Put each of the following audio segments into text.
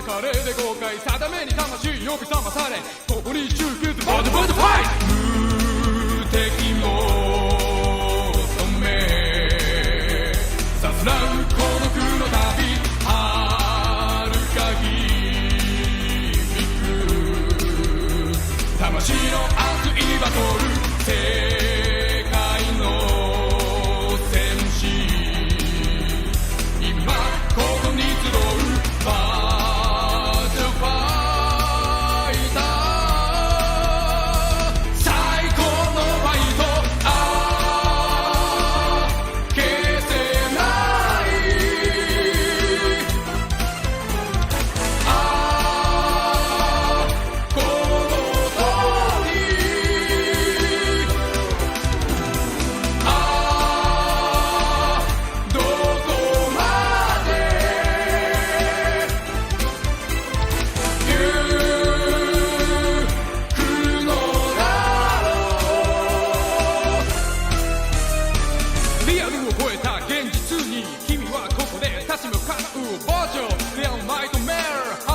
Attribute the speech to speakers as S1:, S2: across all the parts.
S1: 華麗で豪快定めに魂よく覚まされここに中級でボディボディファイト無敵も染めさすらう孤独の旅遥か響く魂の熱いバトル世界の戦士今ここに集うバーチャファイター最高のファイト消せないこの通りどこまで行くのだろうリアルを超えた現実に君はここで立ち向かうバージョンレアルナイトメア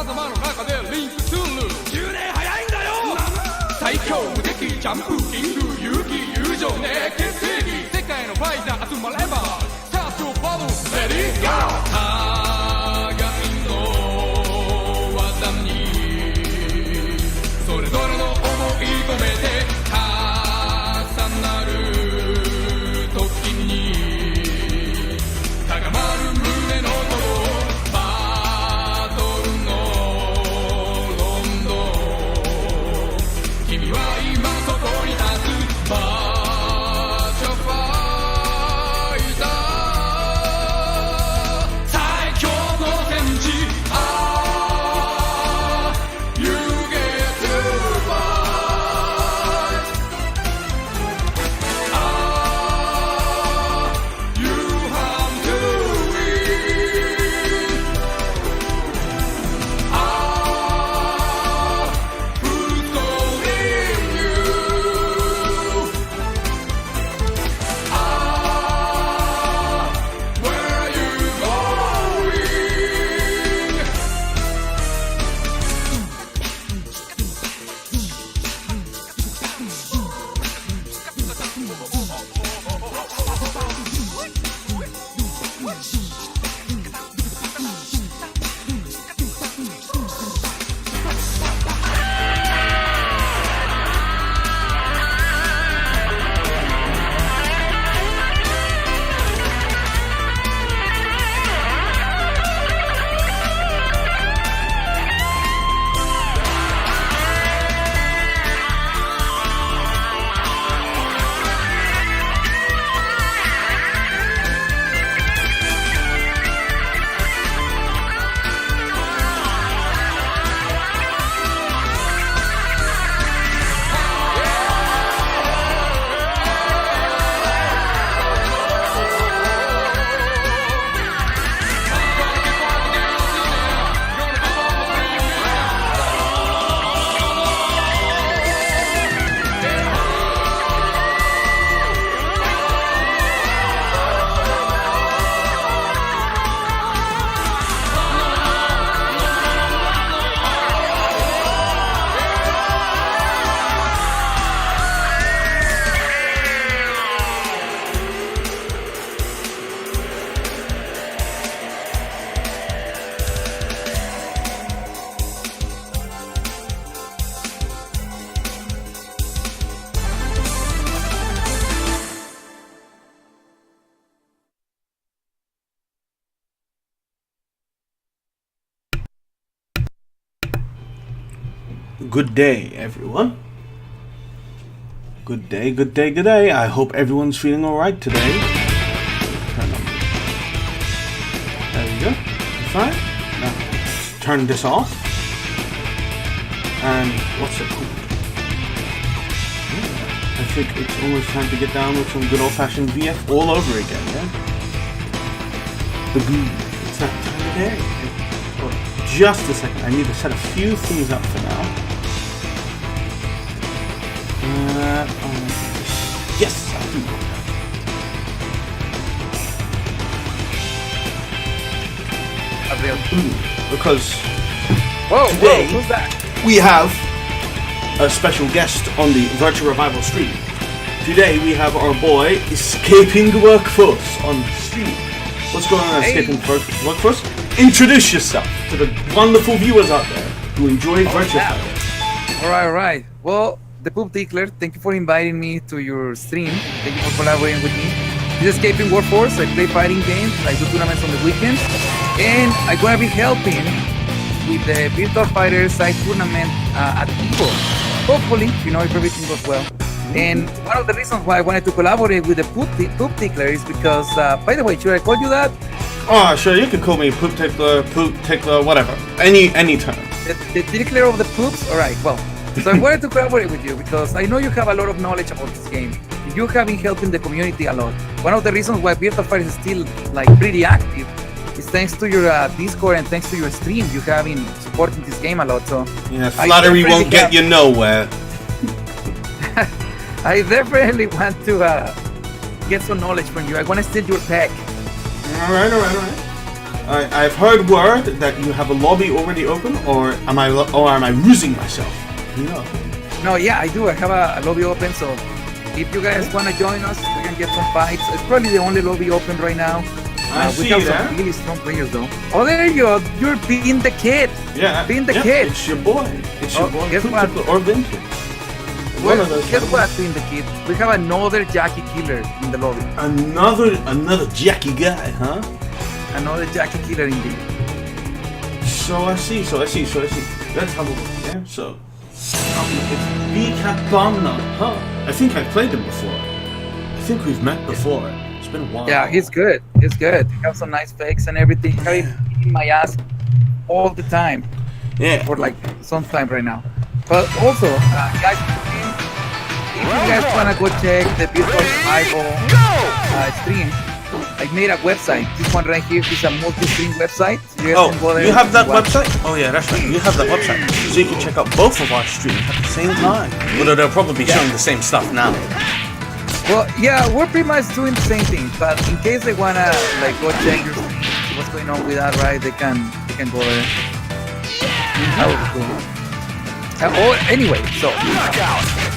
S1: 狭間の中でリンクする10年早いんだよ最強無敵ジャンプキング勇気友情熱血正義世界のファイター集まればスタートバトルレディーゴー互いの技にそれぞれの思い込めて重なる時に高まる胸の鼓動バトルのロンド君は今そこに立つバーチャファイター最強の戦士You get to fight You have to win Who's calling you Where are you going
S2: Good day, everyone. Good day, good day, good day. I hope everyone's feeling alright today. There we go. Fine. Now, let's turn this off. And what's it called? I think it's almost time to get down with some good old-fashioned VF all over again, yeah? The groove. It's that time of day. Oh, just a second. I need to set a few things up for now. Yes, I do. Because
S3: Whoa,
S2: Today,
S3: who's that?
S2: we have a special guest on the Virtual Revival stream. Today we have our boy Escaping Workforce on stream. What's going on, Escaping Workforce? Introduce yourself to the wonderful viewers out there who enjoy Virtua Fighter.
S3: All right. Well, the Poop Tickler, thank you for inviting me to your stream. Thank you for collaborating with me. This is Escaping Workforce. I play fighting games. I do tournaments on the weekends. And I'm going to be helping with the Virtua Fighter side tournament at Evo. Hopefully, if everything goes well. And one of the reasons why I wanted to collaborate with the Poop Tickler is because, by the way, should I call you that?
S2: Oh, sure, you can call me Poop Tickler, whatever. Any term.
S3: The Tickler of the Poops? Alright, well. So I wanted to collaborate with you because I know you have a lot of knowledge about this game. You have been helping the community a lot. One of the reasons why Virtua Fighter is still pretty active is thanks to your Discord and thanks to your stream. You have been supporting this game a lot. So
S2: yeah, flattery won't get you nowhere.
S3: I definitely want to get some knowledge from you. I want to steal your pack.
S2: All right. I've heard word that you have a lobby already open, or am I losing myself?
S3: No, yeah, I do. I have a lobby open, so if you guys want to join us, we can get some fights. It's probably the only lobby open right now. We have some really strong players, though. Oh, there you go. You're being the kid.
S2: Yeah,
S3: being the kid.
S2: It's your boy. It's your boy.
S3: Guess what?
S2: Or Vintage.
S3: Well, guess what, being the kid? We have another Jackie killer in the lobby.
S2: Another Jackie guy, huh?
S3: Another Jackie killer indeed.
S2: So I see. Let's have a look. Yeah. So it's B-Cat-Bomb-Nun, huh? I think I've played him before. I think we've met before. It's been a while.
S3: Yeah, he's good. He has some nice fakes and everything. He's kicking my ass all the time.
S2: Yeah.
S3: For some time right now. But also, guys, if you guys wanna go check the Virtua Fighter stream, I made a website. This one right here is a multi-stream website. So
S2: you have that website? Oh yeah, that's right. You have that website, so you can check out both of our streams at the same time. Although they'll probably be showing the same stuff now.
S3: Well, yeah, we're pretty much doing the same thing. But in case they wanna go check your stream, see what's going on with that, right? They can go there. That would be cool. Anyway, so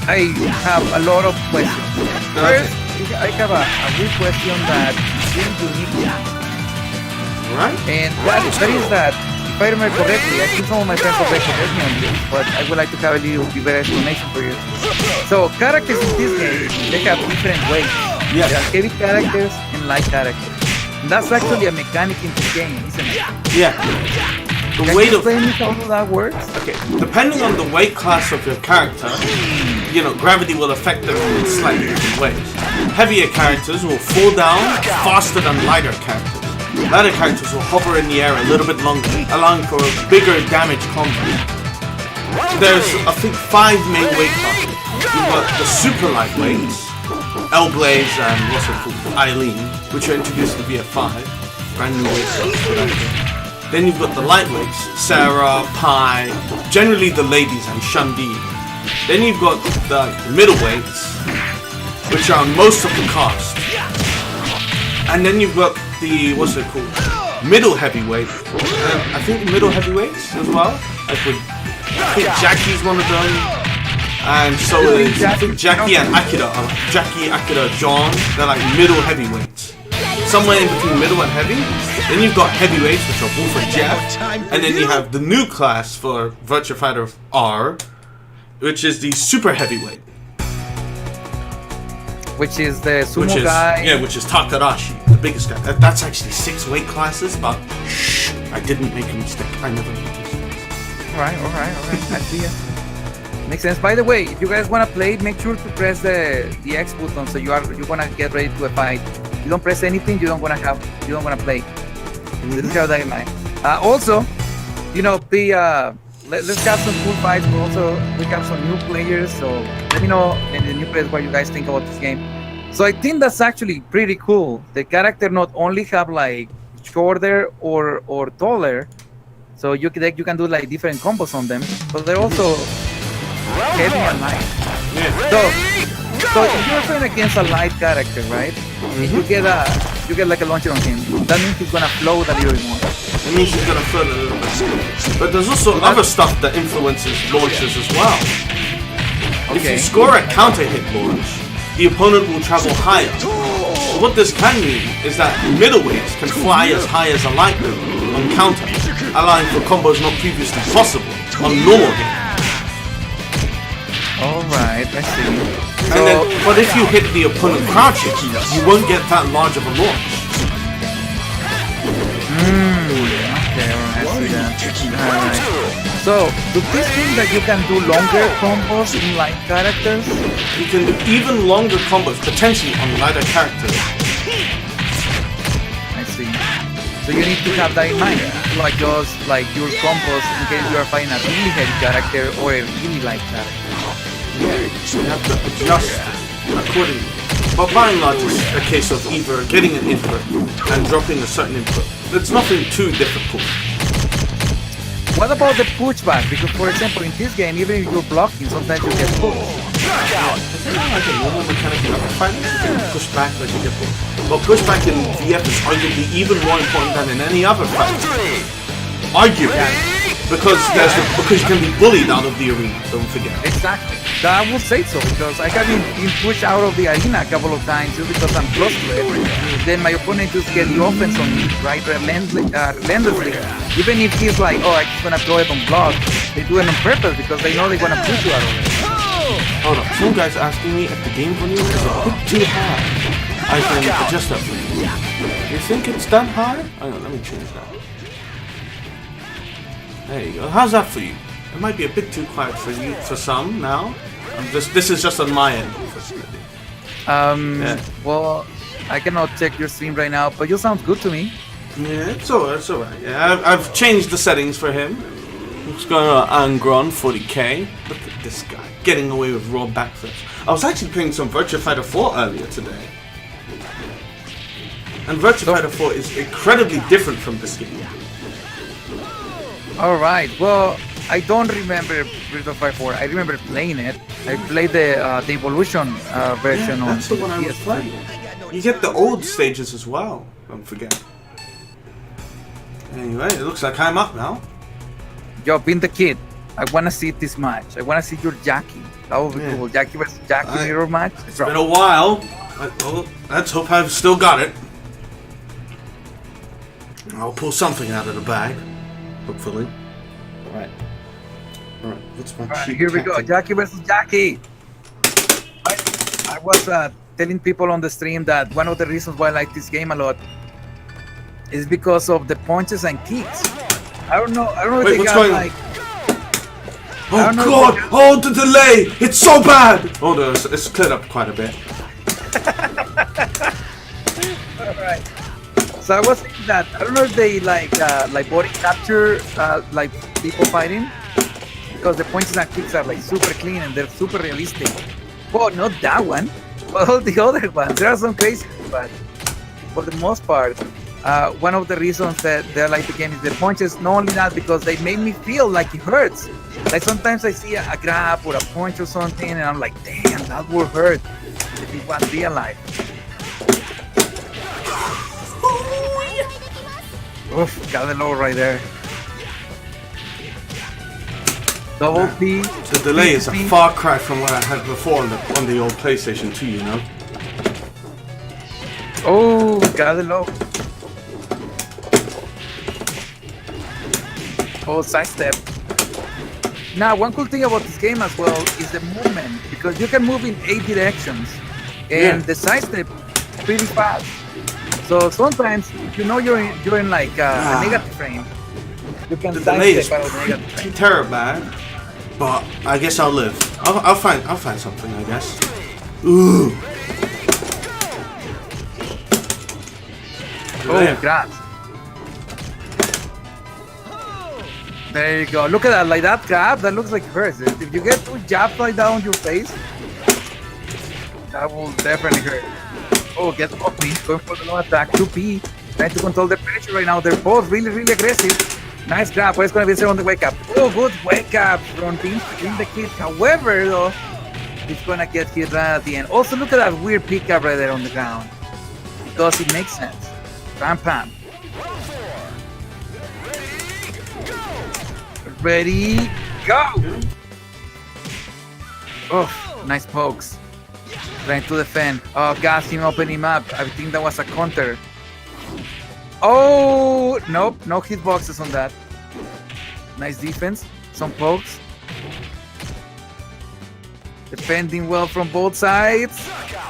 S3: I have a lot of questions. First, I have a real question that seems unique.
S2: Right.
S3: And that is that, if I remember correctly, I think some of my friends already correct me on this, but I would like to have a little bit better explanation for you. So, characters in this game, they have different weights.
S2: Yeah.
S3: There are heavy characters and light characters. And that's actually a mechanic in this game, isn't it?
S2: Yeah.
S3: Can you explain me how that works?
S2: Okay, depending on the weight class of your character, gravity will affect them in slightly different ways. Heavier characters will fall down faster than lighter characters. Lighter characters will hover in the air a little bit longer, allowing for a bigger damage combat. There's, I think, 5 main weight classes. You've got the super lightweights, L-Blaze and what's it called, Eileen, which are introduced to VF5, brand new weight class for that game. Then you've got the lightweights, Sarah, Pi, generally the ladies, and Shundi. Then you've got the middleweights, which are most of the cast. And then you've got the, middle heavyweight. I think middle heavyweights as well. I think Jackie's one of them. And so is, I think Jackie and Akira, John, they're like middle heavyweights. Somewhere in between middle and heavy. Then you've got heavyweights, which are Wolf and Jeff. And then you have the new class for Virtua Fighter R, which is the super heavyweight.
S3: Which is the sumo guy.
S2: Yeah, which is Taka-Arashi, the biggest guy. That's actually 6 weight classes, but shh, I didn't make a mistake. I never made mistakes.
S3: Alright. I see ya. Makes sense. By the way, if you guys wanna play, make sure to press the X button so you're gonna get ready to a fight. You don't press anything, you don't wanna play. Let's have that in mind. Also, let's have some cool fights. We have some new players, so let me know in the new players what you guys think about this game. So I think that's actually pretty cool. The character not only have shorter or taller, so you can do different combos on them, but they're also heavy and light.
S2: Yeah.
S3: So if you're playing against a light character, right? You get a launcher on him. That means he's gonna float a little bit more.
S2: It means he's gonna feel a little bit. But there's also other stuff that influences launches as well. If you score a counter hit launch, the opponent will travel higher. So what this can mean is that middleweights can fly as high as a lightning on counter, allowing for combos not previously possible on normal games.
S3: Alright, I see.
S2: But if you hit the opponent crouching, you won't get that large of a launch.
S3: Okay, alright, I see that. Alright. So, do this mean that you can do longer combos in light characters?
S2: You can do even longer combos, potentially on lighter characters.
S3: I see. So you need to have that in mind. Like just like your combos in case you are fighting a really heavy character or a really light character.
S2: You have to adjust accordingly. But by and large, it's a case of either getting an input and dropping a certain input. It's nothing too difficult.
S3: What about the pushback? Because for example, in this game, even if you're blocking, sometimes you get pushed.
S2: It's not like a normal mechanic in other fighting. You can push back like you get pushed. But pushback in VF is arguably even more important than in any other fight. Arguably. Because you can be bullied out of the arena, don't forget.
S3: Exactly. I would say so, because I have been pushed out of the arena a couple of times just because I'm close to it. Then my opponent just gets the offense on me, right, relentlessly. Even if he's like, oh, I'm just gonna throw it on block, they do it on purpose because they know they're gonna push you out of it.
S2: Hold up, some guy's asking me if the game volume is a bit too high. I can adjust that for you. You think it's that high? Hang on, let me change that. There you go. How's that for you? It might be a bit too quiet for you, for some now. This is just on my end.
S3: Well, I cannot check your stream right now, but you sound good to me.
S2: Yeah, it's alright. Yeah, I've changed the settings for him. He's going on Angron 40k. Look at this guy, getting away with raw backflips. I was actually playing some Virtua Fighter 4 earlier today. And Virtua Fighter 4 is incredibly different from this game.
S3: Alright, well, I don't remember Virtua Fighter 4. I remember playing it. I played the Evolution version on
S2: that's the one I was playing. You get the old stages as well, don't forget. Anyway, it looks like I'm up now.
S3: Yo, being the kid, I wanna see this match. I wanna see your Jackie. That would be cool. Jackie versus Jackie mirror match.
S2: It's been a while. Well, let's hope I've still got it. I'll pull something out of the bag, hopefully. Alright, what's my cheap
S3: here we go. Jackie versus Jackie. I was telling people on the stream that one of the reasons why I like this game a lot is because of the punches and kicks. I don't know if
S2: Wait,
S3: they
S2: what's
S3: got
S2: going on?
S3: like...
S2: Oh god! Oh, the delay! It's so bad! Oh, no, it's cleared up quite a bit.
S3: Alright. So I was thinking that I don't know if they like body capture like people fighting, because the punches and kicks are like super clean and they're super realistic. Well, not that one, but all the other ones. There are some crazy, but for the most part, one of the reasons that they like the game is the punches. Not only that, because they make me feel like it hurts. Like sometimes I see a grab or a punch or something, and I'm like, damn, that would hurt if it was real life. Oof, got the low right there. Double P.
S2: The delay is a far cry from what I had before on the old PlayStation 2, you know?
S3: Oh, got the low. Oh, sidestep. Now, one cool thing about this game as well is the movement, because you can move in 8 directions, and the sidestep is pretty fast. So sometimes, if you know you're in like a negative frame, you can sidestep out of the negative frame.
S2: Pretty terrible, but I guess I'll live. I'll find something, I guess. Ooh.
S3: Oh, grabs. There you go. Look at that, like that grab, that looks like hurts. If you get 2 jabs like that on your face, that will definitely hurt. Oh, get off me. Going for the low attack. 2P. Trying to control the pressure right now. They're both really, really aggressive. Nice grab. But it's going to be on the wake up. Oh, good wake up from Bean the Kid. However, though, it's going to get hit right at the end. Also, look at that weird pickup right there on the ground. Because it makes sense. Pam, pam. Ready, go! Oh, nice pokes. Trying to defend. Oh, gas him, open him up. I think that was a counter. Oh, nope, no hitboxes on that. Nice defense, some pokes. Defending well from both sides.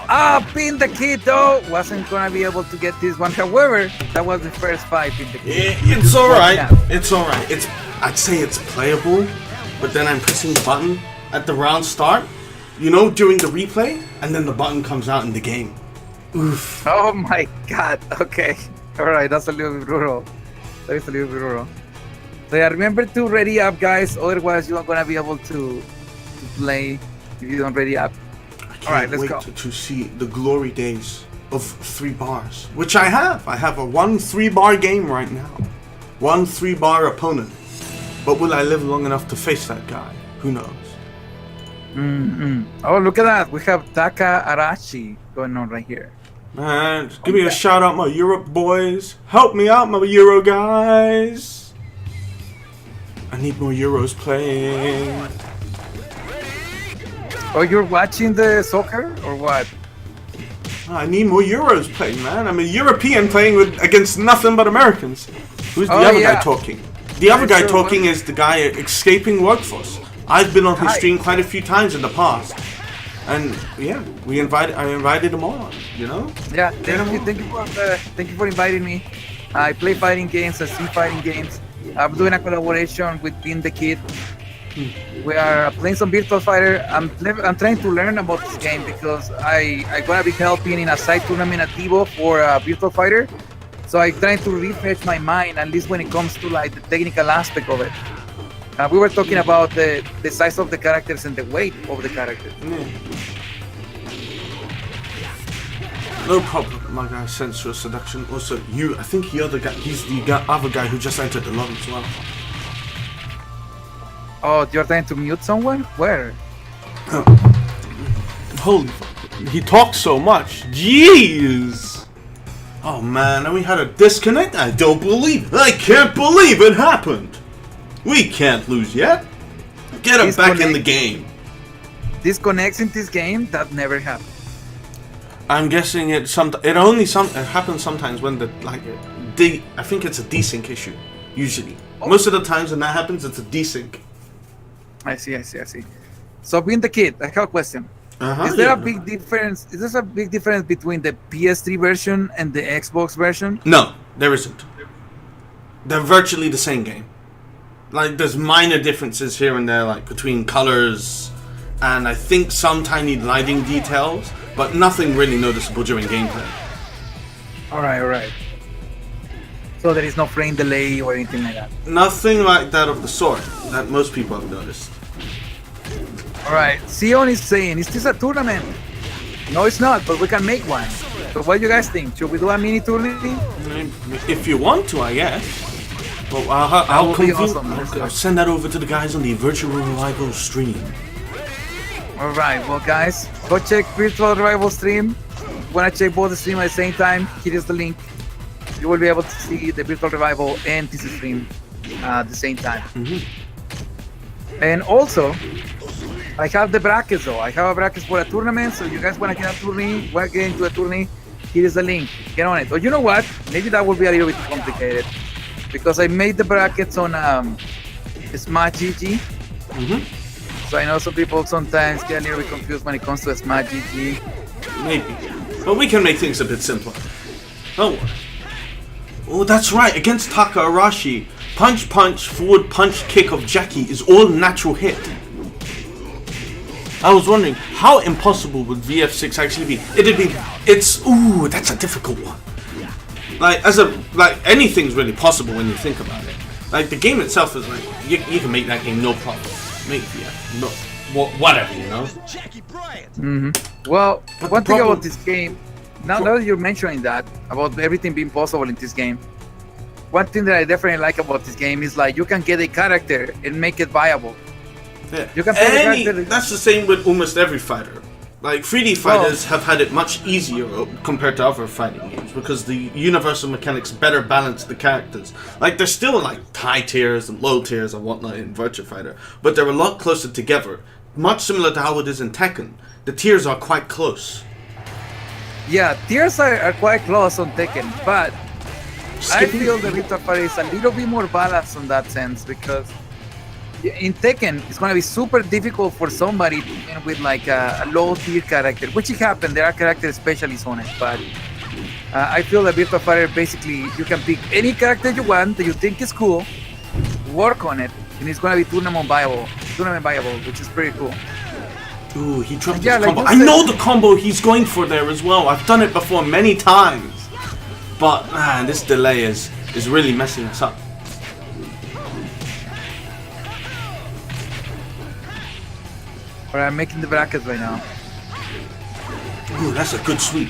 S3: Ah, pin the kid though. Wasn't gonna be able to get this one. However, that was the first fight in the kid.
S2: It's alright. It's alright. I'd say it's playable, but then I'm pressing the button at the round start, you know, during the replay, and then the button comes out in the game. Oof.
S3: Oh my god. Okay. Alright, that's a little bit brutal. That is a little bit brutal. So yeah, remember to ready up, guys. Otherwise, you're not gonna be able to play if you don't ready up. Alright, let's go.
S2: To see the glory days of 3 bars, which I have. I have a 1 3-bar game right now. 1 3-bar opponent. But will I live long enough to face that guy? Who knows?
S3: Oh, look at that. We have Taka-Arashi going on right here.
S2: Man, just give me a shout out, my Europe boys. Help me out, my Euro guys. I need more Euros playing.
S3: Oh, you're watching the soccer or what?
S2: I need more Euros playing, man. I'm a European playing against nothing but Americans. Who's the other guy talking? The other guy talking is the guy escaping workforce. I've been on his stream quite a few times in the past. And yeah, I invited him on, you know?
S3: Yeah, thank you for inviting me. I play fighting games, I see fighting games. I'm doing a collaboration with Pin the Kid. We are playing some Virtua Fighter. I'm trying to learn about this game because I gonna be helping in a side tournament at Tivo for Virtua Fighter. So I'm trying to refresh my mind, at least when it comes to like the technical aspect of it. We were talking about the size of the characters and the weight of the characters.
S2: No problem, my guy. Sensual seduction. Also, I think he's the other guy who just entered the lobby as well.
S3: Oh, you're trying to mute someone? Where?
S2: Holy fuck. He talks so much. Jeez. Oh man, and we had a disconnect? I don't believe it. I can't believe it happened. We can't lose yet. Get him back in the game.
S3: Disconnects in this game? That never happened.
S2: I'm guessing it happens sometimes when I think it's a desync issue. Usually. Most of the times when that happens, it's a desync.
S3: I see. So, being the kid, I have a question. Is there a big difference? Is there a big difference between the PS3 version and the Xbox version?
S2: No, there isn't. They're virtually the same game. Like, there's minor differences here and there, like between colors and I think some tiny lighting details, but nothing really noticeable during gameplay.
S3: Alright. So there is no frame delay or anything like that?
S2: Nothing like that of the sort that most people have noticed.
S3: Alright, Sion is saying, is this a tournament? No, it's not, but we can make one. So what do you guys think? Should we do a mini tournament?
S2: If you want to, I guess. Well, I'll send that over to the guys on the Virtual Revival stream.
S3: Alright, well guys, go check Virtual Revival stream. When I check both the stream at the same time, here is the link. You will be able to see the Virtual Revival and this stream at the same time. And also, I have the brackets though. I have a bracket for a tournament, so you guys want to get into a tourney, here is the link. Get on it. Or you know what? Maybe that will be a little bit complicated because I made the brackets on Smash GG. So I know some people sometimes get a little bit confused when it comes to Smash GG.
S2: Maybe. But we can make things a bit simpler. Don't worry. Oh, that's right. Against Taka-Arashi, punch, forward punch, kick of Jackie is all natural hit. I was wondering, how impossible would VF6 actually be? Ooh, that's a difficult one. Like anything's really possible when you think about it. Like the game itself is like, you can make that game no problem. Whatever, you know?
S3: Well, one thing about this game, now that you're mentioning that, about everything being possible in this game, one thing that I definitely like about this game is like you can get a character and make it viable.
S2: Yeah.
S3: You can play
S2: that's the same with almost every fighter. Like 3D fighters have had it much easier compared to other fighting games because the universal mechanics better balance the characters. Like there's still like high tiers and low tiers and whatnot in Virtua Fighter, but they're a lot closer together. Much similar to how it is in Tekken. The tiers are quite close.
S3: Yeah, tiers are quite close on Tekken, but I feel the Virtua Fighter is a little bit more balanced in that sense because in Tekken it's gonna be super difficult for somebody to win with like a low tier character, which it happened. There are character specialists on it, but I feel that Virtua Fighter basically you can pick any character you want that you think is cool, work on it, and it's gonna be tournament viable, which is pretty cool.
S2: Ooh, he dropped
S3: Yeah,
S2: his
S3: like
S2: combo.
S3: you
S2: I
S3: said-
S2: know the combo he's going for there as well. I've done it before many times. But man, this delay is really messing us up.
S3: Alright, I'm making the brackets right now.
S2: Ooh, that's a good sweep.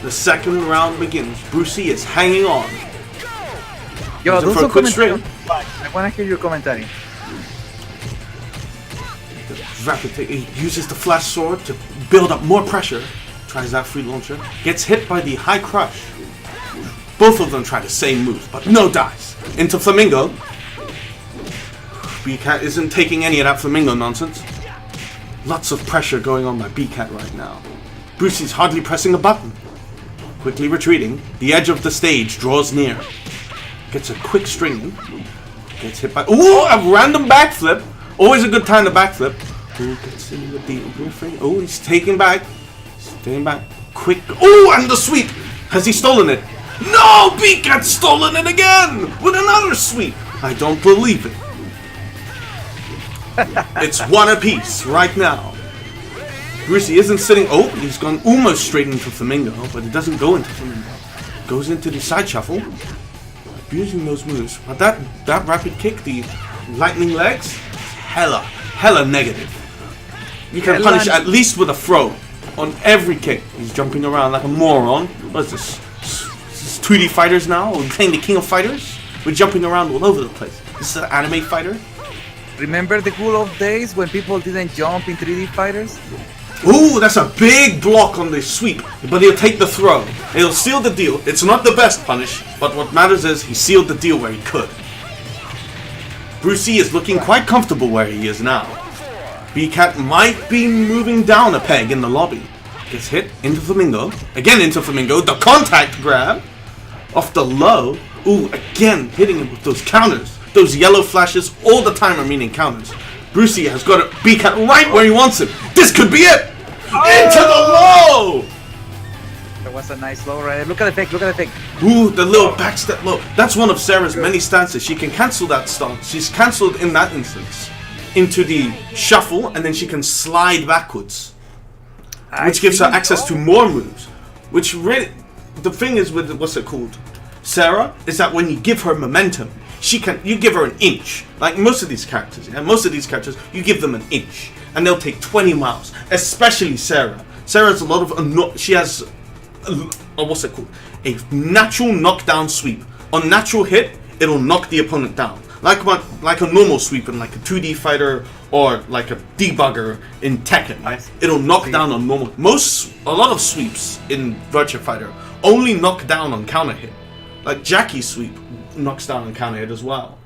S2: The second round begins. Brucey is hanging on.
S3: Yo,
S2: Looking
S3: do
S2: for a
S3: some
S2: quick
S3: commentary.
S2: string.
S3: I wanna hear your commentary.
S2: Rapid take. He uses the flash sword to build up more pressure. Tries that free launcher. Gets hit by the high crush. Both of them try the same move, but no dice. Into Flamingo. B-Cat isn't taking any of that Flamingo nonsense. Lots of pressure going on by B-Cat right now. Brucey's hardly pressing a button. Quickly retreating. The edge of the stage draws near. Gets a quick string in. Gets hit by... Ooh, a random backflip. Always a good time to backflip. Ooh, gets in with the refrain. Oh, he's taking back. Staying back. Quick. Ooh, and the sweep. Has he stolen it? No! B-Cat's stolen it again! With another sweep. I don't believe it. It's one apiece right now. Brucey isn't sitting... Oh, he's gone almost straight into Flamingo, but it doesn't go into Flamingo. Goes into the side shuffle. Abusing those moves. But that rapid kick, the lightning legs, hella negative. You can punish at least with a throw on every kick. He's jumping around like a moron. What is this? This is 2D fighters now? We're playing the King of Fighters? We're jumping around all over the place. This is an anime fighter?
S3: Remember the good old days when people didn't jump in 3D fighters?
S2: Ooh, that's a big block on the sweep, but he'll take the throw. He'll seal the deal. It's not the best punish, but what matters is he sealed the deal where he could. Brucey is looking quite comfortable where he is now. B-Cat might be moving down a peg in the lobby. Gets hit into Flamingo. Again into Flamingo. The contact grab off the low. Ooh, again hitting him with those counters. Those yellow flashes all the time are meaning counters. Brucey has got B-Cat right where he wants him. This could be it! Into the low!
S3: That was a nice low right there. Look at the fake, look at the fake.
S2: Ooh, the little backstep low. That's one of Sarah's many stances. She can cancel that stance. She's cancelled in that instance into the shuffle, and then she can slide backwards, which gives her access to more moves. Which really, the thing is with what's it called, Sarah, is that when you give her momentum, you give her an inch. Like most of these characters, you give them an inch, and they'll take 20 miles. Especially Sarah. Sarah has a lot of she has what's it called? A natural knockdown sweep. On natural hit, it'll knock the opponent down. Like a normal sweep in like a 2D fighter or like a debugger in Tekken. Right? It'll knock down on normal. A lot of sweeps in Virtua Fighter only knock down on counter hit. Like Jackie's sweep knocks down on counter hit as well.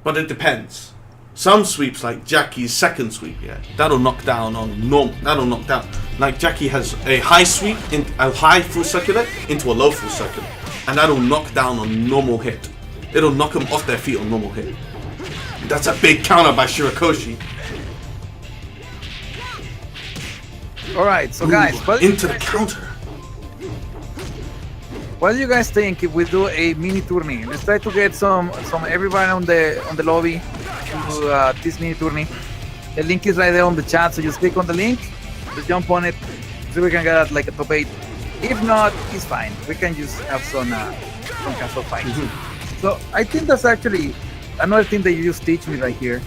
S2: But it depends. Some sweeps, like Jackie's second sweep, that'll knock down on normal. That'll knock down. Like Jackie has a high sweep, a high full circular into a low full circular, and that'll knock down on normal hit. It'll knock them off their feet on normal hit. That's a big counter by Shirakoshi.
S3: Alright, so guys,
S2: Into the counter.
S3: what do you guys think if we do a mini tourney? Let's try to get some everyone on the lobby into this mini tourney. The link is right there on the chat, so just click on the link, just jump on it, so we can get like a top 8. If not, it's fine. We can just have some casual fights. So I think that's actually another thing that you just teach me right here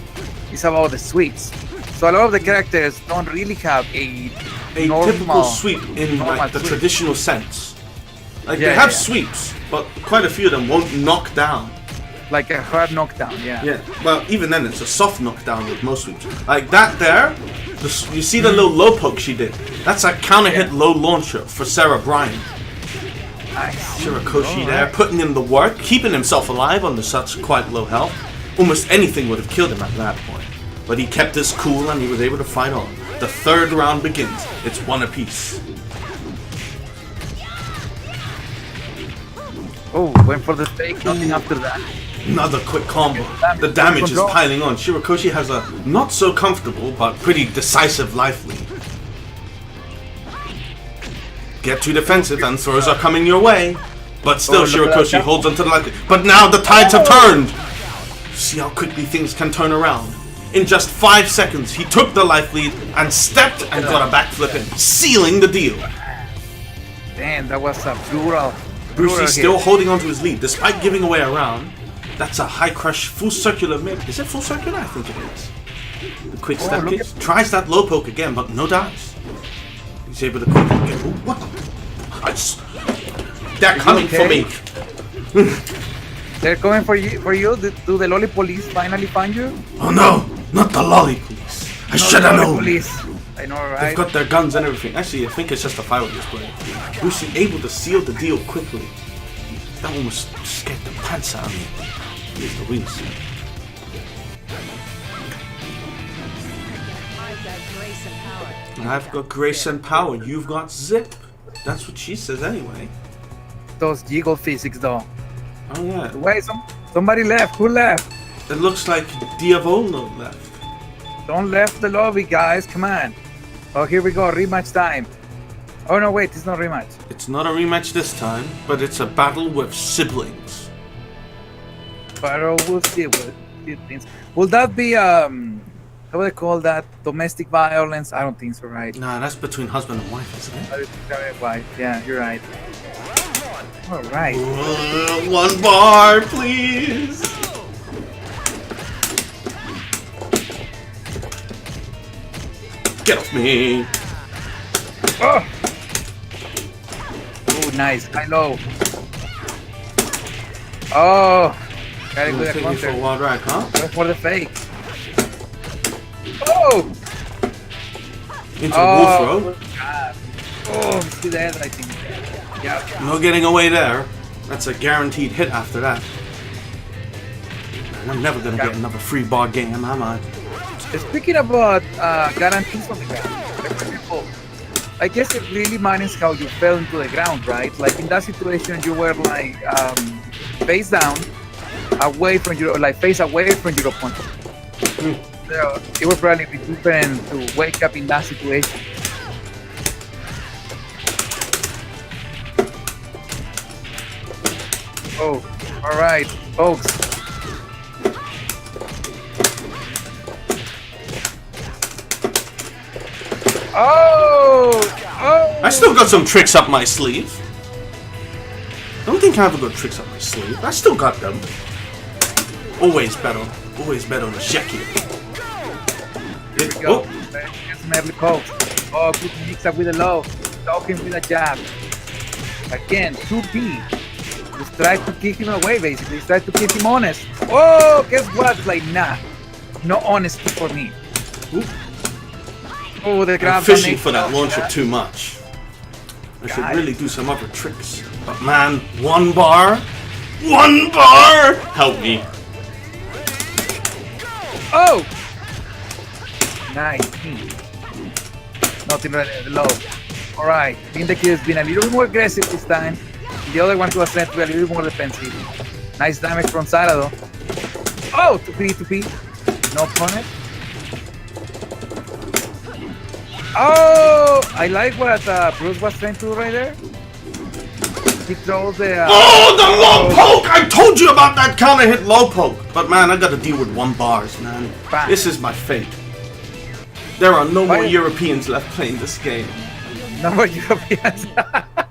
S3: is about the sweeps. So a lot of the characters don't really have a normal,
S2: typical sweep in like the traditional sense. Like they have sweeps, but quite a few of them won't knock down.
S3: Like a hard knockdown, yeah.
S2: Yeah, well, even then, it's a soft knockdown with most sweeps. Like that there, you see the little low poke she did? That's a counter hit low launcher for Sarah Bryan.
S3: Nice.
S2: Shirakoshi there, putting in the work, keeping himself alive under such quite low health. Almost anything would have killed him at that point. But he kept his cool and he was able to fight on. The third round begins. It's one apiece.
S3: Oh, went for the fake, nothing after that.
S2: Another quick combo. The damage is piling on. Shirakoshi has a not so comfortable but pretty decisive life lead. Get too defensive and throws are coming your way. But still Shirakoshi holds onto the life. But now the tides have turned. See how quickly things can turn around. In just 5 seconds, he took the life lead and stepped and got a backflip in, sealing the deal.
S3: Damn, that was a brutal.
S2: Brucey's still holding onto his lead despite giving away a round. That's a high crush, full circular mid. Is it full circular? I think it is. The quick step kicks. Tries that low poke again, but no dice. He's able to quickly get. Oh, what the? They're coming for me.
S3: They're coming for you. Do the lolly police finally find you?
S2: Oh no, not the lolly police. I should have known.
S3: Police. I know, right?
S2: They've got their guns and everything. Actually, I think it's just a fireworks display. Brucey able to seal the deal quickly. That almost scared the pants out of me. Here's the wings. I've got grace and power. You've got zip. That's what she says anyway.
S3: Those jiggle physics, though.
S2: Oh yeah.
S3: Wait, somebody left. Who left?
S2: It looks like Diavolo left.
S3: Don't left the lobby, guys. Come on. Oh, here we go. Rematch time. Oh no, wait. It's not rematch.
S2: It's not a rematch this time, but it's a battle with siblings.
S3: But we'll see. Will that be how do they call that? Domestic violence? I don't think so, right?
S2: Nah, that's between husband and wife, isn't it?
S3: Yeah, you're right. All right.
S2: One bar, please. Get off me.
S3: Oh, nice. High low. Oh, gotta go
S2: Take me for a
S3: counter.
S2: wild ride, huh?
S3: Go for the fake. Oh!
S2: Into Wolf Road.
S3: God. Oh, see that, I think. Yeah.
S2: No getting away there. That's a guaranteed hit after that. I'm never gonna get another free bar game, am I?
S3: Speaking about guarantees on the ground, for example, I guess it really matters how you fell into the ground, right? Like in that situation, you were like face down, away from your, like face away from your opponent. So it would probably be different to wake up in that situation. Oh, all right, folks. Oh!
S2: I still got some tricks up my sleeve. I don't think I ever got tricks up my sleeve. I still got them. Always bet on the Sheki.
S3: Here we go. Here's some early pokes. Oh, good mix up with the low. Talking with a jab. Again, 2P. Just try to kick him away, basically. Just try to keep him honest. Oh, guess what? Like, nah. No honesty for me.
S2: Ooh.
S3: Oh, the grab.
S2: I'm fishing for that launcher too much. I should really do some other tricks. But man, one bar? Help me.
S3: Oh! Nice. Nothing right at the low. Alright. Vindek has been a little bit more aggressive this time. The other one was meant to be a little bit more defensive. Nice damage from Sarado. Oh! 2P. No punish. Oh! I like what Bruce was trying to do right there. He throws the...
S2: Oh, the low poke! I told you about that counter hit low poke. But man, I gotta deal with one bars, man.
S3: Bang.
S2: This is my fate. There are no more Europeans left playing this game.
S3: No more Europeans.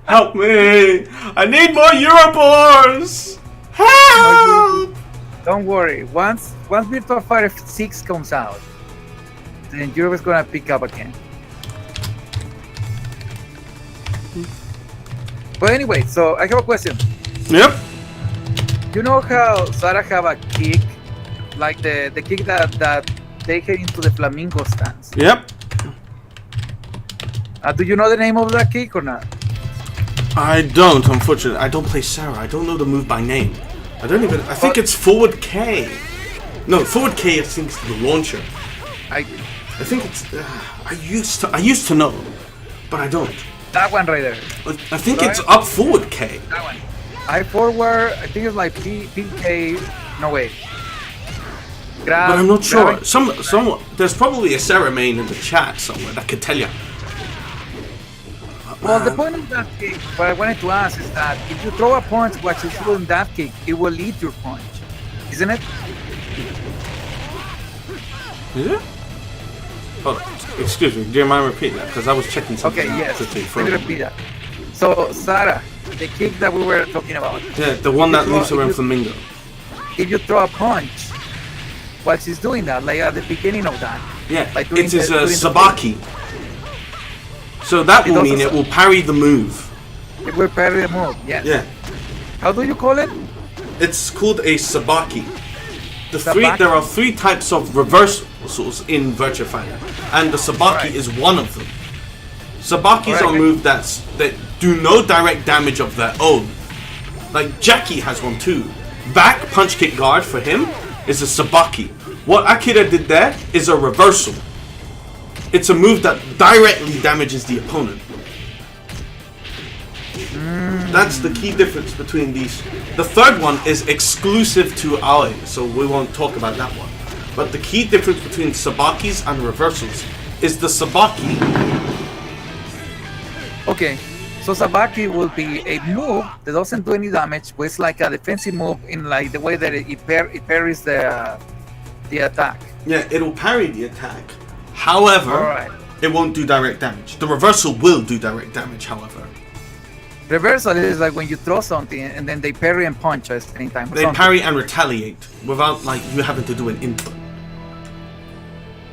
S2: Help me! I need more Eurobars! Help!
S3: Don't worry. Once Virtua Fighter 6 comes out, then Europe is gonna pick up again. But anyway, so I have a question.
S2: Yep.
S3: you know how Sarah have a kick, like the kick that take her into the flamingo stance?
S2: Yep.
S3: Do you know the name of that kick or not?
S2: I don't, unfortunately. I don't play Sarah. I don't know the move by name. I think it's forward K. No, forward K I think is the launcher.
S3: I
S2: think it's I used to know, but I don't.
S3: That one right there.
S2: I think it's up forward K.
S3: That one. I forward, I think it's like PK, no way. Grab,
S2: But I'm not sure.
S3: grab-
S2: Someone there's probably a Sarah main in the chat somewhere that could tell you.
S3: Well, the point of that kick, what I wanted to ask is that if you throw a punch while you're doing that kick, it will lead your punch, isn't it?
S2: Is it? Hold on. Excuse me. Do you mind repeating that? Because I was checking something
S3: Okay,
S2: out
S3: yes.
S2: quickly.
S3: Let me repeat that. So, Sarah, the kick that we were talking about,
S2: Yeah, the one that moves around
S3: if you-
S2: flamingo.
S3: if you throw a punch while she's doing that, like at the beginning of that,
S2: Yeah,
S3: like doing
S2: it is
S3: the-
S2: a
S3: doing the
S2: sabaki. So that
S3: It
S2: will
S3: also
S2: mean it
S3: sa-
S2: will parry the move.
S3: it will parry the move, yes.
S2: Yeah,
S3: How do you call it?
S2: it's called a sabaki.
S3: Sabaki?
S2: There are three types of reversals in Virtua Fighter, and the sabaki
S3: Right.
S2: is one of them. Sabakis
S3: Alright.
S2: are moves that do no direct damage of their own. Like Jackie has one too. Back punch kick guard for him is a sabaki. What Akira did there is a reversal. It's a move that directly damages the opponent. That's the key difference between these. The third one is exclusive to Aoi, so we won't talk about that one. But the key difference between sabakis and reversals is the sabaki.
S3: Okay, so Sabaki will be a move that doesn't do any damage, but it's like a defensive move in like the way that it parries the attack.
S2: Yeah, it'll parry the attack. However,
S3: Alright.
S2: it won't do direct damage. The reversal will do direct damage, however.
S3: Reversal is like when you throw something and then they parry and punch at the same time. or
S2: They
S3: something.
S2: parry and retaliate without like you having to do an input.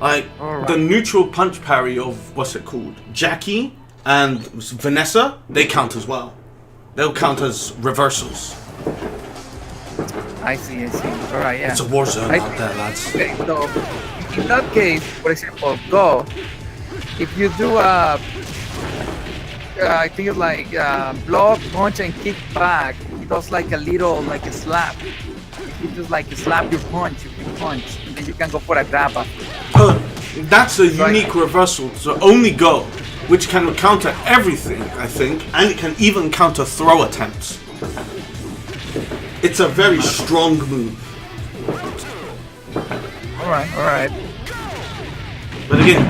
S2: Like
S3: Alright.
S2: the neutral punch parry of what's it called? Jackie and Vanessa, they count as well. They'll count as reversals.
S3: I see. All right, yeah.
S2: It's a war zone
S3: I
S2: out there, lads.
S3: Okay, so in that case, for example, Go, if you do I think it's like block, punch, and kick back, it does like a little, like a slap. You just like slap your punch, and then you can go for a grab after.
S2: That's a unique reversal. So only Go, which can counter everything, I think, and it can even counter throw attempts. It's a very strong move.
S3: All right.
S2: But again,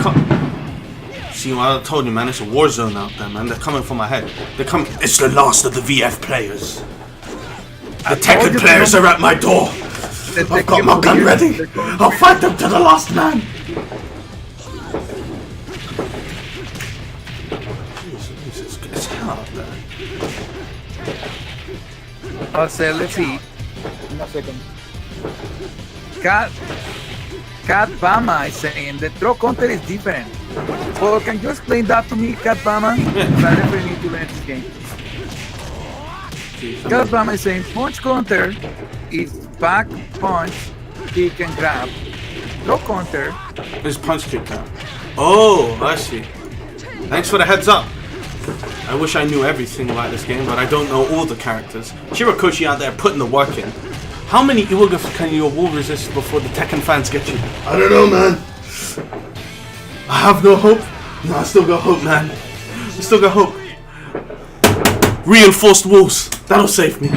S2: see what I told you, man. It's a war zone out there, man. They're coming for my head. They're coming. It's the last of the VF players. The Tekken players are at my door. I've got my gun ready. I'll fight them to the last man. Jesus, it's hell out there.
S3: I'll say, let's see. One second. Cat Bama is saying the throw counter is different. Well, can you explain that to me, Cat Bama? Because I definitely need to learn this game. Cat Bama is saying punch counter is back, punch, kick, and grab. Throw counter.
S2: There's punch kick down. Oh, I see. Thanks for the heads up. I wish I knew everything about this game, but I don't know all the characters. Shirakoshi out there putting the work in. How many Iwagaf can you wall resist before the Tekken fans get you? I don't know, man. I have no hope. No, I still got hope, man. I still got hope. Reinforced walls. That'll save me.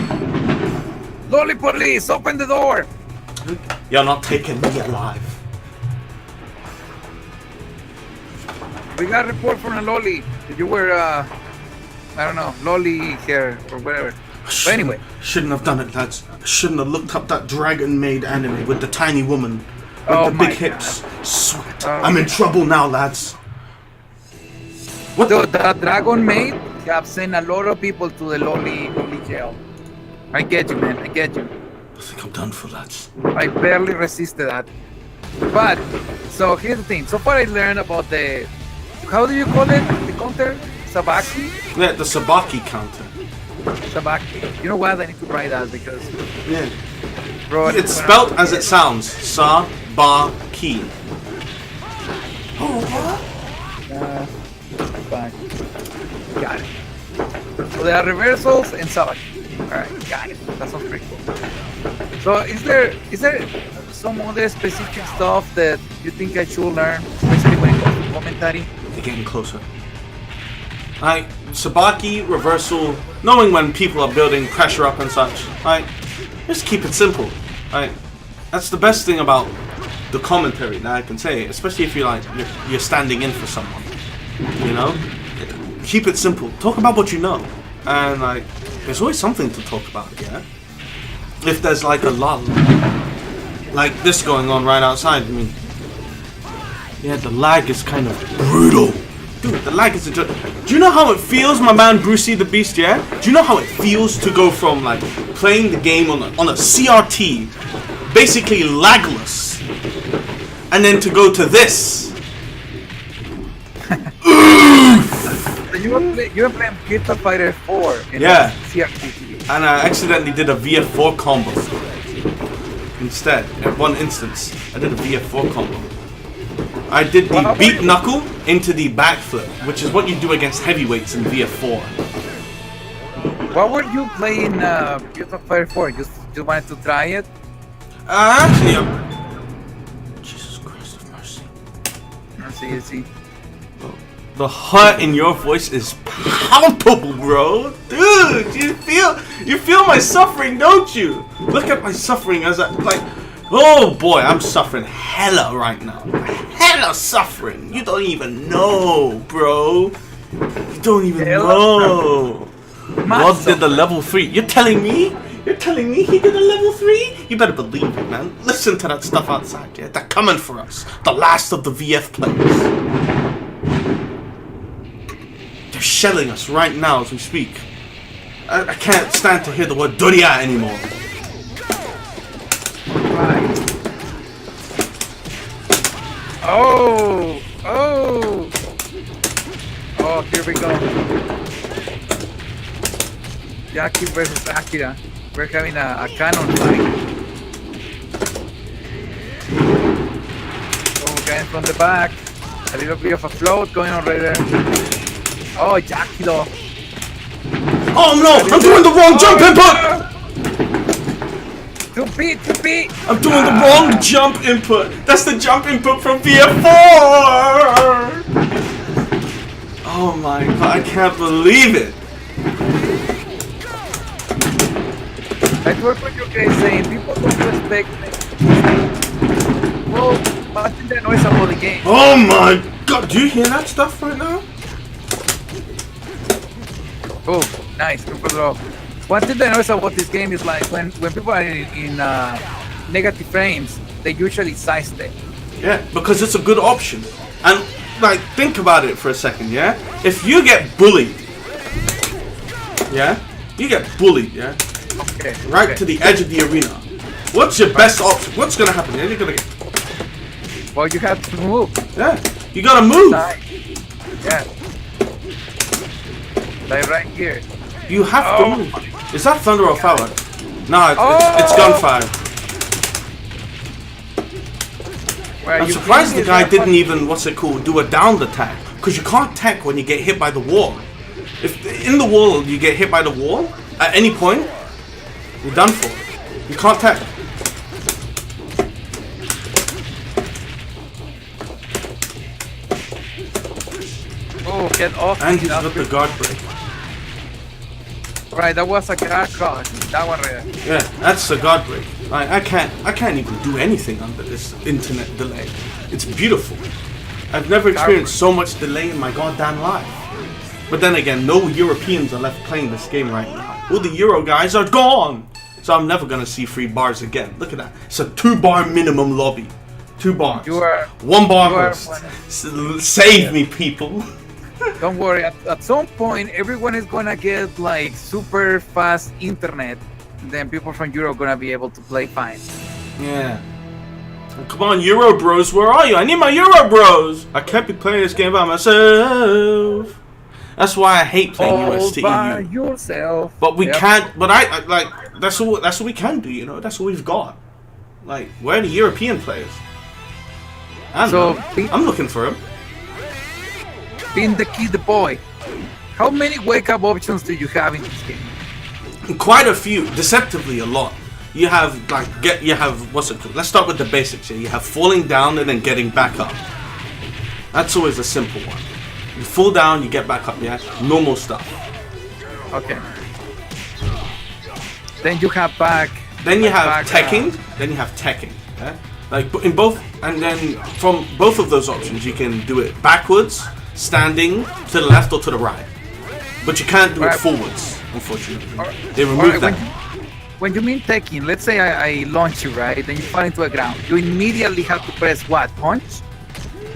S3: Lolly police, open the door.
S2: You're not taking me alive.
S3: We got a report from a Lolly. You were, I don't know, Lolly here or whatever. But anyway.
S2: Shouldn't have done it, lads. I shouldn't have looked up that Dragon Maid anime with the tiny woman with
S3: Oh
S2: the
S3: my
S2: big hips. Sweat.
S3: Oh.
S2: I'm in trouble now, lads. What
S3: So
S2: the?
S3: the Dragon Maid have sent a lot of people to the Lolly jail. I get you, man. I get you.
S2: I think I'm done for, lads.
S3: I barely resisted that. But, so here's the thing. So far I learned about how do you call it? The counter? Sabaki?
S2: Yeah, the Sabaki counter.
S3: Sabaki. You know what? I need to try that because,
S2: Yeah.
S3: bro,
S2: It's spelled as it sounds. Sabaki.
S3: Fine. Got it. So there are reversals and sabaki. Alright, got it. That sounds pretty cool. So is there some other specific stuff that you think I should learn, especially when it comes to commentary?
S2: They're getting closer. Like, Sabaki, reversal, knowing when people are building pressure up and such. Like, just keep it simple. Like, that's the best thing about the commentary that I can say, especially if you're standing in for someone. You know? Keep it simple. Talk about what you know. And like, there's always something to talk about, yeah? If there's like a lull, like this going on right outside, I mean, yeah, the lag is kind of brutal. Dude, the lag is do you know how it feels, my man Brucey the Beast, yeah? Do you know how it feels to go from like playing the game on a CRT, basically lagless, and then to go to this?
S3: You were playing Virtua Fighter 4 in
S2: Yeah.
S3: CRT.
S2: And I accidentally did a VF4 combo instead. In one instance, I did a VF4 combo. I did the beat knuckle into the backflip, which is what you do against heavyweights in VF4.
S3: What were you playing Virtua Fighter 4? Just wanted to try it?
S2: Actually, Jesus Christ of mercy.
S3: I see.
S2: The hurt in your voice is palpable, bro. Dude, you feel my suffering, don't you? Look at my suffering as oh boy, I'm suffering hella right now. Hella suffering. You don't even know, bro. You don't even know. God did the level 3. You're telling me? You're telling me he did a level 3? You better believe it, man. Listen to that stuff outside, yeah? They're coming for us. The last of the VF players. They're shelling us right now as we speak. I can't stand to hear the word Doria anymore.
S3: Right. Oh, here we go. Jackie versus Akira. We're having a canon fight. Oh, getting from the back. A little bit of a float going on right there. Oh, Jackie though.
S2: Oh no! I'm doing the wrong jump input!
S3: To beat!
S2: I'm doing the wrong jump input! That's the jump input from VF4! Oh my god, I can't believe it!
S3: I heard what you guys saying. People don't respect me. Well, imagine the noise about the game.
S2: Oh my god, do you hear that stuff right now?
S3: Oh, nice. Super draw. One thing that I notice about this game is like when people are in negative frames, they usually side step.
S2: Yeah, because it's a good option. And like, think about it for a second, yeah? If you get bullied, yeah? You get bullied, yeah?
S3: Okay.
S2: Right to the edge of the arena. What's your best option? What's gonna happen? You're gonna get...
S3: Well, you have to move.
S2: Yeah, you gotta move.
S3: Side. Yeah. Like right here.
S2: You have to move. Is that thunder or fire? No, it's gunfire. I'm surprised the guy didn't even, do a downed attack. Because you can't tech when you get hit by the wall. If in the wall you get hit by the wall, at any point, you're done for. You can't tech.
S3: Oh, get off.
S2: And he's got the guard break.
S3: Right, that was a guard cross. That one right there.
S2: Yeah, that's the guard break. I can't even do anything under this internet delay. It's beautiful. I've never experienced so much delay in my goddamn life. But then again, no Europeans are left playing this game right now. All the Euro guys are gone. So I'm never gonna see 3 bars again. Look at that. It's a 2-bar minimum lobby. 2 bars. 1 bar host. Save me, people.
S3: Don't worry, at some point everyone is gonna get like super fast internet. Then people from Europe are gonna be able to play fine.
S2: Yeah. Come on, Euro bros, where are you? I need my Euro bros! I can't be playing this game by myself. That's why I hate playing
S3: All
S2: UST
S3: by
S2: EU.
S3: yourself.
S2: But we
S3: Yep.
S2: can't. But I like that's all. That's what we can do. You know, that's what we've got. Like, where are the European players? I don't know. I'm looking for him.
S3: Being the kid, the boy. How many wake-up options do you have in this game?
S2: Quite a few, deceptively a lot. You have like you have what's it called? Let's start with the basics here. You have falling down and then getting back up. That's always a simple one. You fall down, you get back up. Yeah, normal stuff.
S3: Okay. Then you have back.
S2: Then you have
S3: back,
S2: teching. Then you have teching. Yeah? Like in both, and then from both of those options, you can do it backwards, standing to the left or to the right. But you can't do it forwards, unfortunately. They removed that.
S3: When you mean teching, let's say I launch you, right? Then you fall into a ground. You immediately have to press what? Punch?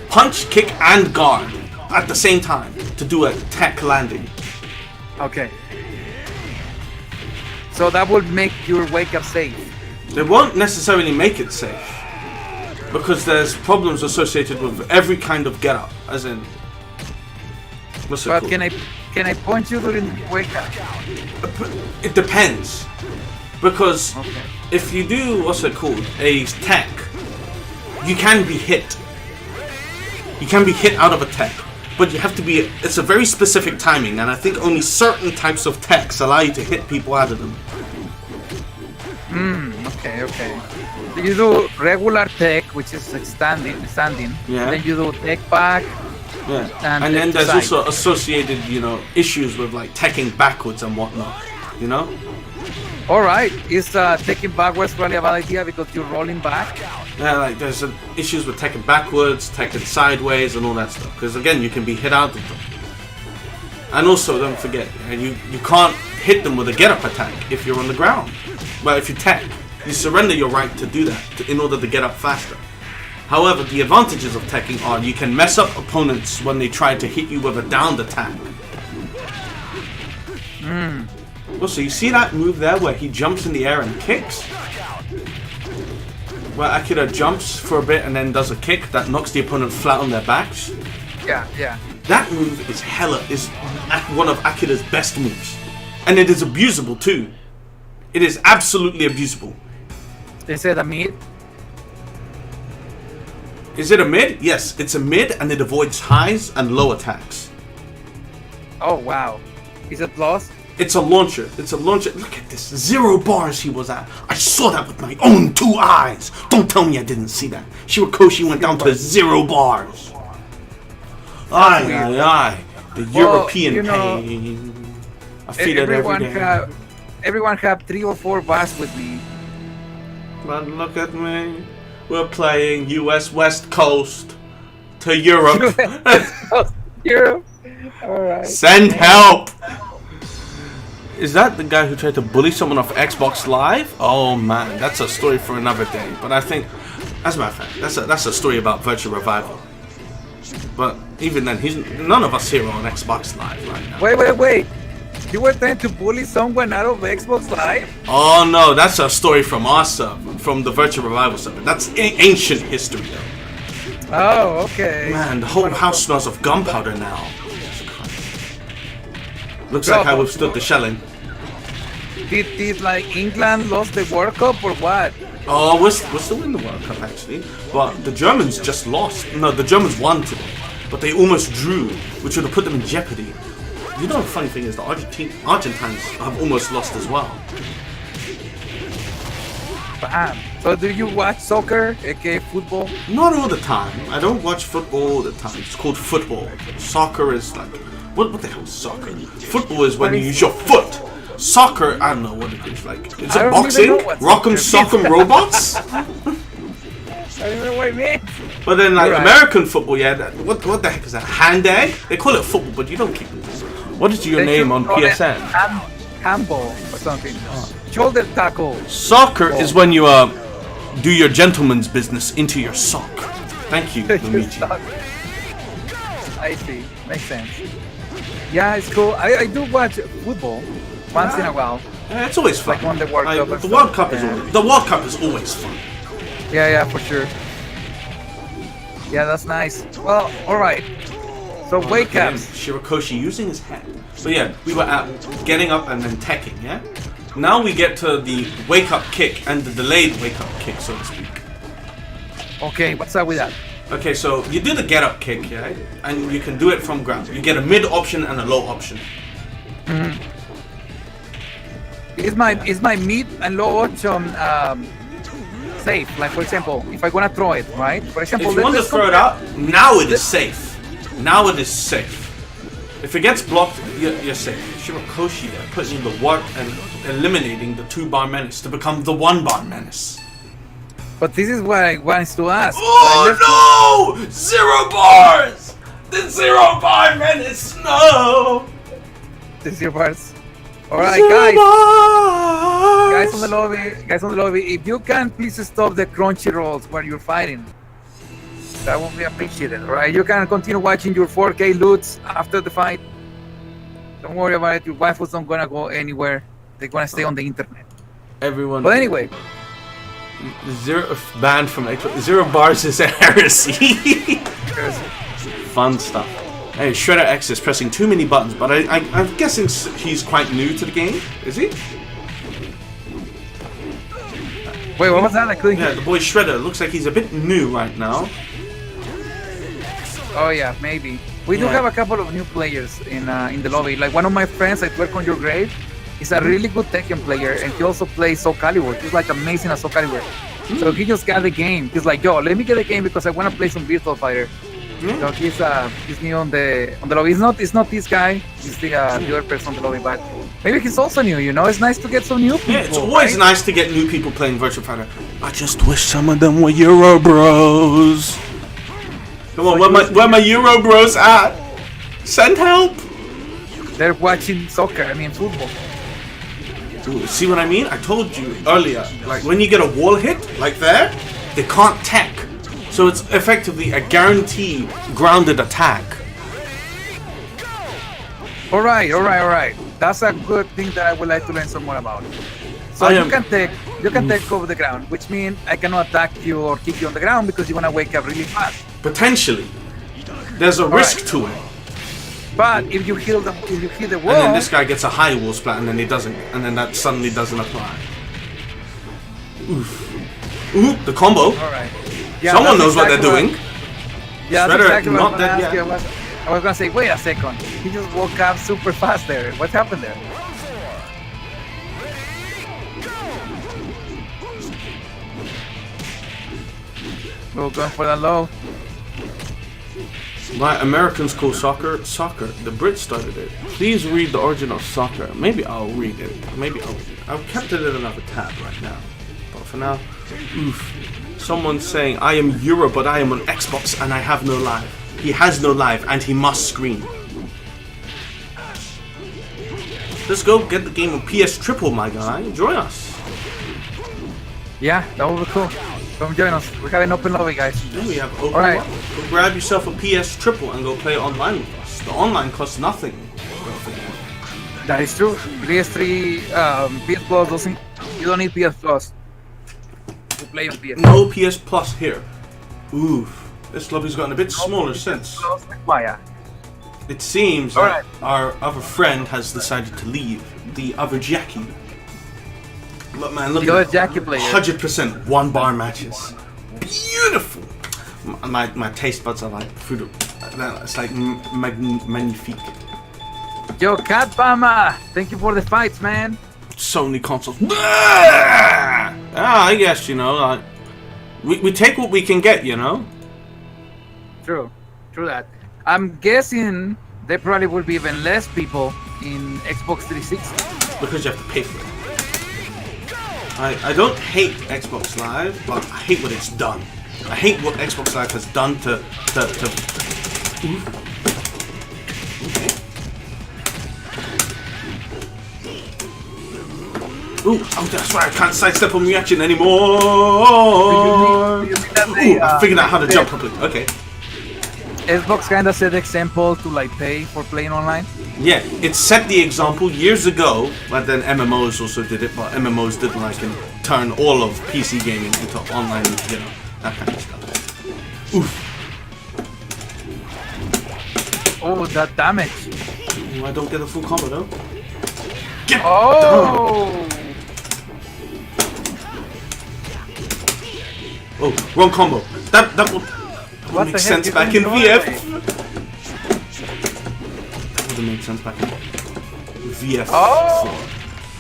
S2: Punch, kick, and guard at the same time to do a tech landing.
S3: Okay. So that will make your wake up safe.
S2: They won't necessarily make it safe because there's problems associated with every kind of get up, as in. What's it
S3: But
S2: called?
S3: can I punch you during wake up?
S2: It depends, because
S3: Okay.
S2: if you do what's it called, a tech, you can be hit. You can be hit out of a tech, but you have to be. It's a very specific timing, and I think only certain types of techs allow you to hit people out of them.
S3: Okay. You do regular tech, which is like standing.
S2: Yeah.
S3: Then you do tech back.
S2: Yeah,
S3: And
S2: and then
S3: left to
S2: there's
S3: side.
S2: also associated, issues with like teching backwards and whatnot. You know.
S3: All right. Is taking backwards probably a bad idea because you're rolling back?
S2: Yeah, like there's issues with teching backwards, teching sideways, and all that stuff. Because again, you can be hit out of them. And also, don't forget, you can't hit them with a get-up attack if you're on the ground. Well, if you tech, you surrender your right to do that in order to get up faster. However, the advantages of teching are you can mess up opponents when they try to hit you with a downed attack. Well, so you see that move there where he jumps in the air and kicks? Where Akira jumps for a bit and then does a kick that knocks the opponent flat on their backs?
S3: Yeah.
S2: That move is one of Akira's best moves. And it is abusable too. It is absolutely abusable.
S3: They said a mid.
S2: Is it a mid? Yes, it's a mid and it avoids highs and low attacks.
S3: Oh wow. Is it lost?
S2: It's a launcher. Look at this. 0 bars he was at. I saw that with my own 2 eyes. Don't tell me I didn't see that. Shirakoshi went down to 0 bars. Aye. The European pain. I feel it every day.
S3: Everyone have 3 or 4 bars with me.
S2: But look at me. We're playing US West Coast to Europe.
S3: Europe. Alright.
S2: Send help! Is that the guy who tried to bully someone off Xbox Live? Oh man, that's a story for another day. But I think, as a matter of fact, that's a story about Virtua Revival. But even then, none of us here are on Xbox Live right now.
S3: Wait. You were trying to bully someone out of Xbox Live?
S2: Oh no, that's a story from our server, from the Virtua Revival server. That's ancient history though.
S3: Oh, okay.
S2: Man, the whole house smells of gunpowder now. Looks like I withstood the shelling.
S3: Did like England lost the World Cup or what?
S2: Oh, we're still in the World Cup actually, but the Germans just lost. No, the Germans won today, but they almost drew, which would have put them in jeopardy. You know, the funny thing is the Argentines have almost lost as well.
S3: Bam. So do you watch soccer, aka football?
S2: Not all the time. I don't watch football all the time. It's called football. Soccer is like, what the hell is soccer? Football is when you use your foot. Soccer, I don't know what it is. Like, is it boxing? Rock'em Sock'em Robots?
S3: I don't know what it means.
S2: But then, like, American football, yeah, what the heck is that? Hand egg? They call it football, but you don't kick it. What is your name on PSN?
S3: Handball or something. Shoulder tackle.
S2: Soccer is when you do your gentleman's business into your sock. Thank you, Luigi.
S3: I see. Makes sense. Yeah, it's cool. I do watch football once in a while.
S2: Yeah, it's always fun.
S3: Like on the World Cup.
S2: The World Cup is always fun.
S3: Yeah, for sure. Yeah, that's nice. Well, all right. So wake
S2: Again,
S3: ups.
S2: Shirakoshi using his hand. So yeah, we were at getting up and then teching, yeah? Now we get to the wake up kick and the delayed wake up kick, so to speak.
S3: Okay, what's up with that?
S2: Okay, so you do the get up kick, yeah? And you can do it from ground. You get a mid option and a low option.
S3: Is my mid and low option safe? Like for example, if I wanna throw it, right? For example,
S2: If you want to throw it out, now it is safe. Now it is safe. If it gets blocked, you're safe. Shirakoshi there, putting in the work and eliminating the 2-bar menace to become the 1-bar menace.
S3: But this is what I wanted to ask.
S2: Oh no! 0 bars! The 0-bar menace, no!
S3: The 0 bars. Alright,
S2: 0
S3: guys.
S2: bars!
S3: Guys on the lobby, if you can please stop the crunchy rolls while you're fighting. That would be appreciated, right? You can continue watching your 4K loots after the fight. Don't worry about it. Your waifus don't gonna go anywhere. They're gonna stay on the internet.
S2: Everyone.
S3: But anyway,
S2: Banned from Xbox. 0 bars is a heresy. Fun stuff. Hey, Shredder X is pressing too many buttons, but I'm guessing he's quite new to the game. Is he?
S3: wait, what was that? I couldn't
S2: Yeah,
S3: hear.
S2: the boy Shredder looks like he's a bit new right now.
S3: Oh yeah, maybe. We do
S2: Yeah.
S3: have a couple of new players in the lobby. Like one of my friends at Work on Your Grave is a really good Tekken player, and he also plays Soul Calibur. He's like amazing at Soul Calibur. So he just got the game. He's like, yo, let me get the game because I want to play some Virtua Fighter. So he's new on the lobby. It's not this guy. It's the other person on the lobby, but maybe he's also new. You know, it's nice to get some new people.
S2: Yeah, it's always
S3: right?
S2: nice to get new people playing Virtua Fighter. I just wish some of them were Euro Bros. Come on, where my Euro Bros at? Send help!
S3: They're watching soccer. I mean football.
S2: Dude, see what I mean? I told you earlier, like when you get a wall hit, like there, they can't tech. So it's effectively a guaranteed grounded attack.
S3: All right. That's a good thing that I would like to learn some more about. So you can take over the ground, which means I cannot attack you or kick you on the ground because you're gonna wake up really fast.
S2: Potentially. There's a risk to it.
S3: But if you hit the wall,
S2: And then this guy gets a high wall splat and then it doesn't, and then that suddenly doesn't apply. Oof. Ooh, the combo.
S3: all right. Yeah,
S2: Someone
S3: that's
S2: knows what they're
S3: exactly
S2: doing.
S3: Yeah, that's
S2: Shredder,
S3: exactly what I
S2: not
S3: was
S2: dead
S3: gonna ask
S2: yet.
S3: you. I was gonna say, wait a second. He just woke up super fast there. What happened there? We're going for the low.
S2: Why Americans call soccer. The Brits started it. Please read the origin of soccer. Maybe I'll read it. I've kept it in another tab right now. But for now, oof. Someone's saying, I am Euro, but I am on Xbox and I have no life. He has no life and he must scream. Let's go get the game on PS Triple, my guy. Join us.
S3: Yeah, that would be cool. Come join us. We have an open lobby, guys.
S2: Then we have open
S3: Alright.
S2: up. Go grab yourself a PS Triple and go play online with us. The online costs nothing.
S3: That is true. PS3, PS Plus doesn't. You don't need PS Plus to play on PS.
S2: No PS Plus here. Oof. This lobby's gotten a bit smaller since.
S3: Why?
S2: It seems
S3: Alright.
S2: that our other friend has decided to leave. The other Jackie. Look, man, look
S3: The other
S2: at
S3: Jackie player.
S2: 100% 1-bar matches. Beautiful. My taste buds are like food. It's like magnifique.
S3: Yo, Cat Bama, thank you for the fights, man.
S2: Sony consoles. I guess, you know, like, we take what we can get, you know.
S3: True that. I'm guessing there probably will be even less people in Xbox 360.
S2: Because you have to pay for it. I don't hate Xbox Live, but I hate what it's done. I hate what Xbox Live has done to Ooh, oh, that's right, I can't sidestep on reaction anymore!
S3: Do you think that they,
S2: Ooh, I figured out how to jump properly, okay.
S3: Xbox kinda set the example to like pay for playing online?
S2: Yeah, it set the example years ago, but then MMOs also did it, but MMOs didn't like turn all of PC gaming into online, you know, that kind of stuff. Oof.
S3: Oh, that damage.
S2: Oh, I don't get a full combo though. Get
S3: Oh!
S2: Oh, wrong combo. That would
S3: What
S2: make
S3: the
S2: sense
S3: heck?
S2: back
S3: You're
S2: in
S3: going
S2: VF.
S3: the other way.
S2: That would make sense back in VF.
S3: Oh!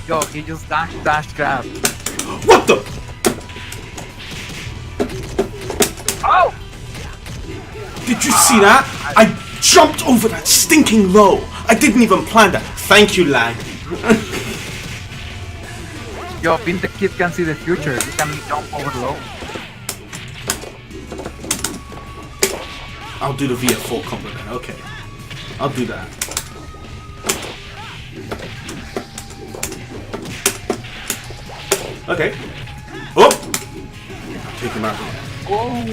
S3: Yo, he just dash grab.
S2: What the?
S3: Oh!
S2: Did you see that? I jumped over that stinking low. I didn't even plan that. Thank you, lag.
S3: Yo, being the kid can see the future. He can jump over low.
S2: I'll do the VF4 combo then. Okay, I'll do that. Okay. Oh! Take him out.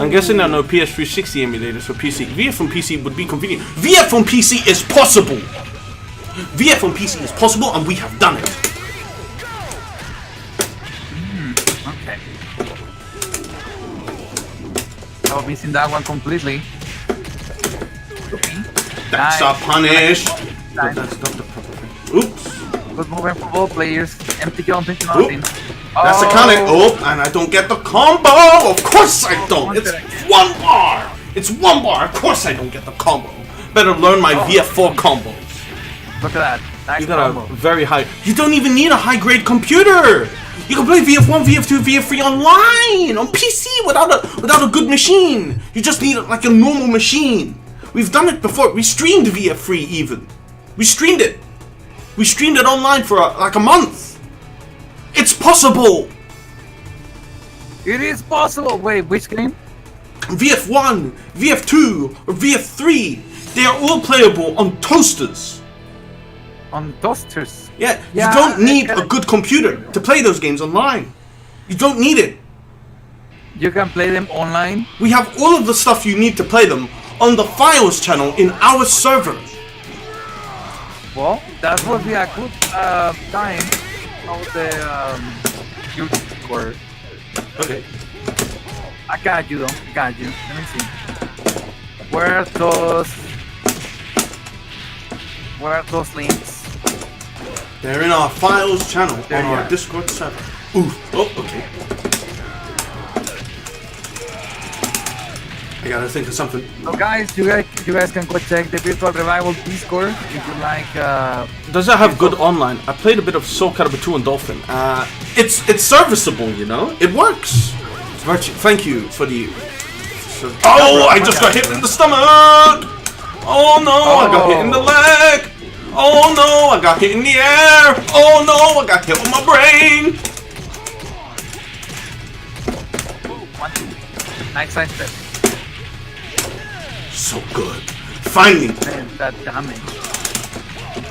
S2: I'm guessing there are no PS360 emulators for PC. VF on PC would be convenient. VF on PC is possible! VF on PC is possible and we have done it.
S3: Okay. I was missing that one completely.
S2: That's
S3: Nice.
S2: a punish!
S3: Nice.
S2: But that's not the proper thing. Oops!
S3: Good movement for both players. Empty jump into nothing.
S2: That's a connect. Oh, and I don't get the combo! Of course I don't! It's one bar! It's one bar! Of course I don't get the combo! Better learn my VF4 combos.
S3: Look at that. Nice
S2: You got
S3: combo.
S2: a very high... You don't even need a high-grade computer! You can play VF1, VF2, VF3 online! On PC without a good machine! You just need like a normal machine! We've done it before. We streamed VF3 even. We streamed it. We streamed it online for like a month. It's possible!
S3: It is possible. Wait, which game?
S2: VF1, VF2, or VF3, they are all playable on toasters.
S3: On toasters.
S2: Yeah,
S3: Yeah,
S2: you don't need
S3: I
S2: a good computer to play those games online. You don't need it.
S3: You can play them online.
S2: We have all of the stuff you need to play them on the files channel in our server.
S3: Well, that would be a good time of the YouTube score.
S2: Okay.
S3: I got you though. I got you. Let me see. Where are those links?
S2: They're in our files channel
S3: There
S2: on
S3: you
S2: our
S3: are.
S2: Discord server. Oof. Oh, okay. I gotta think of something.
S3: So guys, you guys can go check the Virtual Revival Discord if you like.
S2: Does that have good online? I played a bit of Soul Calibur 2 and Dolphin. It's serviceable, you know? It works. Thank you for the... Oh, I just got hit in the stomach! Oh no, I got hit in the leg! Oh no, I got hit in the air! Oh no, I got hit with my brain!
S3: One, two. Nice side step.
S2: So good. Finally!
S3: Man, that damage.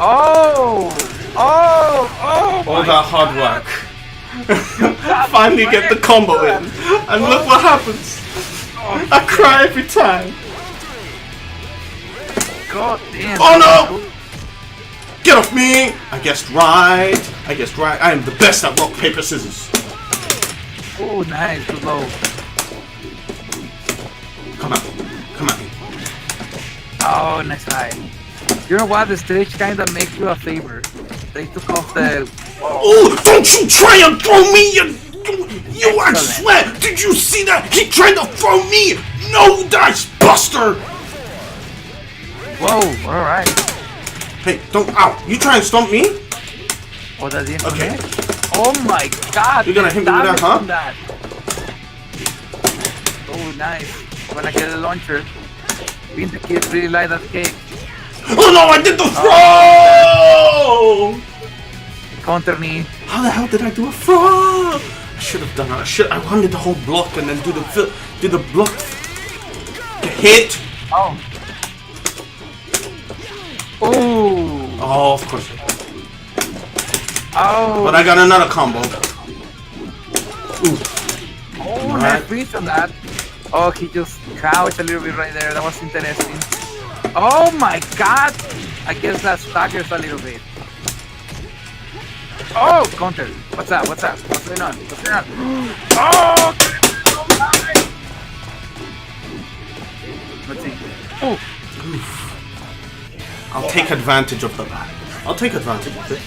S3: Oh!
S2: All that hard work. Finally get the combo in. And look what happens. I cry every time.
S3: God damn.
S2: Oh no! Get off me! I guessed right. I am the best at rock, paper, scissors.
S3: Oh, nice. Too low.
S2: Come at me.
S3: Oh, nice high. You know what? The stage kind of makes you a favor. They took off the...
S2: Oh, don't you try and throw me, you I swear! Did you see that? He tried to throw me! No dice buster!
S3: Whoa, alright.
S2: Hey, don't, ow, you try and stomp me?
S3: Oh, that's the
S2: Okay.
S3: Oh my god!
S2: You're gonna hit me with that,
S3: damage
S2: huh?
S3: from that. Oh, nice. When I get a launcher, being the kid really like that cake.
S2: Oh no, I did the throw!
S3: Counter me.
S2: How the hell did I do a throw? I should have done that. I wanted the whole block and then do the block. Get hit.
S3: Oh. Oh.
S2: Oh, of course.
S3: Oh.
S2: But I got another combo. Ooh.
S3: Oh,
S2: Alright.
S3: nice reach on that. Oh, he just crouched a little bit right there. That was interesting. Oh my god! I guess that staggers a little bit. Oh, counter. What's up? What's going on? Oh! Let's see. Oh!
S2: take advantage of the lag. I'll take advantage of it.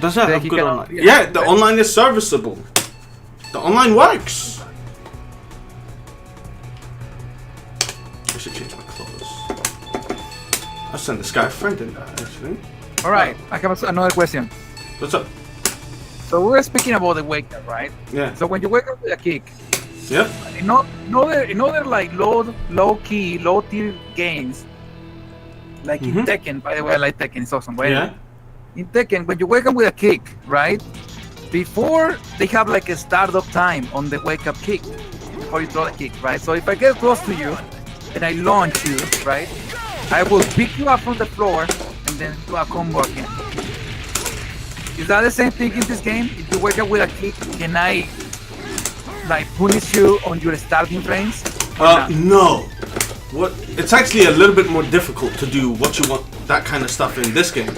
S2: Does that have good online?
S3: Yeah,
S2: The online is serviceable. The online works. I should change my clothes. I'll send this guy a friend in that, actually.
S3: All right, I have another question.
S2: What's up?
S3: So we were speaking about the wake up, right?
S2: Yeah.
S3: So when you wake up with a kick,
S2: Yep.
S3: in other like low key, low tier games, like in Tekken. By the way, I like Tekken. It's awesome. But
S2: Yeah.
S3: anyway, in Tekken, when you wake up with a kick, right? Before they have like a startup time on the wake up kick before you throw the kick, right? So if I get close to you and I launch you, right, I will pick you up from the floor and then do a combo again. Is that the same thing in this game? If you wake up with a kick, can I like punish you on your starting frames?
S2: No. What? It's actually a little bit more difficult to do what you want, that kind of stuff in this game.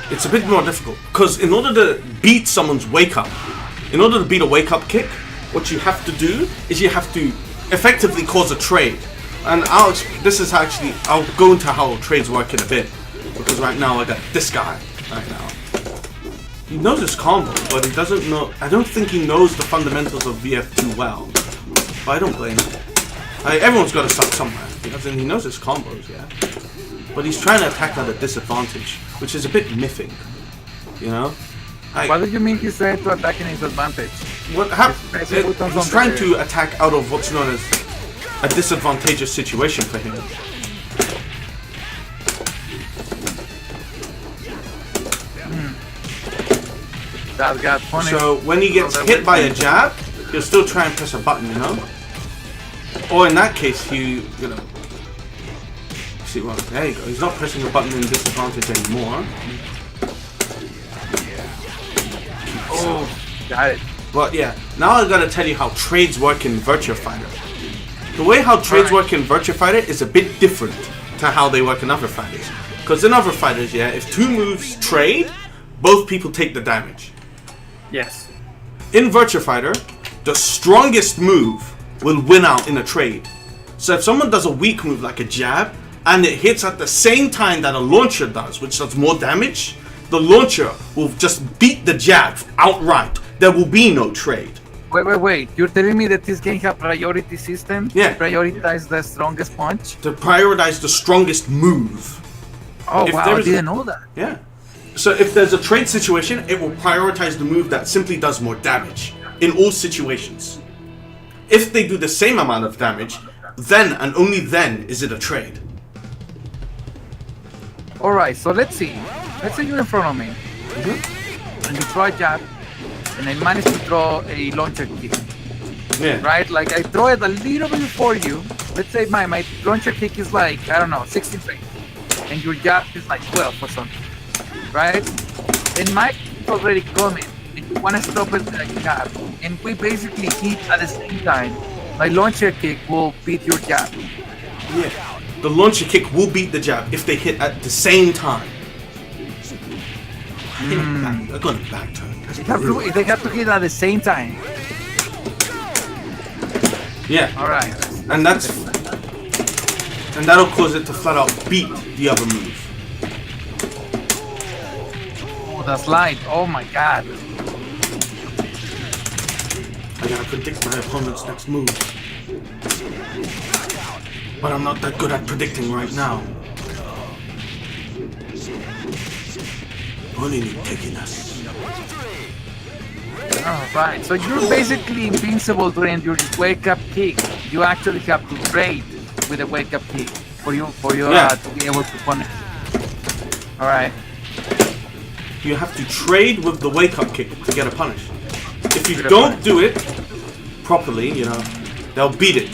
S2: It's a bit more difficult because in order to beat someone's wake up, in order to beat a wake up kick, what you have to do is you have to effectively cause a trade. And I'll go into how trades work in a bit, because right now I got this guy right now. He knows his combo, but he doesn't know. I don't think he knows the fundamentals of VF too well. But I don't blame him. Everyone's got to start somewhere. Because he knows his combos, yeah. But he's trying to attack at a disadvantage, which is a bit miffing, you know.
S3: What do you mean he's trying to attack in his advantage?
S2: What happened? He's trying to attack out of what's known as a disadvantageous situation for him.
S3: That got funny.
S2: So when he gets hit by a jab, he'll still try and press a button, you know. Or in that case, you know. See, well, there you go. He's not pressing a button in disadvantage anymore.
S3: Oh, got it.
S2: But yeah, now I gotta tell you how trades work in Virtua Fighter. The way how trades work in Virtua Fighter is a bit different to how they work in other fighters. Because in other fighters, yeah, if two moves trade, both people take the damage.
S3: Yes.
S2: In Virtua Fighter, the strongest move will win out in a trade. So if someone does a weak move like a jab, and it hits at the same time that a launcher does, which does more damage, the launcher will just beat the jab outright. There will be no trade.
S3: Wait. You're telling me that this game has priority system?
S2: Yeah.
S3: Prioritize the strongest punch?
S2: To prioritize the strongest move.
S3: Oh, wow, I didn't know that.
S2: Yeah. So if there's a trade situation, it will prioritize the move that simply does more damage in all situations. If they do the same amount of damage, then and only then is it a trade.
S3: Alright, so let's see. Let's say you're in front of me. And you throw a jab, and I manage to throw a launcher kick.
S2: Yeah.
S3: Right? Like I throw it a little bit before you. Let's say my launcher kick is like, I don't know, 16 frames. And your jab is like 12 or something. Right? And my kick is already coming. And you want to stop it with a jab. And we basically hit at the same time. My launcher kick will beat your jab.
S2: Yeah. The launcher kick will beat the jab if they hit at the same time. They're going to back turn.
S3: They have to hit at the same time.
S2: Yeah.
S3: Alright.
S2: And that'll cause it to flat out beat the other move.
S3: Oh, that's light. Oh my god.
S2: I gotta predict my opponent's next move. But I'm not that good at predicting right now. Only need taking us.
S3: Alright, so you're basically invincible during your wake up kick. You actually have to trade with a wake up kick for you to be able to punish. Alright.
S2: You have to trade with the wake up kick to get a punish. If you don't do it properly, you know, they'll beat it.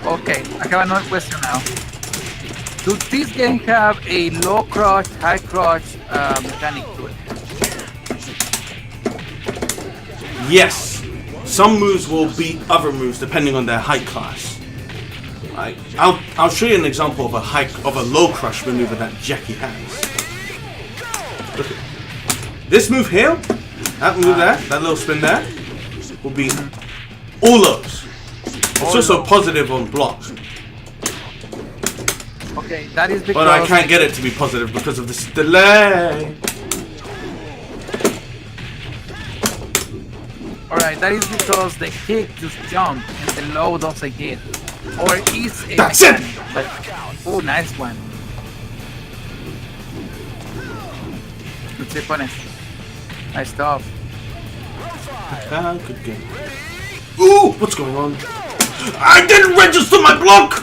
S3: Okay, I have another question now. Does this game have a low crush, high crush mechanic to it?
S2: Yes, some moves will beat other moves depending on their height class. I'll show you an example of a low crush maneuver that Jackie has. Look at this move here, that move there, that little spin there, will beat all those. It's also positive on blocks.
S3: Okay, that is because...
S2: But I can't get it to be positive because of this delay.
S3: Alright, that is because the kick just jumped and the low doesn't hit. Or is a
S2: That's
S3: mechanic,
S2: it!
S3: But, oh, nice one. Let's see, punish. Nice stuff.
S2: Good game. Ooh, what's going on? I didn't register my block!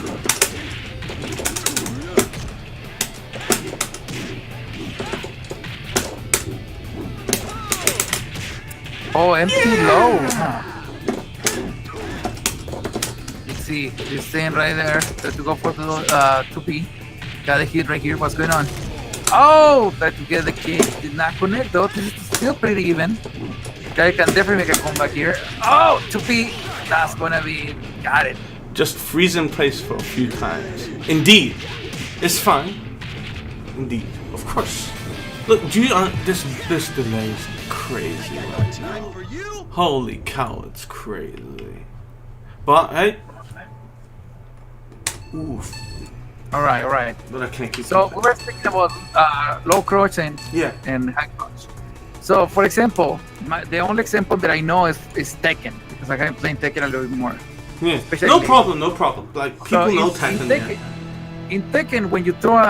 S3: Oh, empty low. Huh. Let's see. He's staying right there. Try to go for the 2P. Got a hit right here. What's going on? Oh, tried to get the kick. Did not connect though. This is still pretty even. Guy can definitely make a comeback here. Oh, 2P. That's gonna be. Got it.
S2: Just freeze in place for a few times. Indeed. It's fine. Indeed. Of course. Look, do you this delay is crazy right now. Holy cow, it's crazy. But hey. Oof.
S3: Alright.
S2: But I can't keep
S3: So we were speaking about low crouch and high crouch. So for example, the only example that I know is Tekken, because I have playing Tekken a little bit more.
S2: Yeah. No problem. Like people know Tekken.
S3: In Tekken, when you throw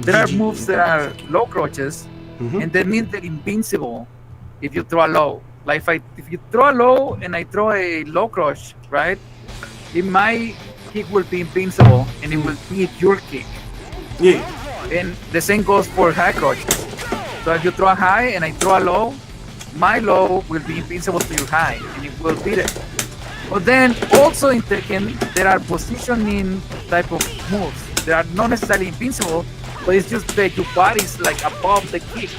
S3: there are moves that are low crouches, and that means they're invincible if you throw a low. Like if you throw a low and I throw a low crouch, right? My kick will be invincible and it will beat your kick.
S2: Yeah.
S3: And the same goes for high crouch. So if you throw a high and I throw a low, my low will be invincible to your high and it will beat it. But then also in Tekken, there are positioning type of moves. They are not necessarily invincible, but it's just that your body's like above the kick.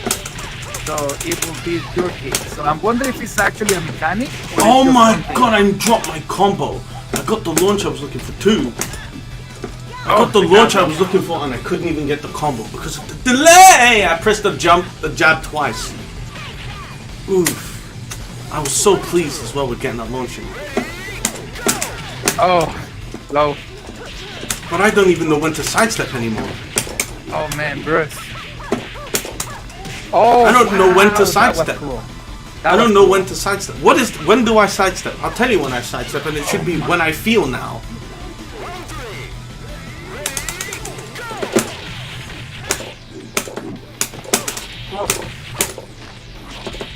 S3: So it will be your kick. So I'm wondering if it's actually a mechanic.
S2: Oh my god, I dropped my combo. I got the launch I was looking for too. I got the launch I was looking for and I couldn't even get the combo because of the delay. I pressed the jab twice. Oof. I was so pleased as well with getting that launch in.
S3: Oh, low.
S2: But I don't even know when to sidestep anymore.
S3: Oh man, Bruce. Oh,
S2: I don't know when to sidestep.
S3: Cool.
S2: I don't know when to sidestep. When do I sidestep? I'll tell you when I sidestep, and it should be when I feel now.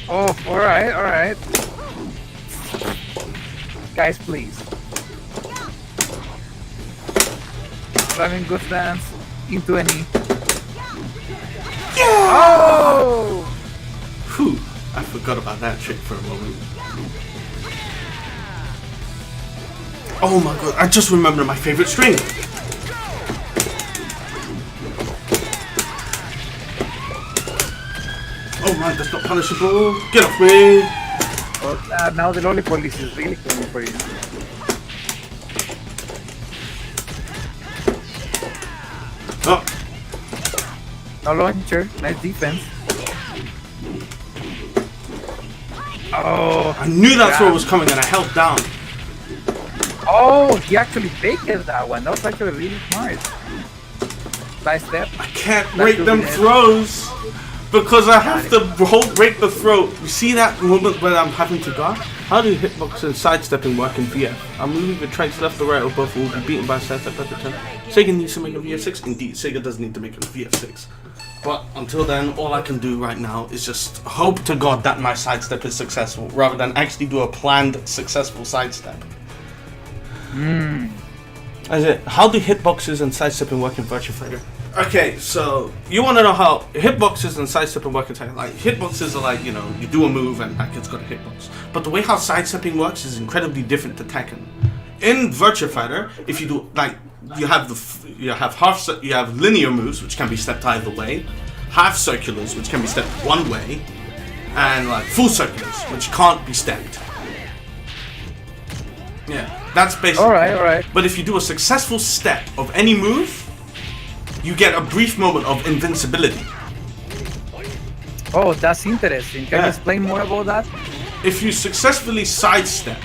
S3: Oh, alright. Guys, please. Having good stance into any. Oh!
S2: Whew. I forgot about that trick for a moment. Oh my god, I just remembered my favorite string. Oh man, that's not punishable. Get off me.
S3: Well, now the lollipop is really coming for you.
S2: Oh.
S3: No launcher, nice defense. Oh,
S2: I knew that throw was coming and I held down.
S3: Oh, he actually faked that one. That was actually really smart. Nice step.
S2: I can't break them throws because I have to break the throw. You see that moment when I'm having to guard? How do hitbox and sidestepping work in VF? I'm moving the tracks left or right or both will be beaten by a sidestep at the turn. Sega needs to make a VF6. Indeed, Sega does need to make a VF6. But until then, all I can do right now is just hope to God that my sidestep is successful, rather than actually do a planned successful sidestep. How do hitboxes and sidestepping work in Virtua Fighter? Okay, so you want to know how hitboxes and sidestepping work in Tekken. Like hitboxes are like, you know, you do a move and like it's got a hitbox. But the way how sidestepping works is incredibly different to Tekken. In Virtua Fighter, if you do like you have linear moves which can be stepped either way, half circulars which can be stepped one way, and like full circulars which can't be stepped. Yeah, that's basically.
S3: All right.
S2: But if you do a successful step of any move, you get a brief moment of invincibility.
S3: Oh, that's interesting. Can you explain more about that?
S2: If you successfully sidestep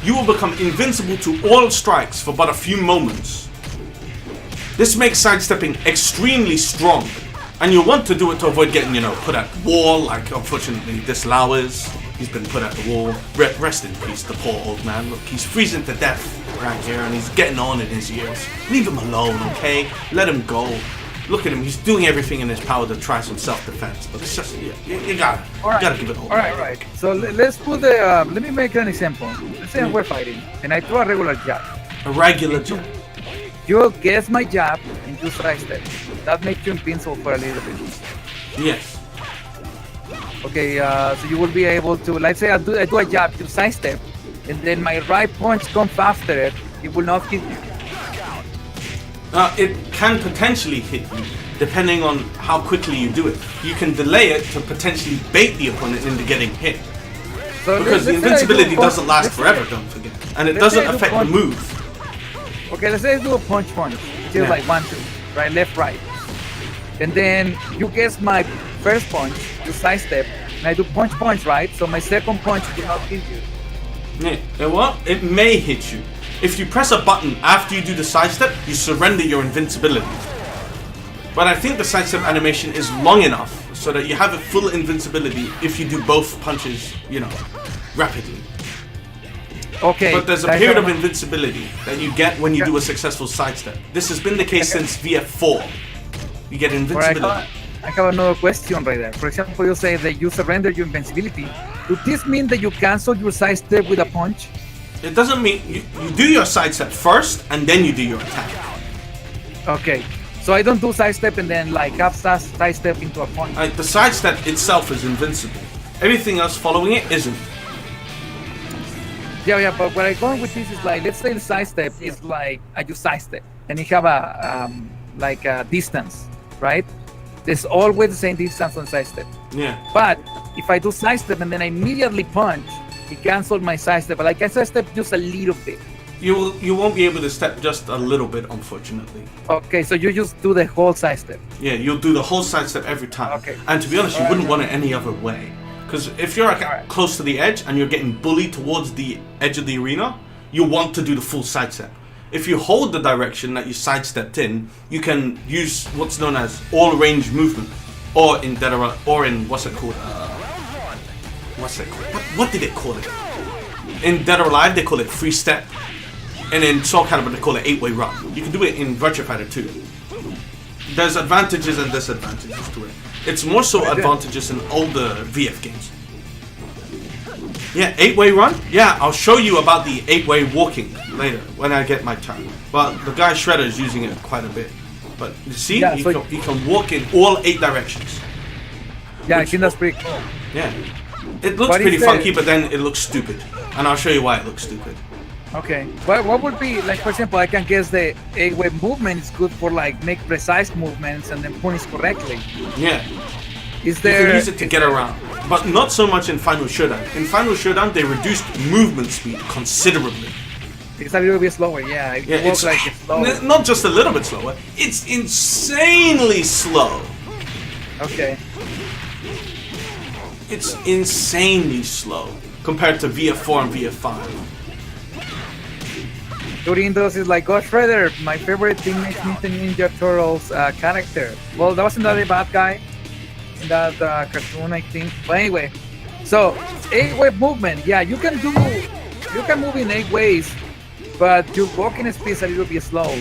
S2: you will become invincible to all strikes for but a few moments. This makes sidestepping extremely strong, and you'll want to do it to avoid getting, put at the wall, like unfortunately this Lao is. He's been put at the wall. Rest in peace, the poor old man. Look, he's freezing to death right here, and he's getting on in his years. Leave him alone, okay? Let him go. Look at him, he's doing everything in his power to try some self-defense, but it's just, you gotta give it all.
S3: Alright. So let's put the, let me make an example. Let's say we're fighting, and I throw a regular jab.
S2: A regular jab.
S3: You guess my jab, and you sidestep. That makes you invincible for a little bit.
S2: Yes.
S3: Okay, so you will be able to, let's say I do a jab, you sidestep, and then my right punch comes after it, it will not hit you.
S2: It can potentially hit you, depending on how quickly you do it. You can delay it to potentially bait the opponent into getting hit.
S3: So
S2: because the invincibility doesn't last forever, don't forget. And it doesn't affect the move.
S3: Okay, let's say I do a punch, just like 1, 2, right, left, right. And then you guess my first punch, you sidestep, and I do punch, right? So my second punch will not hit you.
S2: Yeah, well, it may hit you. If you press a button after you do the sidestep, you surrender your invincibility. But I think the sidestep animation is long enough so that you have a full invincibility if you do both punches, rapidly.
S3: Okay.
S2: But there's a period of invincibility that you get when you do a successful sidestep. This has been the case since VF4. You get invincibility.
S3: I have another question right there. For example, you say that you surrender your invincibility. Does this mean that you cancel your sidestep with a punch?
S2: It doesn't mean you do your sidestep first and then you do your attack.
S3: Okay. So I don't do sidestep and then have sidestep into a punch.
S2: The sidestep itself is invincible. Everything else following it isn't.
S3: Yeah, but where I'm going with this is let's say the sidestep is I do sidestep and you have a distance, right? There's always the same distance on sidestep.
S2: Yeah.
S3: But if I do sidestep and then I immediately punch, it canceled my sidestep. But I sidestep just a little bit.
S2: You won't be able to step just a little bit, unfortunately.
S3: Okay, so you just do the whole sidestep.
S2: Yeah, you'll do the whole sidestep every time.
S3: Okay.
S2: And to be honest, you wouldn't want it any other way. Because if you're close to the edge and you're getting bullied towards the edge of the arena, you want to do the full sidestep. If you hold the direction that you sidestepped in, you can use what's known as all-range movement, or in what's it called? What did it call it? In Dead or Alive, they call it free step, and in Soul Calibur, they call it 8-way run. You can do it in Virtua Fighter too. There's advantages and disadvantages to it. It's more so advantages in older VF games. Yeah, 8-way run? Yeah, I'll show you about the 8-way walking later when I get my turn. But the guy Shredder is using it quite a bit. But you see, he can walk in all 8 directions.
S3: Yeah, I think that's pretty cool.
S2: Yeah. It looks pretty funky, but then it looks stupid. And I'll show you why it looks stupid.
S3: Okay. What would be, for example, I can guess the 8-way movement is good for make precise movements and then punish correctly.
S2: Yeah.
S3: You can
S2: use it to get around. But not so much in Final Showdown. In Final Showdown, they reduced movement speed considerably.
S3: It's a little bit slower, yeah. It's slower.
S2: Not just a little bit slower. It's insanely slow.
S3: Okay.
S2: It's insanely slow compared to VF4 and VF5.
S3: During those is Ghost Shredder, my favorite Teenage Mutant Ninja Turtles character. Well, that wasn't that bad guy in that cartoon, I think. But anyway, so 8-way movement, yeah, you can move in 8 ways, but your walking speed is a little bit slow.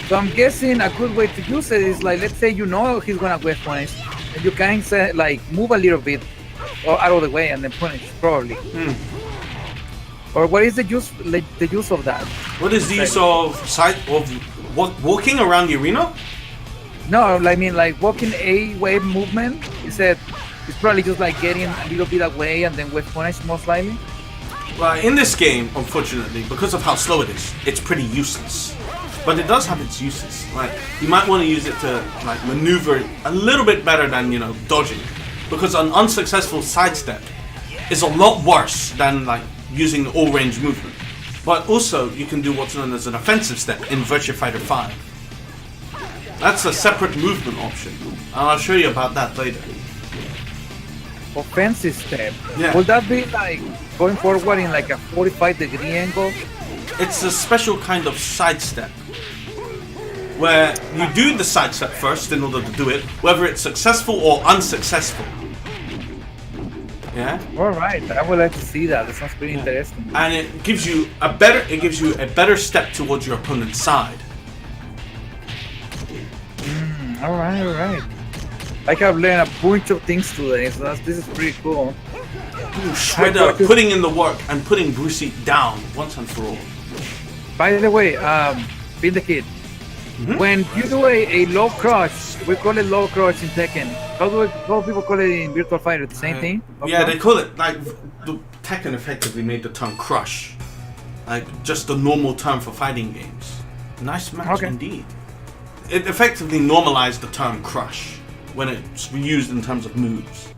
S3: So I'm guessing a good way to use it is let's say he's gonna get punished, and you can say move a little bit or out of the way and then punish probably. Or what is the use of that?
S2: What is the use of walking around the arena?
S3: No, I mean walking 8-way movement. You said it's probably just getting a little bit away and then with punish most likely.
S2: Well, in this game, unfortunately, because of how slow it is, it's pretty useless. But it does have its uses. You might want to use it to maneuver a little bit better than dodging, because an unsuccessful sidestep is a lot worse than using the all-range movement. But also, you can do what's known as an offensive step in Virtua Fighter 5. That's a separate movement option, and I'll show you about that later.
S3: offensive step.
S2: Yeah.
S3: Would that be like going forward in like a 45-degree angle?
S2: It's a special kind of sidestep where you do the sidestep first in order to do it, whether it's successful or unsuccessful. Yeah.
S3: All right, I would like to see that. That sounds pretty interesting.
S2: And it gives you a better step towards your opponent's side.
S3: All right. I have learned a bunch of things today, so this is pretty cool.
S2: Shredder putting in the work and putting Brucey down once and for all.
S3: By the way, Being the Kid, when you do a low crush, we call it low crush in Tekken. How do people call it in Virtua Fighter? The same thing? Low
S2: Yeah,
S3: crush?
S2: they call it like the Tekken effectively made the term crush, like just the normal term for fighting games. Nice match indeed. It effectively normalized the term crush when it's used in terms of moves.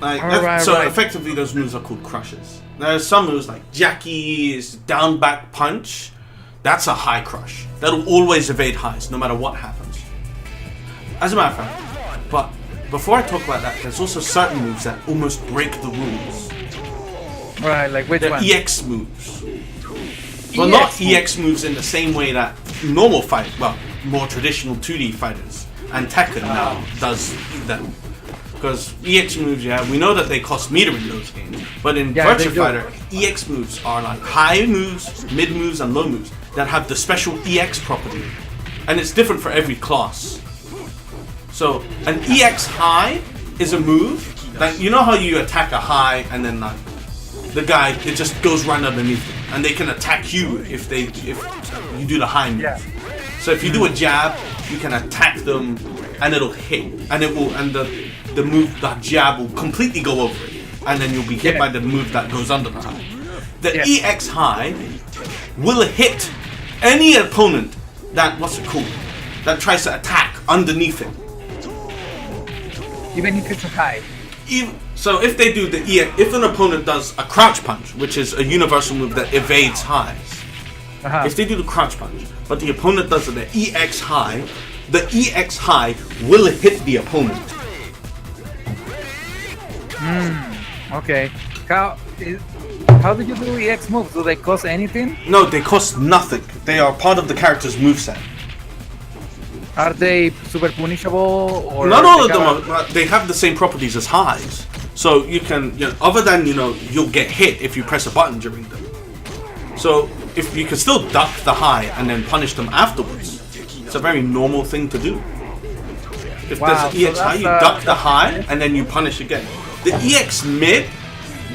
S2: Like effectively those moves are called crushes. There's some moves like Jackie's down back punch. That's a high crush. That'll always evade highs no matter what happens. As a matter of fact, but before I talk about that, there's also certain moves that almost break the rules.
S3: Right, like which one?
S2: EX moves. Well, not EX moves in the same way that normal more traditional 2D fighters and Tekken now does them. Because EX moves, we know that they cost meter in those games, but in Virtua Fighter, EX moves are like high moves, mid moves, and low moves that have the special EX property, and it's different for every class. So an EX high is a move, like you know how you attack a high and then like the guy, it just goes right underneath it, and they can attack you if you do the high move.
S3: Yeah.
S2: So if you do a jab, you can attack them, and it'll hit, and the move, that jab will completely go over it, and then you'll be hit by the move that goes under the high. The EX high will hit any opponent that that tries to attack underneath it.
S3: Even if it's a high.
S2: So if they do if an opponent does a crouch punch, which is a universal move that evades highs, if they do the crouch punch, but the opponent does the EX high will hit the opponent.
S3: Okay. How do you do EX moves? Do they cost anything?
S2: No, they cost nothing. They are part of the character's moveset.
S3: Are they super punishable? Or
S2: not all of them are. They have the same properties as highs. So you can, other than you'll get hit if you press a button during them. So if you can still duck the high and then punish them afterwards, it's a very normal thing to do. If there's an EX high, you duck the high and then you punish again. The EX mid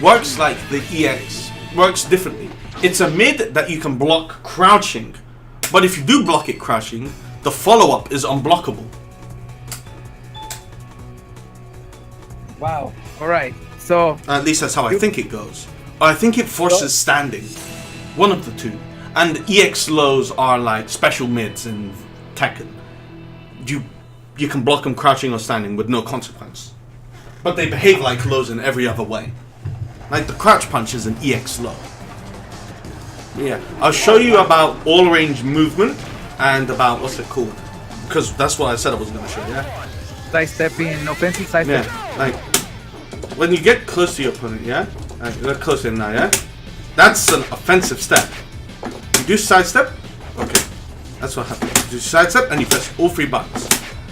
S2: works like the EX works differently. It's a mid that you can block crouching, but if you do block it crouching, the follow-up is unblockable.
S3: Wow. All right. So
S2: at least that's how I think it goes. Or I think it forces standing. One of the two. And EX lows are like special mids in Tekken. You can block them crouching or standing with no consequence. But they behave like lows in every other way. Like the crouch punch is an EX low. Yeah, I'll show you about all range movement and about what's it called, because that's what I said I was going to show you. Yeah?
S3: Side stepping, offensive side step.
S2: Yeah, like when you get close to your opponent, get close in now, that's an offensive step. You do side step, okay, that's what happens. You do side step and you press all three buttons.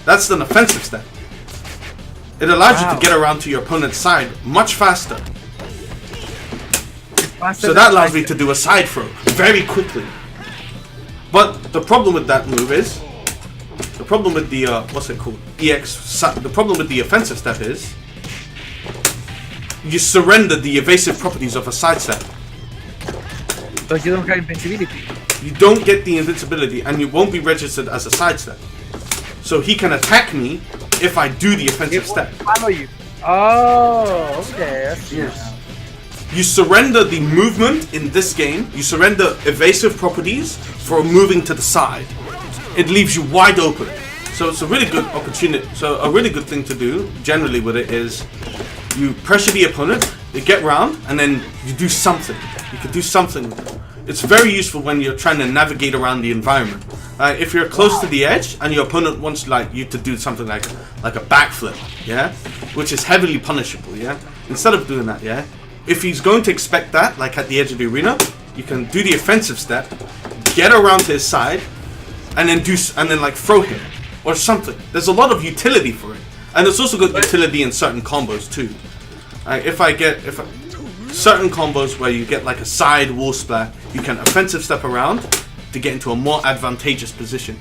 S2: That's an offensive step. It allows you to get around to your opponent's side much faster. So that allows me to do a side throw very quickly. But the problem with that move is, the problem with the the problem with the offensive step is, you surrender the evasive properties of a side step.
S3: So you don't have invincibility.
S2: You don't get the invincibility, and you won't be registered as a side step. So he can attack me if I do the offensive step.
S3: Follow you. Oh, okay. I see now.
S2: You surrender the movement in this game. You surrender evasive properties for moving to the side. It leaves you wide open. So it's a really good opportunity. So a really good thing to do generally with it is you pressure the opponent, you get round, and then you do something. You can do something with it. It's very useful when you're trying to navigate around the environment. If you're close to the edge and your opponent wants like you to do something like a backflip, yeah, which is heavily punishable, yeah. Instead of doing that, yeah, if he's going to expect that, like at the edge of the arena, you can do the offensive step, get around to his side, and then like throw him or something. There's a lot of utility for it, and it's also got utility in certain combos too. Certain combos where you get like a side wall splat, you can offensive step around to get into a more advantageous position.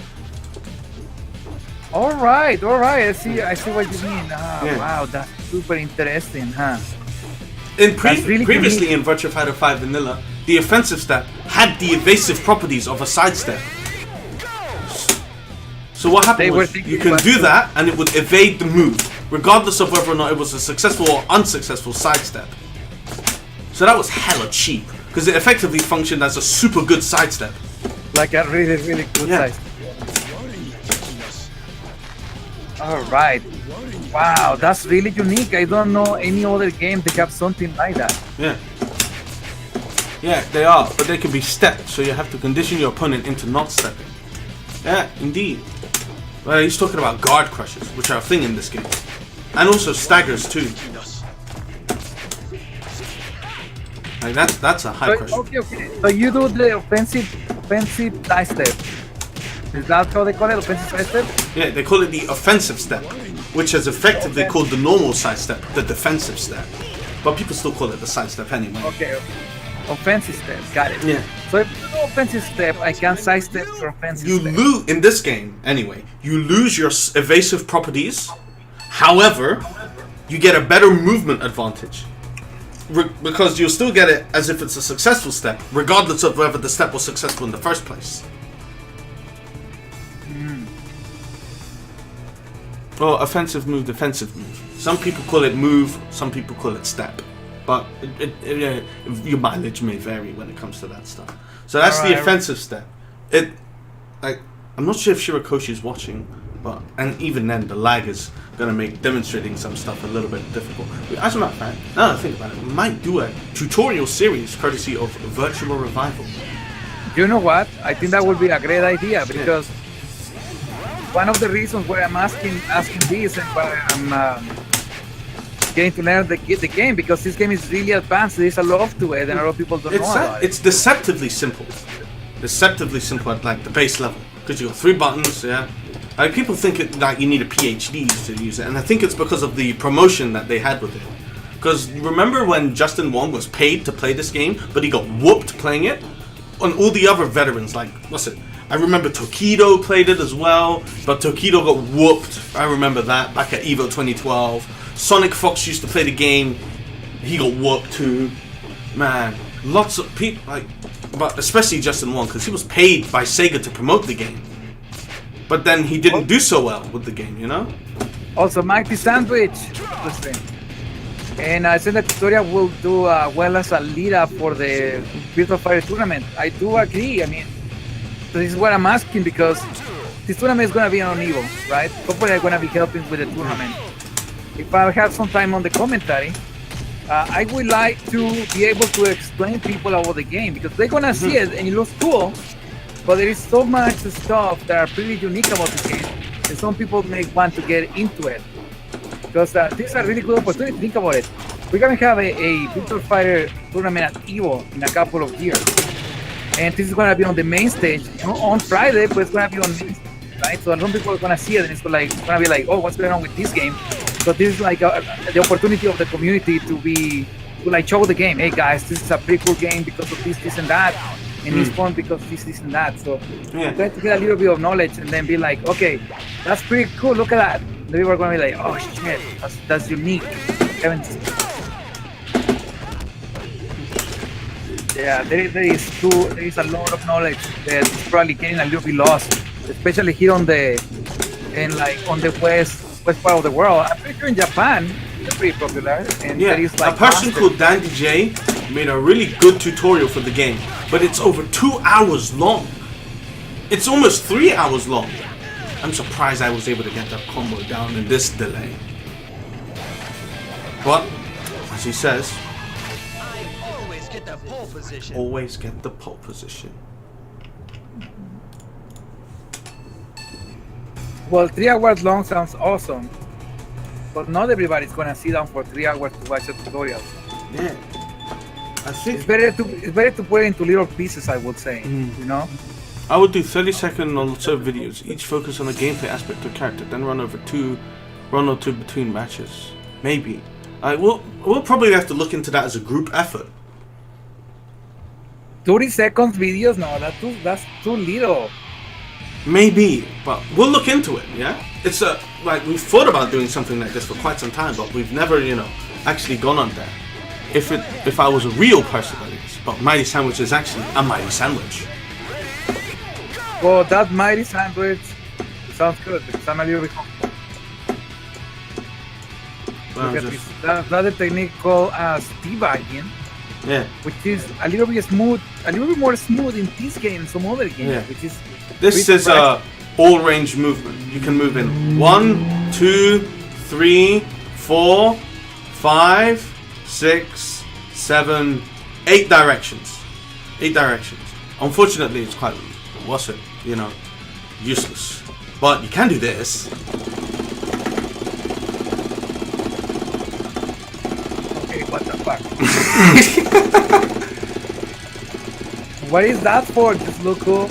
S3: All right. I see what you mean.
S2: Yeah.
S3: Wow, that's super interesting, huh?
S2: Previously in Virtua Fighter 5 Vanilla, the offensive step had the evasive properties of a sidestep. So what happened was you can do that and it would evade the move, regardless of whether or not it was a successful or unsuccessful sidestep. So that was hella cheap, because it effectively functioned as a super good sidestep.
S3: Like a really, really good size. All right. Wow, that's really unique. I don't know any other game that have something like that.
S2: Yeah. Yeah, they are, but they can be stepped, so you have to condition your opponent into not stepping. Yeah, indeed. Well, he's talking about guard crushes, which are a thing in this game. And also staggers too. Like that's a high crush.
S3: Okay. So you do the offensive side step. Is that how they call it? Offensive side step?
S2: Yeah, they call it the offensive step, which is effectively called the normal side step, the defensive step. But people still call it the side step anyway.
S3: Okay. Offensive step, got it.
S2: Yeah.
S3: So if you do offensive step, I can side step your offensive
S2: You
S3: step.
S2: lose in this game anyway. You lose your evasive properties. However, you get a better movement advantage. Because you'll still get it as if it's a successful step, regardless of whether the step was successful in the first place. Oh, offensive move, defensive move. Some people call it move, some people call it step. But your mileage may vary when it comes to that stuff. So that's the offensive step. I'm not sure if Shirakoshi is watching, and even then the lag is gonna make demonstrating some stuff a little bit difficult. As a matter of fact, now that I think about it, we might do a tutorial series courtesy of Virtual Revival.
S3: You know what? I think that would be a great idea, because one of the reasons why I'm asking this and why I'm getting to learn the game, because this game is really advanced. There's a lot to it, and a lot of people don't know about it.
S2: It's deceptively simple. Deceptively simple at like the base level, because you got 3 buttons. Yeah, like people think you need a PhD to use it, and I think it's because of the promotion that they had with it. Because remember when Justin Wong was paid to play this game, but he got whooped playing it? And all the other veterans, like, I remember Tokido played it as well, but Tokido got whooped. I remember that back at EVO 2012. Sonic Fox used to play the game. He got whooped too. Man, lots of people, but especially Justin Wong, because he was paid by Sega to promote the game. But then he didn't do so well with the game, you know?
S3: Also, Mighty Sandwich. Listen. And I said the tutorial will do well as a lead up for the Virtua Fighter tournament. I do agree. I mean, this is what I'm asking, because this tournament is going to be on Evo, right? Hopefully I'm going to be helping with the tournament. If I have some time on the commentary, I would like to be able to explain to people about the game, because they're going to see it and it looks cool, but there is so much stuff that are pretty unique about the game, and some people may want to get into it. Because this is a really good opportunity. Think about it. We're going to have a Virtua Fighter tournament at EVO in a couple of years. And this is going to be on the main stage on Friday, but it's going to be on main stage, right? So some people are going to see it and it's going to be like, oh, what's going on with this game? So this is like the opportunity of the community to show the game. Hey guys, this is a pretty cool game because of this and that. And it's fun because this and that. So try to get a little bit of knowledge and then be like, okay, that's pretty cool. Look at that. The people are going to be like, oh shit, that's unique. Yeah, there is a lot of knowledge that's probably getting a little bit lost, especially here on the west part of the world. I'm pretty sure in Japan they're pretty popular. And there is
S2: a person called Dandy J made a really good tutorial for the game, but it's over 2 hours long. It's almost 3 hours long. I'm surprised I was able to get that combo down in this delay. But, as he says, always get the pole position.
S3: Well, 3 hours long sounds awesome, but not everybody's gonna sit down for 3 hours to watch a tutorial.
S2: Yeah. I
S3: It's
S2: think
S3: better to put it into little pieces, I would say. You know.
S2: I would do 30-second or so videos, each focus on a gameplay aspect of character, then run or two between matches. Maybe. We'll probably have to look into that as a group effort.
S3: 30 seconds videos? No, that's too little.
S2: Maybe, but we'll look into it. Yeah, it's like we've thought about doing something like this for quite some time, but we've never, actually gone on there. If I was a real person, that is. But Mighty Sandwich is actually a Mighty Sandwich.
S3: Well, that Mighty Sandwich sounds good because I'm a little bit comfortable. Look at this. That's a technique called debugging.
S2: Yeah.
S3: Which is a little bit more smooth in this game and some other games.
S2: Yeah.
S3: Which is
S2: This is all range movement. You can move in 1, 2, 3, 4, 5, 6, 7, 8 directions. 8 directions. Unfortunately, it's quite useless. But you can do this.
S3: Okay, what the fuck? What is that for? Just look cool.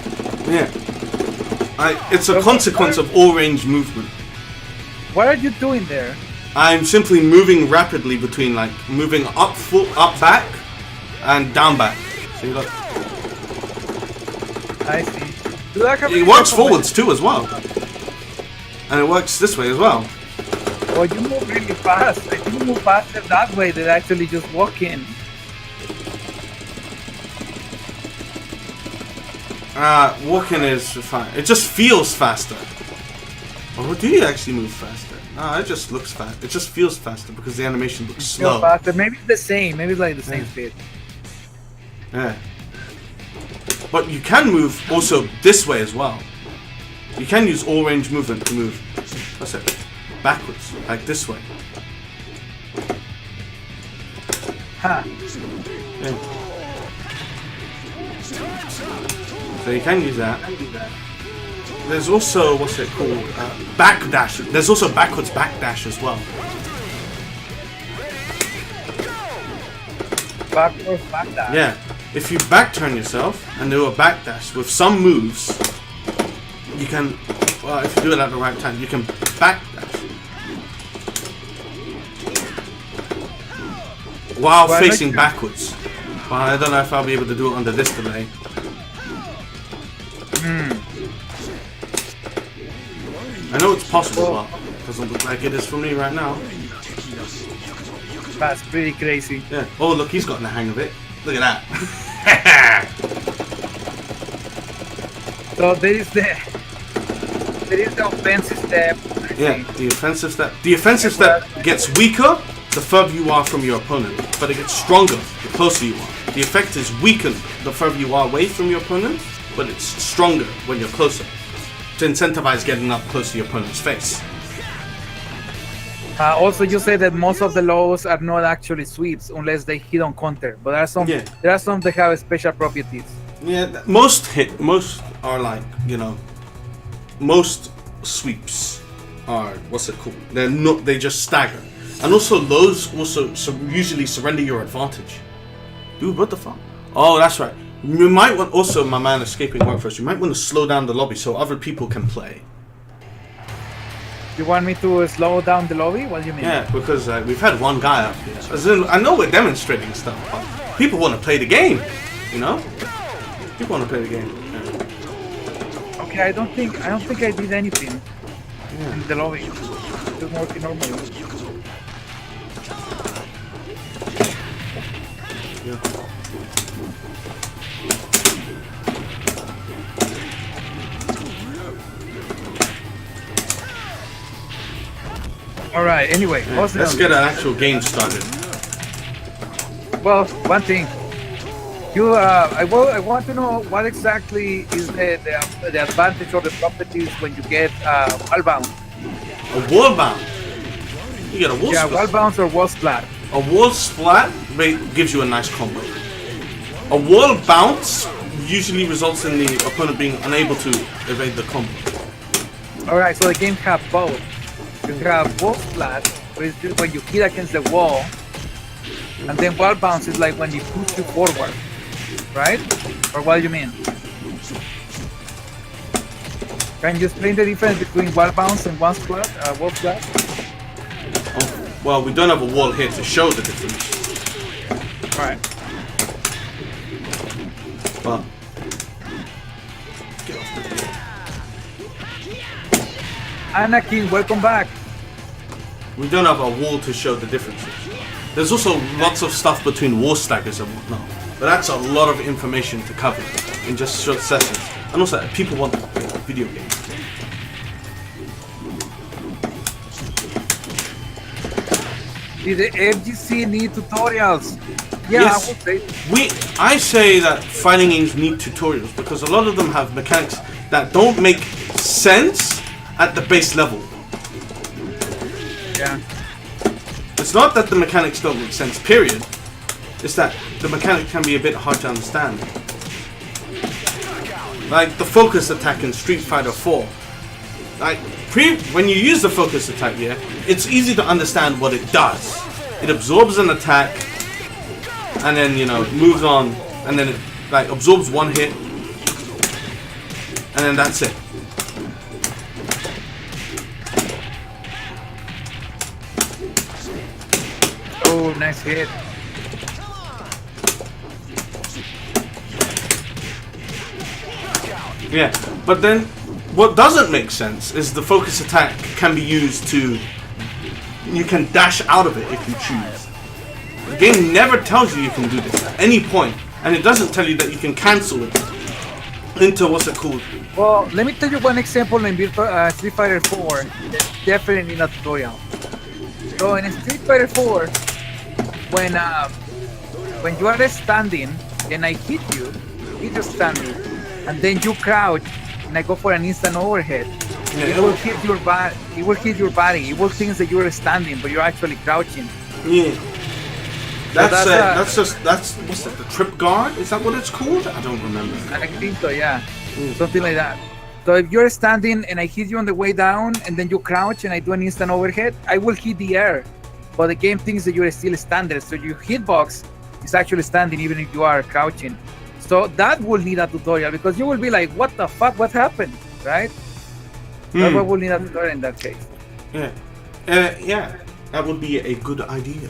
S2: Yeah. It's a consequence of all range movement.
S3: What are you doing there?
S2: I'm simply moving rapidly between moving up back and down back. See, look.
S3: I see.
S2: It works forwards too as well. And it works this way as well.
S3: Oh, you move really fast. I think you move faster that way than actually just walking.
S2: Walking is fine. It just feels faster. Or do you actually move faster? It just looks fast. It just feels faster because the animation looks slow.
S3: Faster. Maybe it's the same. Maybe it's like the same speed.
S2: Yeah. But you can move also this way as well. You can use all range movement to move. What's it? Backwards, like this way.
S3: Huh.
S2: Yeah. So you can use that. There's also what's it called? Backdash. There's also backwards backdash as well.
S3: Backwards backdash.
S2: Yeah. If you backturn yourself and do a backdash with some moves, you can. Well, if you do it at the right time, you can backdash while facing backwards. Well, I don't know if I'll be able to do it under this delay. I know it's possible, but it doesn't look like it is for me right now.
S3: That's pretty crazy.
S2: Yeah. Oh, look, he's gotten the hang of it. Look at that.
S3: So there is the offensive step.
S2: Yeah, the offensive step. The offensive step gets weaker the further you are from your opponent, but it gets stronger the closer you are. The effect is weakened the further you are away from your opponent, but it's stronger when you're closer, to incentivize getting up close to your opponent's face.
S3: Also, you say that most of the lows are not actually sweeps unless they hit on counter, but there are some that have special properties.
S2: Yeah, most are like, most sweeps are, what's it called? They just stagger. And also lows usually surrender your advantage. Dude, what the fuck? Oh, that's right. You might want, also, my man escaping workforce, you might want to slow down the lobby so other people can play.
S3: You want me to slow down the lobby? What do you mean?
S2: Yeah, because we've had one guy up here. As in, I know we're demonstrating stuff, but people want to play the game, People want to play the game. Yeah.
S3: Okay, I don't think I did anything in the lobby. Just working normally.
S2: Yeah.
S3: All right. Anyway,
S2: let's get an actual game started.
S3: Well, one thing. I want to know what exactly is the advantage or the properties when you get wall bound.
S2: A wall bound. You get a wall splat.
S3: Wall bounce or wall splat.
S2: A wall splat gives you a nice combo. A wall bounce usually results in the opponent being unable to evade the combo.
S3: Alright, so the game have both. You have wall splash, which is when you hit against the wall, and then wall bounce is like when you push you forward, right? Or what do you mean? Can you explain the difference between wall bounce and wall splash?
S2: Oh, well, we don't have a wall here to show the difference.
S3: Alright.
S2: But get off the wall.
S3: Anakin, welcome back.
S2: We don't have a wall to show the differences. There's also lots of stuff between wall staggers and whatnot, but that's a lot of information to cover in just short sessions. And also, people want to play video games.
S3: Did the FGC need tutorials? Yeah,
S2: Yes.
S3: I would say.
S2: I say that fighting games need tutorials because a lot of them have mechanics that don't make sense at the base level.
S3: Yeah.
S2: It's not that the mechanics don't make sense, period. It's that the mechanic can be a bit hard to understand. Like the focus attack in Street Fighter 4. Like when you use the focus attack here, it's easy to understand what it does. It absorbs an attack and then, you know, moves on, and then it like absorbs one hit and then that's it.
S3: Oh, nice hit.
S2: Yeah, but then what doesn't make sense is the focus attack can be used to... You can dash out of it if you choose. The game never tells you can do this at any point, and it doesn't tell you that you can cancel it into what's it called?
S3: Well, let me tell you one example in Street Fighter 4. Definitely not tutorial. So in Street Fighter 4, when you are standing and I hit you, you're standing, and then you crouch and I go for an instant overhead.
S2: Yeah.
S3: It will hit your body. It will hit your body. It will think that you are standing, but you're actually crouching.
S2: Yeah.
S3: that's
S2: That's what's that? The trip guard? Is that what it's called? I don't remember.
S3: I think so, yeah. Something like that. So if you're standing and I hit you on the way down and then you crouch and I do an instant overhead, I will hit the air. But the game thinks that you're still standing. So your hitbox is actually standing even if you are crouching. So that will need a tutorial because you will be like, what the fuck? What happened? Right? That's what will need a tutorial in that case.
S2: Yeah. Yeah. That would be a good idea.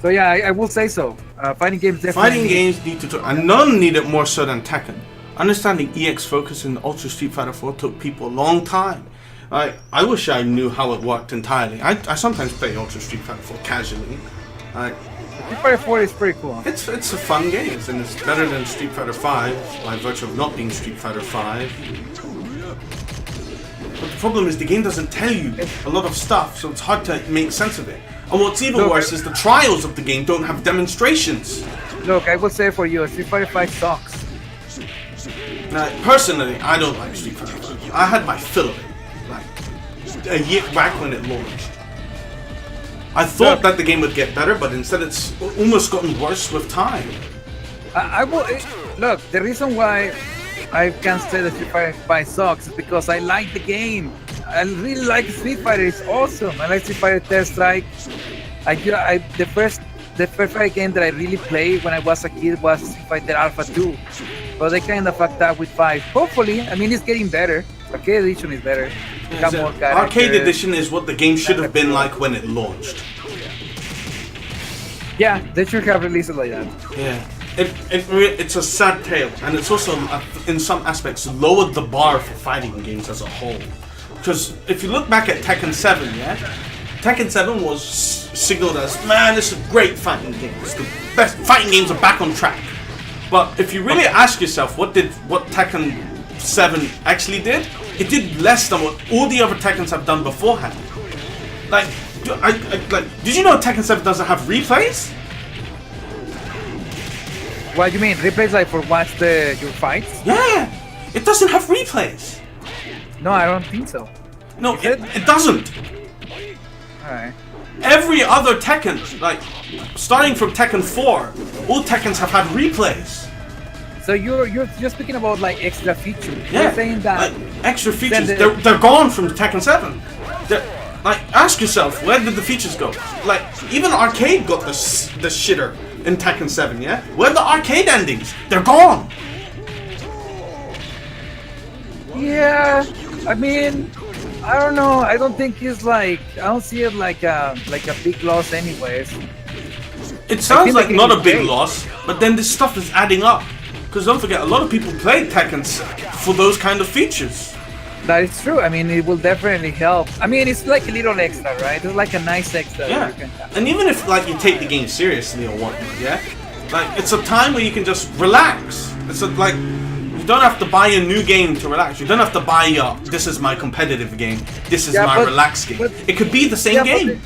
S3: So yeah, I will say so. Fighting games definitely.
S2: Fighting games need to, and none need it more so than Tekken. Understanding EX focus in Ultra Street Fighter 4 took people a long time. I wish I knew how it worked entirely. I sometimes play Ultra Street Fighter 4 casually.
S3: Street Fighter 4 is pretty cool.
S2: It's a fun game, and it's better than Street Fighter 5 by virtue of not being Street Fighter 5. But the problem is the game doesn't tell you a lot of stuff, so it's hard to make sense of it. And what's even worse is the trials of the game don't have demonstrations.
S3: Look, I will say for you, Street Fighter 5 sucks.
S2: Now, personally, I don't like Street Fighter 5. I had my fill of it, like a year back when it launched. I thought that the game would get better, but instead it's almost gotten worse with time.
S3: I will look. The reason why I can't say that Street Fighter 5 sucks is because I like the game. I really like Street Fighter. It's awesome. I like Street Fighter Third Strike. The first Fighter game that I really played when I was a kid was Street Fighter Alpha 2. But they kind of fucked up with 5. Hopefully, I mean, it's getting better. Arcade edition is better. Got more characters.
S2: Arcade edition is what the game should have been like when it launched.
S3: Yeah, they should have released it like that.
S2: Yeah. It's a sad tale, and it's also, in some aspects, lowered the bar for fighting games as a whole. Because if you look back at Tekken 7, yeah? Tekken 7 was signaled as, man, this is a great fighting game. It's the best fighting games are back on track. But if you really ask yourself, what Tekken 7 actually did? It did less than what all the other Tekkens have done beforehand. Like, did you know Tekken 7 doesn't have replays?
S3: What do you mean? Replays like for watch your fights?
S2: Yeah, it doesn't have replays.
S3: No, I don't think so.
S2: No, it doesn't.
S3: Alright.
S2: Every other Tekken, like starting from Tekken 4, all Tekkens have had replays.
S3: So you're speaking about like extra features.
S2: Yeah,
S3: You're saying that
S2: like, extra features.
S3: the-
S2: They're gone from Tekken 7. Like, ask yourself, where did the features go? Like, even arcade got the shitter in Tekken 7. Yeah, where are the arcade endings? They're gone.
S3: yeah, I mean, I don't know. I don't think it's like I don't see it like a big loss anyways.
S2: It sounds
S3: feel
S2: like
S3: like
S2: not
S3: it's
S2: a big
S3: great.
S2: loss, but then this stuff is adding up. Because don't forget, a lot of people play Tekken for those kind of features.
S3: That is true. I mean, it will definitely help. I mean, it's like a little extra, right? It's like a nice extra. that you can
S2: Yeah,
S3: have.
S2: and even if like you take the game seriously or whatnot, yeah, like it's a time where you can just relax. It's like you don't have to buy a new game to relax. You don't have to buy this is my competitive game. This is
S3: Yeah,
S2: my
S3: but-
S2: relaxed game.
S3: but-
S2: It could be the same
S3: Yeah, but
S2: game.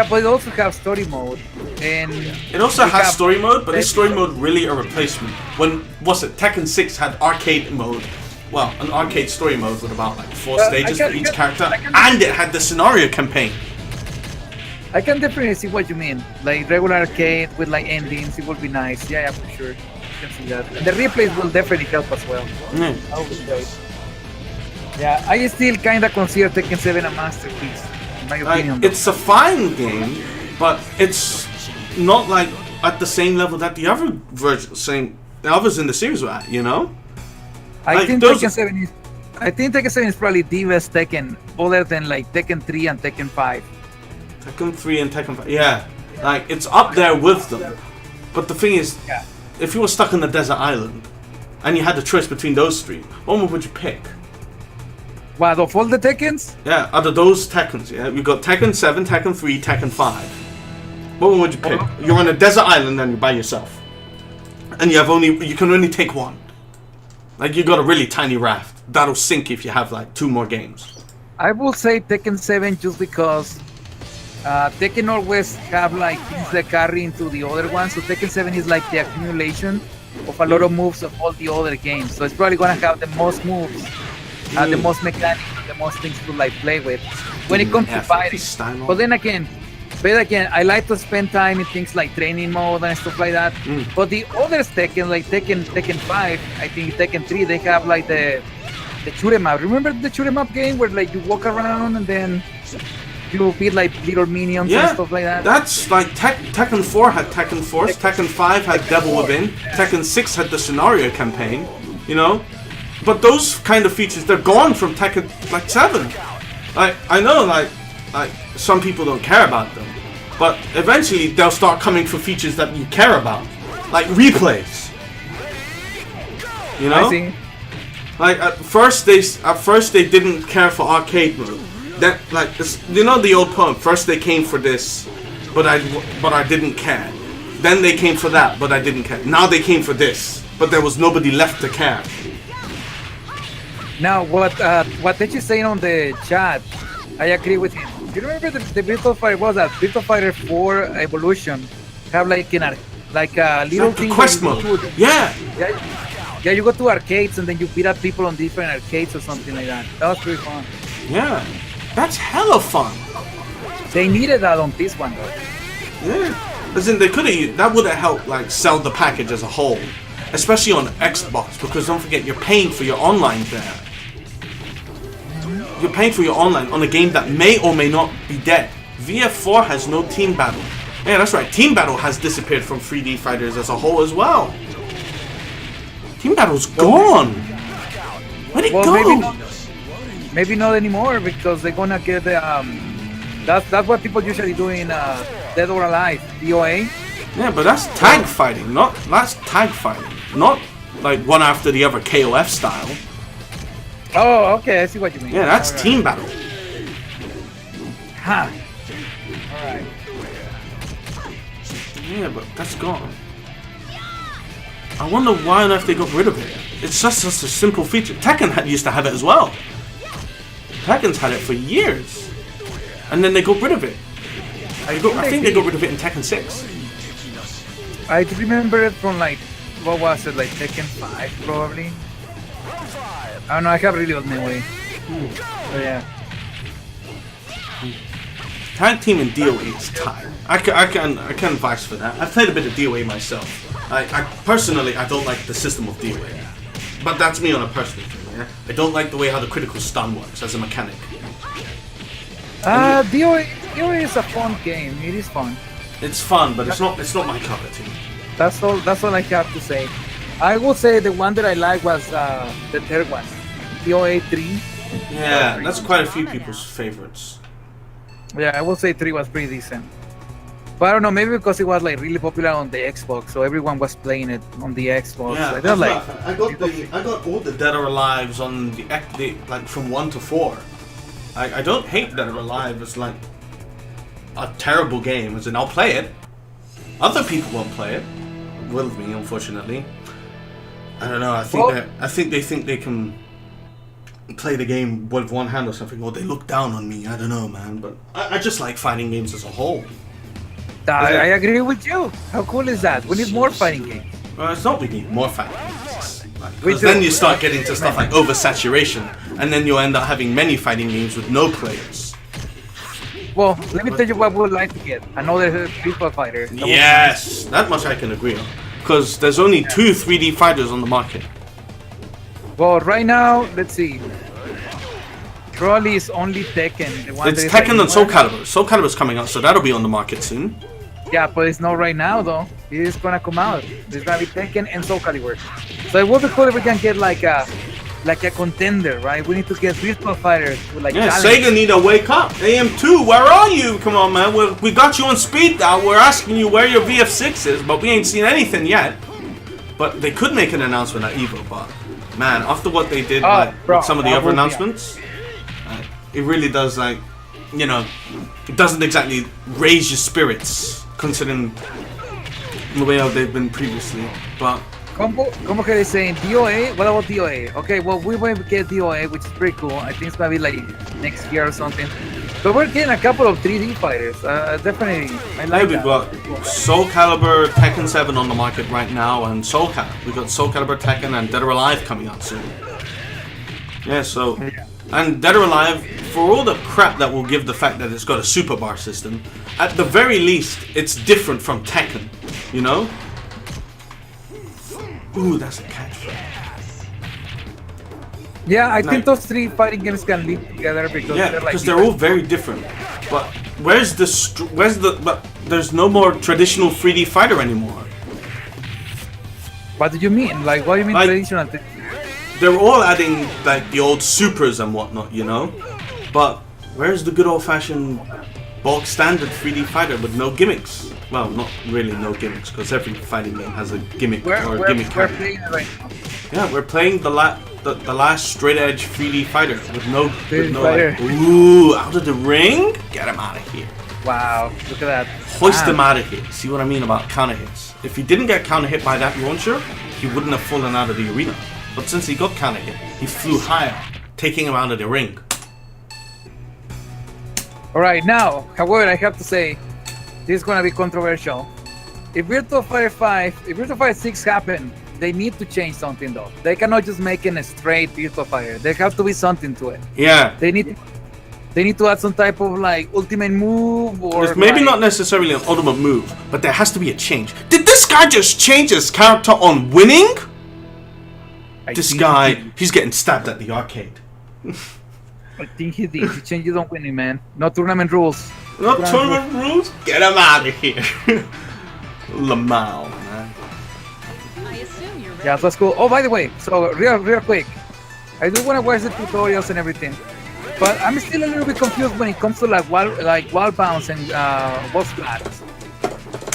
S3: But it also have story mode, and
S2: It also
S3: we
S2: has
S3: have-
S2: story mode, but is story mode really a replacement? When what's it? Tekken 6 had arcade mode. Well, an arcade story mode with about like 4 stages for each character, and it had the scenario campaign.
S3: I can definitely see what you mean. Like regular arcade with like endings, it would be nice. Yeah, for sure. I can see that. And the replays will definitely help as well.
S2: Mm.
S3: That would be great. Yeah, I still kind of consider Tekken 7 a masterpiece, in my
S2: Like,
S3: opinion. though.
S2: it's a fine game, but it's not like at the same level that the other the others in the series were at. You know?
S3: I
S2: like,
S3: think
S2: those-
S3: Tekken 7 is. I think Tekken 7 is probably the best Tekken, other than like Tekken 3 and Tekken 5.
S2: Tekken 3 and Tekken 5. Yeah, like it's up there with them. But the thing is,
S3: Yeah.
S2: if you were stuck on a desert island and you had the choice between those three, what one would you pick?
S3: What, of all the Tekkens?
S2: Yeah, out of those Tekkens, yeah, we got Tekken 7, Tekken 3, Tekken 5. What one would you pick? You're on a desert island and you're by yourself, and you can only take one. Like you got a really tiny raft that'll sink if you have like 2 more games.
S3: I will say Tekken 7 just because Tekken always have like things that carry into the other ones. So Tekken 7 is like the accumulation of a lot of moves of all the other games. So it's probably gonna have the most moves, the most mechanics, the most things to like play with when it comes
S2: Yeah,
S3: to fighting.
S2: style.
S3: But then again, I like to spend time in things like training mode and stuff like that. But the other Tekken, like Tekken 5, I think Tekken 3, they have like the shoot 'em up. Remember the shoot 'em up game where like you walk around and then you beat like little minions and
S2: Yeah,
S3: stuff like that?
S2: that's like Tekken 4 had Tekken Force, Tekken 5 had Devil Within, Tekken 6 had the scenario campaign, you know? But those kind of features, they're gone from Tekken like 7. I know like some people don't care about them, but eventually they'll start coming for features that you care about, like replays. You know?
S3: I see.
S2: Like at first they didn't care for arcade mode. That like you know the old poem. First they came for this, but I didn't care. Then they came for that, but I didn't care. Now they came for this, but there was nobody left to care.
S3: Now what Techi's saying on the chat, I agree with him. You remember the Virtua Fighter? What was that? Virtua Fighter 4 Evolution have like a little
S2: Like the
S3: thing
S2: quest
S3: where you
S2: mode.
S3: go to-
S2: Yeah.
S3: Yeah, you go to arcades and then you beat up people on different arcades or something like that. That was pretty fun.
S2: Yeah. That's hella fun.
S3: They needed that on this one though.
S2: Yeah. As in they could have that would have helped like sell the package as a whole. Especially on Xbox, because don't forget you're paying for your online there. You're paying for your online on a game that may or may not be dead. VF4 has no team battle. Yeah, that's right. Team battle has disappeared from 3D fighters as a whole as well. Team battle's gone. Where'd it go?
S3: Maybe not anymore because they're gonna get that's what people usually do in Dead or Alive, DOA.
S2: Yeah, but that's tag fighting, not like one after the other KOF style.
S3: Oh, okay, I see what you mean.
S2: Yeah, that's
S3: Alright.
S2: team battle.
S3: Huh. Alright.
S2: Yeah, but that's gone. I wonder why on earth they got rid of it. It's just such a simple feature. Tekken used to have it as well. Tekken's had it for years. And then they got rid of it. I think they got rid of it in Tekken 6.
S3: I remember it from like, what was it, like Tekken 5 probably? I don't know, I have really old memory. So yeah.
S2: Tag team in DOA is tight. I can vouch for that. I've played a bit of DOA myself. I personally, I don't like the system of DOA. But that's me on a personal thing, yeah? I don't like the way how the critical stun works as a mechanic.
S3: DOA is a fun game. It is fun.
S2: It's fun, but it's not my cup of tea.
S3: That's all I have to say. I would say the one that I like was the third one, DOA 3.
S2: Yeah, that's quite a few people's favorites.
S3: Yeah, I would say 3 was pretty decent. But I don't know, maybe because it was like really popular on the Xbox, so everyone was playing it on the Xbox.
S2: Yeah,
S3: I don't like.
S2: I got all the Dead or Alives on the like from 1 to 4. I don't hate Dead or Alive. It's like a terrible game, as in I'll play it. Other people won't play it with me, unfortunately. I don't know. I think they think they can play the game with one hand or something, or they look down on me. I don't know, man. But I just like fighting games as a whole.
S3: I agree with you. How cool is that? We need more fighting games.
S2: Well, it's not we need more fighting games. Because then you start getting to stuff like oversaturation, and then you'll end up having many fighting games with no players.
S3: Well, let me tell you what we would like to get. Another Virtua Fighter.
S2: Yes, that much I can agree on. Because there's only 2 3D fighters on the market.
S3: Well, right now, let's see. Probably it's only Tekken. The one
S2: It's
S3: that is
S2: Tekken
S3: like
S2: and Soul Calibur. Soul Calibur's coming out, so that'll be on the market soon.
S3: Yeah, but it's not right now though. It is gonna come out. There's gonna be Tekken and Soul Calibur. So it would be cool if we can get like a contender, right? We need to get Virtua Fighter with like
S2: Yeah,
S3: challenge.
S2: Sega need to wake up. AM2, where are you? Come on, man. We got you on speed dial. We're asking you where your VF6 is, but we ain't seen anything yet. But they could make an announcement at EVO, but man, after what they did with some of the other announcements, it really does, like, you know, it doesn't exactly raise your spirits considering the way how they've been previously. But
S3: Como que saying DOA? What about DOA? Okay, well we might get DOA, which is pretty cool. I think it's gonna be like next year or something. But we're getting a couple of 3D fighters. Definitely, I like
S2: we've got Soul Calibur, Tekken 7 on the market right now, and Soul Calibur. We've got Soul Calibur, Tekken, and Dead or Alive coming out soon. Yeah, so... And Dead or Alive, for all the crap that will give the fact that it's got a super bar system, at the very least, it's different from Tekken, you know? Ooh, that's a catchphrase.
S3: Yeah, I think those 3 fighting games can live together because
S2: they're all very different. But but there's no more traditional 3D fighter anymore.
S3: What do you mean? Like, what do you mean traditional?
S2: They're all adding like the old supers and whatnot, you know. But where's the good old-fashioned bulk standard 3D fighter with no gimmicks? Well, not really no gimmicks, because every fighting game has a gimmick or a gimmick character.
S3: Playing it right now.
S2: Yeah, we're playing the last straight edge 3D fighter with no
S3: fighter.
S2: like, ooh, out of the ring? Get him out of here.
S3: Wow, look at that.
S2: Hoist him out of here. See what I mean about counter hits? If he didn't get counter hit by that launcher, he wouldn't have fallen out of the arena. But since he got counter hit, he flew higher, taking him out of the ring.
S3: Alright, now, however, I have to say, this is gonna be controversial. If Virtua Fighter 6 happen, they need to change something though. They cannot just make it a straight Virtua Fighter. There have to be something to it.
S2: Yeah.
S3: They need to add some type of like ultimate move or
S2: it's maybe not necessarily an ultimate move, but there has to be a change. Did this guy just change his character on winning? This guy, he's getting stabbed at the arcade.
S3: I think he did. He changed it on winning, man. No tournament rules.
S2: No tournament rules? Get him out of here. Lamau, man.
S3: Yeah, that's cool. Oh, by the way, so real quick, I do want to watch the tutorials and everything, but I'm still a little bit confused when it comes to like wall bounce and wall splats.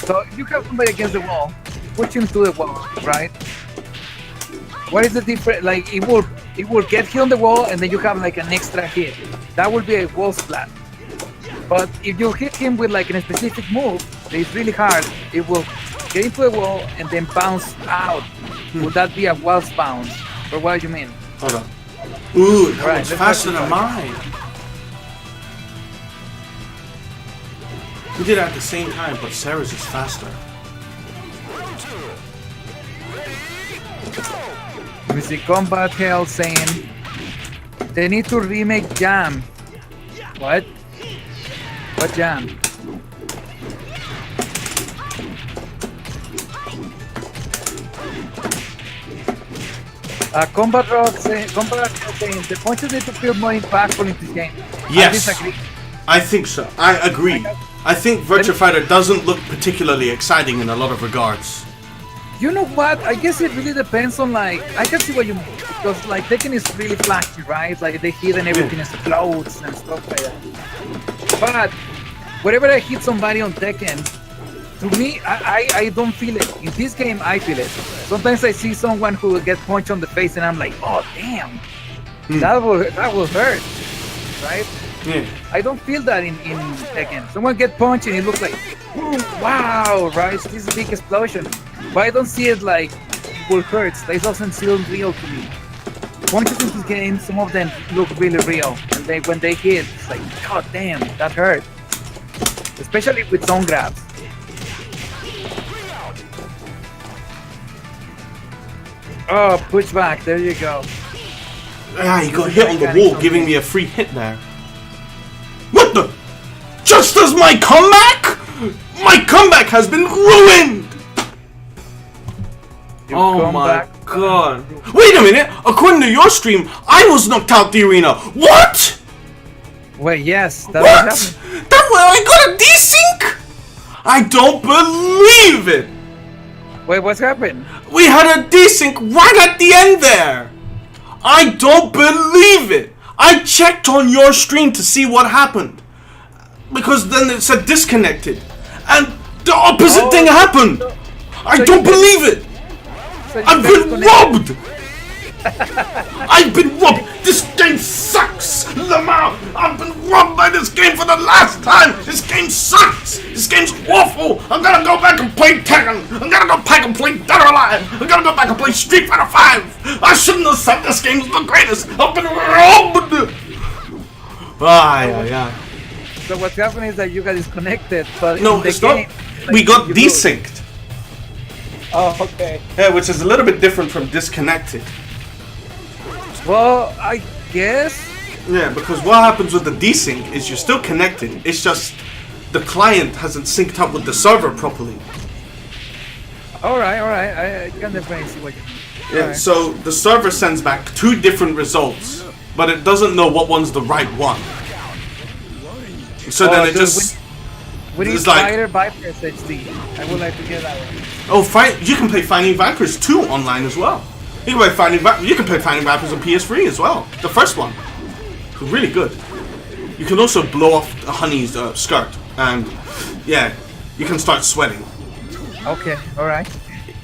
S3: So if you have somebody against the wall, push him to the wall, right? What is the difference? Like it will get hit on the wall, and then you have like an extra hit. That would be a wall splat. But if you hit him with like a specific move that is really hard, it will get into the wall and then bounce out. Would that be a wall bounce? Or what do you mean?
S2: Hold on. Ooh, that
S3: Right,
S2: one's
S3: let's
S2: faster
S3: try
S2: than mine. We did it at the same time, but Sarah's is faster.
S3: Let me see. Combat Hell saying they need to remake Jam. What? What Jam? Combat Rock saying the punches need to feel more impactful in this game.
S2: Yes.
S3: I disagree.
S2: I think so. I agree. I think Virtua Fighter doesn't look particularly exciting in a lot of regards.
S3: You know what? I guess it really depends on like. I can see what you mean because like Tekken is really flashy, right? Like they hit and everything explodes and stuff like that. But whenever I hit somebody on Tekken, to me, I don't feel it. In this game, I feel it. Sometimes I see someone who will get punched on the face and I'm like, oh damn, that will hurt, right?
S2: Yeah.
S3: I don't feel that in Tekken. Someone get punched and it looks like, ooh, wow, right? This big explosion. But I don't see it like it will hurt. It doesn't feel real to me. Punches in this game, some of them look really real. And when they hit, it's like, god damn, that hurt. Especially with zone grabs. Oh, pushback, there you go.
S2: Ah, he got hit on the wall, giving me a free hit there. What the? Just as my comeback? My comeback has been ruined! Oh my god. Wait a minute! According to your stream, I was knocked out the arena. What?
S3: Wait, yes, that
S2: What?
S3: was happening.
S2: That way I got a desync? I don't believe it!
S3: Wait, what's happened?
S2: We had a desync right at the end there! I don't believe it! I checked on your stream to see what happened. Because then it said disconnected. And the opposite thing happened! I don't believe it!
S3: So you
S2: I've been
S3: disconnected.
S2: robbed! I've been robbed! This game sucks! Lamar! I've been robbed by this game for the last time! This game sucks! This game's awful! I'm gonna go back and play Tekken! I'm gonna go back and play Dead or Alive! I'm gonna go back and play Street Fighter 5! I shouldn't have said this game's the greatest! I've been robbed! Ay.
S3: So what's happening is that you got disconnected, but
S2: No,
S3: in the
S2: it's
S3: game,
S2: not. We got
S3: you
S2: desynced.
S3: Oh, okay.
S2: Yeah, which is a little bit different from disconnected.
S3: Well, I guess.
S2: Yeah, because what happens with the desync is you're still connected. It's just the client hasn't synced up with the server properly.
S3: All right. I can definitely see what you mean.
S2: Yeah,
S3: Alright.
S2: so the server sends back two different results, but it doesn't know what one's the right one. So then it
S3: dude,
S2: just
S3: we need
S2: it's like-
S3: Fighter Vipers HD. I would like to get that one.
S2: you can play Finding Vipers 2 online as well. You can play Finding Vipers on PS3 as well. The first one, really good. You can also blow off Honey's skirt, and yeah, you can start sweating.
S3: Okay, all right.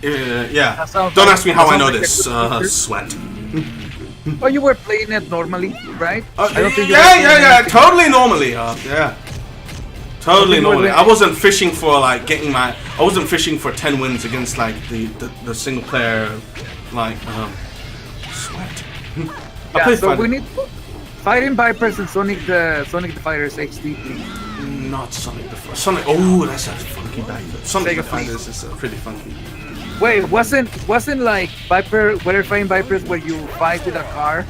S2: Yeah.
S3: That sounds
S2: Don't
S3: like-
S2: ask me how
S3: that
S2: I know
S3: sounds like
S2: this.
S3: a
S2: Sweat.
S3: Oh, you were playing it normally, right? I don't think you were
S2: Yeah,
S3: playing anything.
S2: totally normally. Yeah. Totally
S3: you were
S2: normally.
S3: there.
S2: I wasn't fishing for like I wasn't fishing for 10 wins against like the single player like sweat. I
S3: Yeah,
S2: played
S3: so
S2: Fighter.
S3: we need Fighting Vipers and Sonic the Fighters HD, please.
S2: Not Sonic the Fighter. Sonic. Oh, that's a funky back. Sonic the
S3: Sega Fleet.
S2: Fighters is pretty funky.
S3: Wait, wasn't like Viper, whether Fighting Vipers where you fight with a car?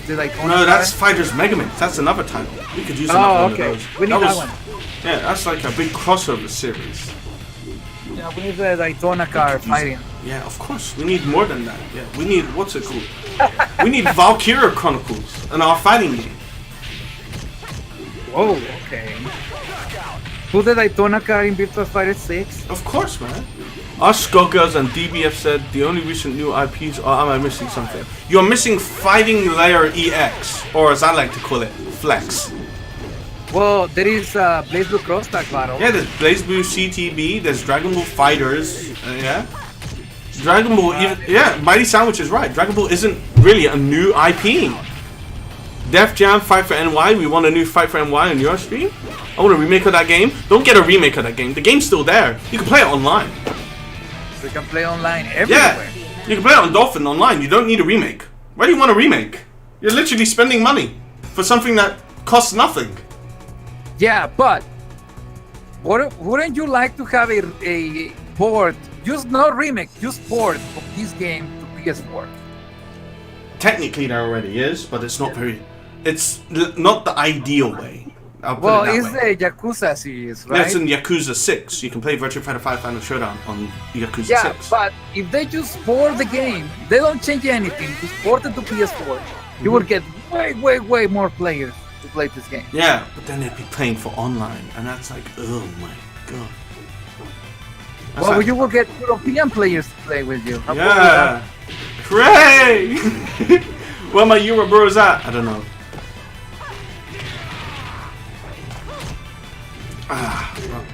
S3: Did like own
S2: No,
S3: a
S2: that's
S3: car?
S2: Fighters Megaminx. That's another title. We could use another
S3: Oh,
S2: one
S3: okay.
S2: of those.
S3: We need that one.
S2: Yeah, that's like a big crossover series.
S3: Yeah, we need the Daytona car fighting.
S2: Yeah, of course. We need more than that. Yeah, we need what's it called? We need Valkyria Chronicles in our fighting game.
S3: Whoa, okay. Put the Daytona car in Virtua Fighter 6?
S2: Of course, man. Us Gogas and DBF said the only recent new IPs are. Am I missing something? You're missing Fighting Layer EX, or as I like to call it, Flex.
S3: Well, there is Blaze Blue Cross Tag Battle.
S2: Yeah, there's Blaze Blue CTB. There's Dragon Ball Fighters. Yeah. Dragon Ball. Yeah, Mighty Sandwich is right. Dragon Ball isn't really a new IP. Def Jam Fight for NY. We want a new Fight for NY on your stream. I want a remake of that game. Don't get a remake of that game. The game's still there. You can play it online.
S3: We can play online
S2: Yeah,
S3: everywhere.
S2: you can play it on Dolphin online. You don't need a remake. Why do you want a remake? You're literally spending money for something that costs nothing.
S3: Yeah, but wouldn't you like to have a port, just not remake, just port of this game to PS4?
S2: Technically, there already is, but it's not very. It's not the ideal way. I'll put
S3: Well,
S2: it
S3: it's
S2: that way.
S3: the Yakuza series,
S2: Yeah,
S3: right?
S2: it's in Yakuza 6. You can play Virtua Fighter 5 Final Showdown on Yakuza
S3: Yeah,
S2: 6.
S3: but if they just port the game, they don't change anything. Just port it to PS4. You will get way more players to play this game.
S2: Yeah, but then they'd be playing for online, and that's like, oh my god. That's
S3: Well,
S2: like,
S3: you will get European players to play with you. How cool is
S2: yeah. Hooray! Where my Euro bros at? I don't know.
S3: that?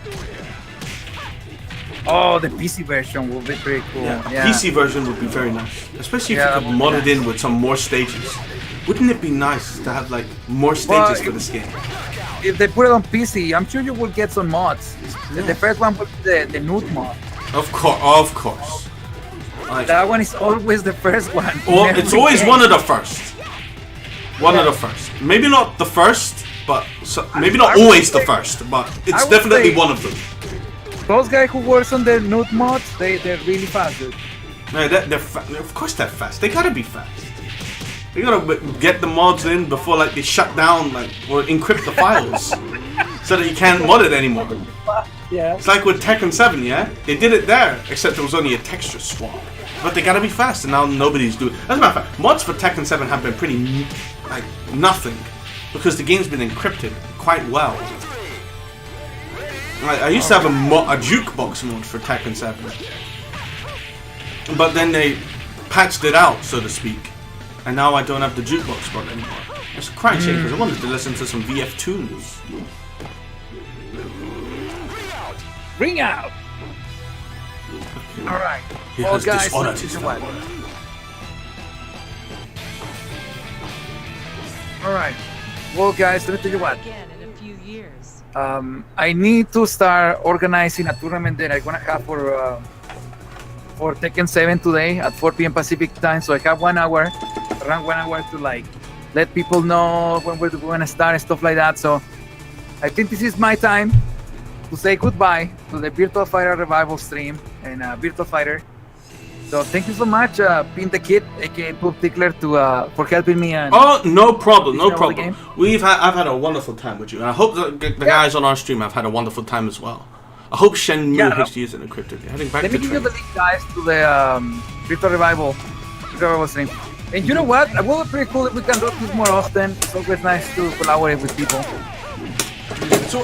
S3: Oh, the PC version will be pretty cool.
S2: Yeah,
S3: Yeah.
S2: PC version would be very nice, especially
S3: Yeah,
S2: if you
S3: that
S2: could
S3: would
S2: mod
S3: be
S2: it in
S3: nice.
S2: with some more stages. Wouldn't it be nice to have like more
S3: Well,
S2: stages for this game?
S3: If they put it on PC, I'm sure you will get some mods. The first one will be the nude mod.
S2: Of course. Like,
S3: That one is always the first one.
S2: well,
S3: in
S2: it's
S3: every
S2: always
S3: game.
S2: one of the first. One of the first. Maybe not the first, but maybe not
S3: I would
S2: always the
S3: say-
S2: first, but it's
S3: I would
S2: definitely
S3: say-
S2: one of them.
S3: Those guys who works on the nude mods, they're really fast, dude.
S2: No, of course they're fast. They gotta be fast. They gotta get the mods in before like they shut down like or encrypt the files so that you can't mod it anymore.
S3: Yeah.
S2: It's like with Tekken 7, yeah? They did it there, except it was only a texture swap. But they gotta be fast, and now nobody's doing. As a matter of fact, mods for Tekken 7 have been pretty like nothing because the game's been encrypted quite well. I used to have a jukebox mode for Tekken 7, but then they patched it out, so to speak, and now I don't have the jukebox mode anymore. It's a crying shame because I wanted to listen to some VF tunes.
S3: Ring out. All right.
S2: He
S3: Well,
S2: has
S3: guys,
S2: dishonored
S3: this
S2: his
S3: is what-
S2: family.
S3: All right. Well, guys, let me tell you what.
S4: Again in a few years.
S3: I need to start organizing a tournament that I'm gonna have for Tekken 7 today at 4 p.m. Pacific time. So I have 1 hour, around 1 hour to like let people know when we're gonna start and stuff like that. So I think this is my time to say goodbye to the Virtua Fighter Revival stream and Virtua Fighter. So thank you so much, Pin the Kid, aka Poop Tickler, for helping me. And
S2: Oh, no problem, no
S3: Is that all the
S2: problem.
S3: game?
S2: I've had a wonderful time with you, and I hope the guys on our stream have had a wonderful time as well. I hope Shenmue
S3: Yeah, no.
S2: HD isn't encrypted. You're heading back
S3: let
S2: to
S3: me give you
S2: train.
S3: the link, guys, to the Virtua Revival stream. And you know what? It will be pretty cool if we can do this more often. It's always nice to collaborate with people.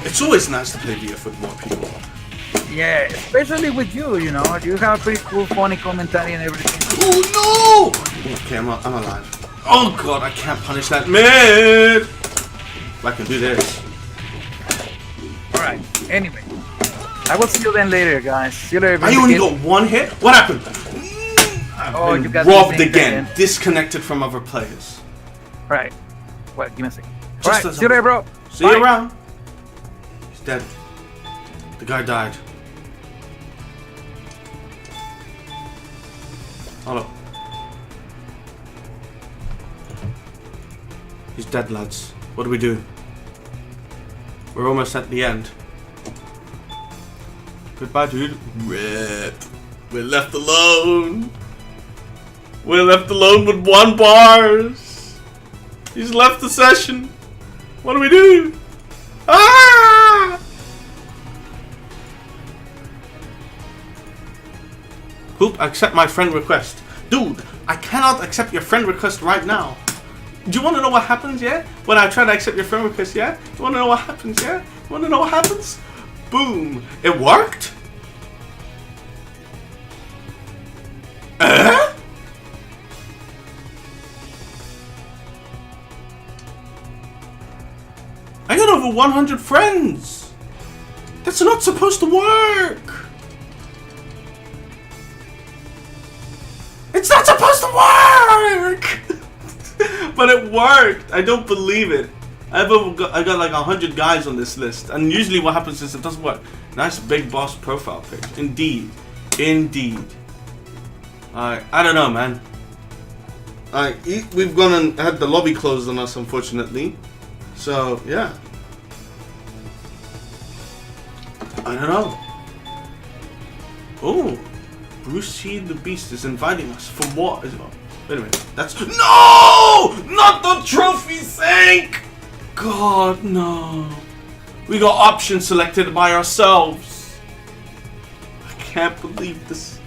S2: It's always nice to play VF with more people.
S3: Yeah, especially with you, you know. You have a pretty cool, funny commentary and everything.
S2: Oh no! Okay, I'm alive. Oh god, I can't punish that mid! I can do this.
S3: Alright, anyway. I will see you then later, guys. See you later.
S2: I
S3: Pin the
S2: only
S3: Kid.
S2: got one hit? What happened?
S3: Oh,
S2: I've
S3: you
S2: been
S3: got
S2: robbed
S3: the thing
S2: again.
S3: again.
S2: Disconnected from other players.
S3: Right. Well, give me a second.
S2: Just
S3: Alright,
S2: as
S3: see you later, bro.
S2: See
S3: Bye.
S2: you around. He's dead. The guy died. Hello. He's dead, lads. What do we do? We're almost at the end. Goodbye, dude. RIP. We're left alone. We're left alone with 1 bars. He's left the session. What do we do? Ah! Poop, accept my friend request. Dude, I cannot accept your friend request right now. Do you want to know what happens, yeah? When I try to accept your friend request, yeah? You want to know what happens, yeah? You want to know what happens? Boom. It worked? I got over 100 friends. That's not supposed to work. It's not supposed to work. But it worked. I don't believe it. I got like 100 guys on this list, and usually what happens is it doesn't work. Nice big boss profile pic. Indeed. I don't know, man. We've gone and had the lobby closed on us, unfortunately. So yeah. I don't know. Oh, Bruce T. the Beast is inviting us for what? Wait a minute. That's no, not the trophy sink. God no. We got options selected by ourselves. I can't believe this.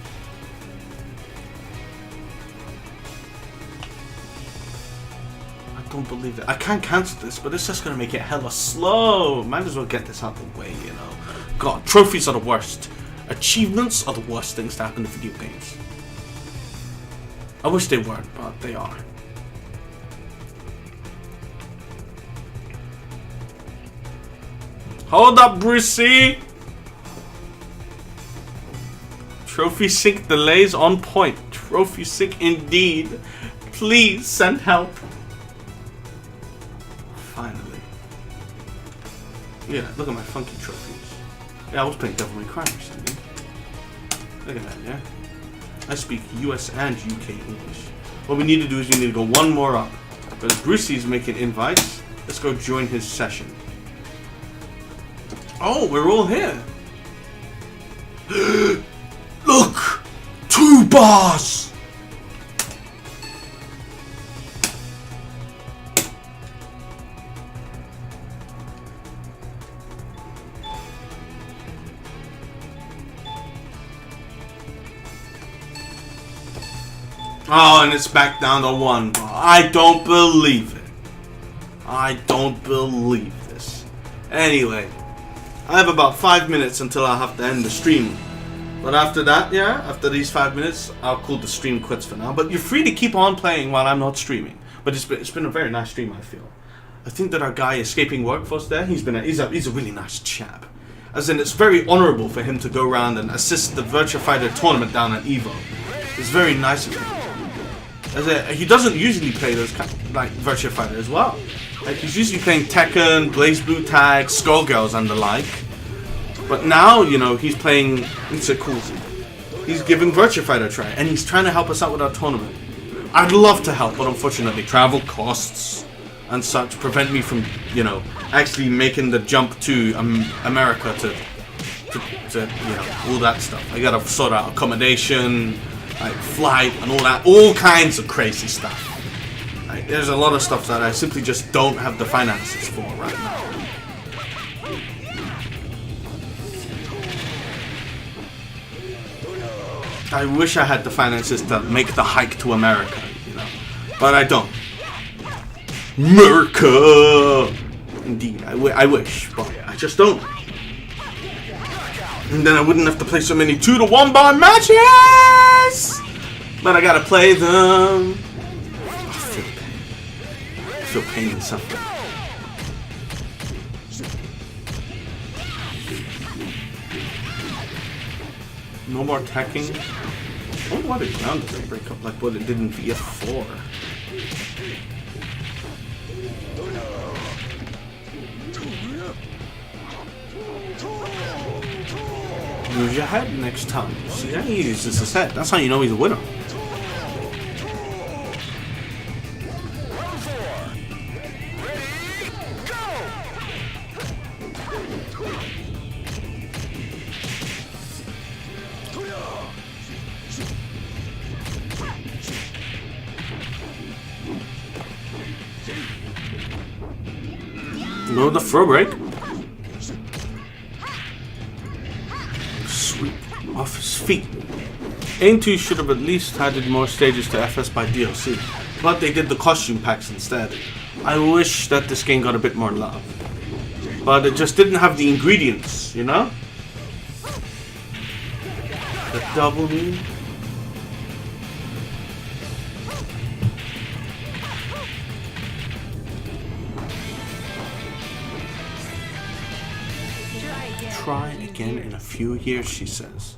S2: I don't believe it. I can't cancel this, but it's just gonna make it hella slow. Might as well get this out of the way, you know. God, trophies are the worst. Achievements are the worst things to happen to video games. I wish they weren't, but they are. Hold up, Brucey! Trophy sync delays on point. Trophy sync indeed. Please send help. Finally. Yeah, look at my funky trophies. Yeah, I was playing Devil May Cry recently. Look at that, yeah? I speak US and UK English. What we need to do is we need to go one more up. Because Brucey's making invites. Let's go join his session. Oh, we're all here. Look! 2 bars! Oh, and it's back down to 1 bar. I don't believe it. I don't believe this. Anyway. I have about 5 minutes until I have to end the stream. But after that, yeah, after these 5 minutes, I'll call the stream quits for now. But you're free to keep on playing while I'm not streaming. But it's been a very nice stream, I feel. I think that our guy escaping workforce there, he's a really nice chap. As in, it's very honorable for him to go around and assist the Virtua Fighter tournament down at EVO. It's very nice of him. As in, he doesn't usually play those like Virtua Fighter as well. Like, he's usually playing Tekken, Blaze Blue Tag, Skullgirls and the like. But now, you know, he's playing, it's a cool thing. He's giving Virtua Fighter a try, and he's trying to help us out with our tournament. I'd love to help, but unfortunately travel costs and such prevent me from, you know, actually making the jump to America to you know, all that stuff. I gotta sort out accommodation, like flight and all kinds of crazy stuff. Like, there's a lot of stuff that I simply just don't have the finances for right now. I wish I had the finances to make the hike to America, you know, but I don't. America! Indeed, I wish, but I just don't. And then I wouldn't have to play so many 2-to-1 bar matches! But I gotta play them. I feel pain and suffering. No more attacking. I wonder why the ground doesn't break up like what it did in VF4. Use your head next time. See, yeah, he uses his head. That's how you know he's a winner. No, the throw break. Sweep off his feet. Aim 2 should have at least added more stages to FS by DLC, but they did the costume packs instead. I wish that this game got a bit more love, but it just didn't have the ingredients, you know? The double knee. Try again in a few years, she says.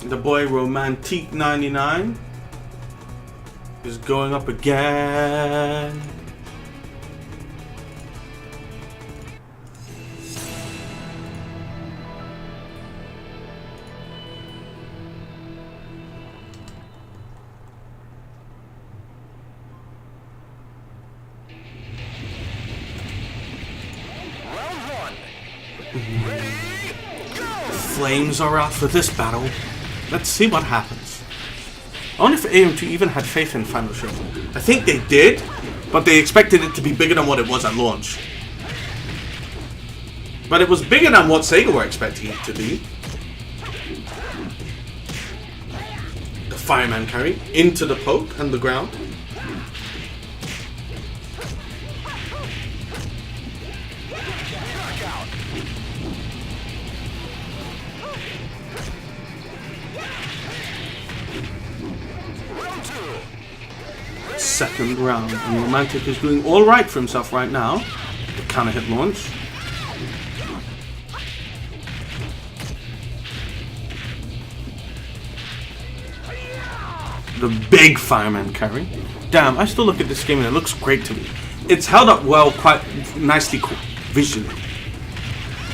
S2: The boy Romantique 99 is going up again. Flames are out for this battle. Let's see what happens. I wonder if AM2 even had faith in Final Shape. I think they did, but they expected it to be bigger than what it was at launch. But it was bigger than what Sega were expecting it to be. The fireman carry into the poke and the ground. Second round, and Romantic is doing all right for himself right now. The counter hit launch. The big fireman carry. Damn, I still look at this game and it looks great to me. It's held up well, quite nicely visually.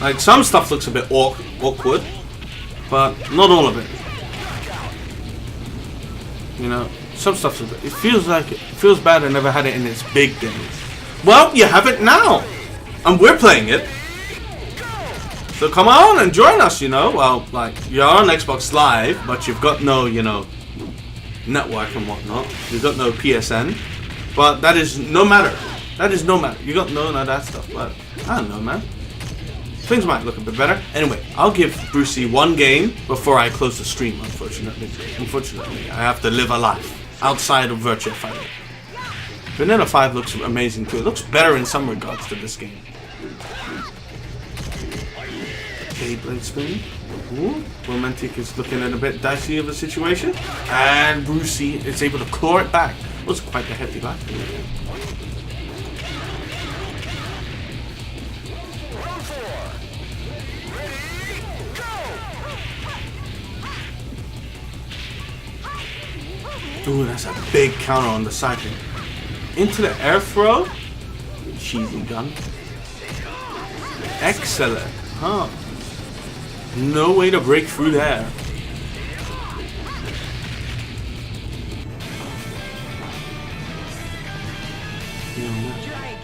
S2: Like, some stuff looks a bit awkward, but not all of it. You know, some stuff, it feels bad I never had it in its big days. Well, you have it now, and we're playing it. So come on and join us, you know. Well, like, you're on Xbox Live, but you've got no, you know, network and whatnot. You've got no PSN, but that is no matter. That is no matter. You got none of that stuff, but I don't know, man. Things might look a bit better. Anyway, I'll give Brucey one game before I close the stream, unfortunately. Unfortunately, I have to live a life outside of Virtua Fighter. Vanilla 5 looks amazing too. It looks better in some regards to this game. Beyblade spin. Ooh, Romantic is looking at a bit dicey of a situation. And Brucey is able to claw it back. It was quite a hefty back. Ooh, that's a big counter on the side here. Into the air throw. Cheesy gun. Excellent. Huh. No way to break through there.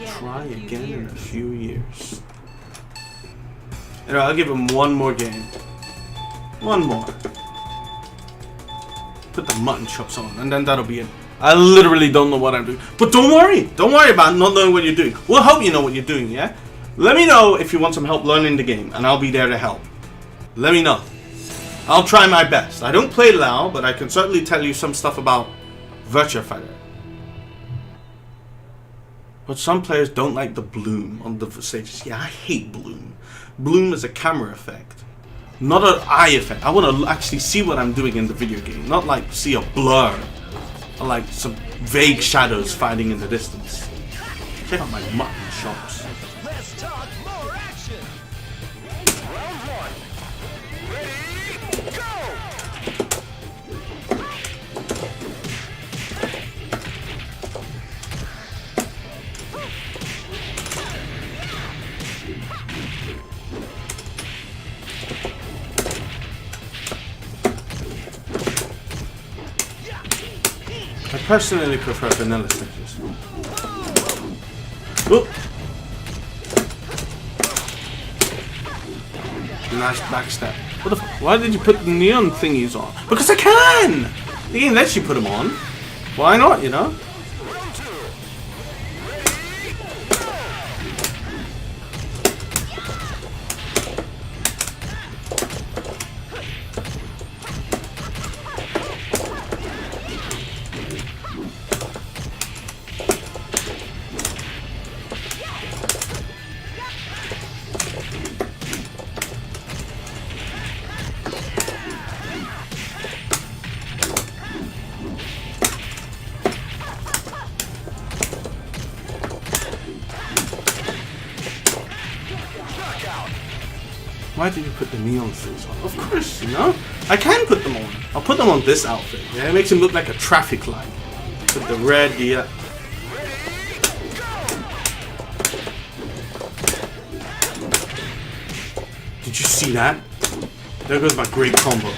S2: Try again in a few years. And I'll give him one more game. One more. Put the mutton chops on, and then that'll be it. I literally don't know what I'm doing. But don't worry. Don't worry about not knowing what you're doing. We'll help you know what you're doing, yeah? Let me know if you want some help learning the game, and I'll be there to help. Let me know. I'll try my best. I don't play LoL, but I can certainly tell you some stuff about Virtua Fighter. But some players don't like the bloom on the stages. Yeah, I hate bloom. Bloom is a camera effect. Not an eye effect. I want to actually see what I'm doing in the video game. Not like see a blur. Or like some vague shadows fighting in the distance. Check out my mutton chops.
S4: Let's talk more action. Round one. Ready, go!
S2: I personally prefer vanilla stages. Whoop. Nice backstab. What the f- Why did you put the neon thingies on? Because I can! The game lets you put them on. Why not, you know? Why did you put the neon things on? Of course, you know? I can put them on. I'll put them on this outfit. Yeah, it makes him look like a traffic light. With the red, yeah. Did you see that? There goes my great combo.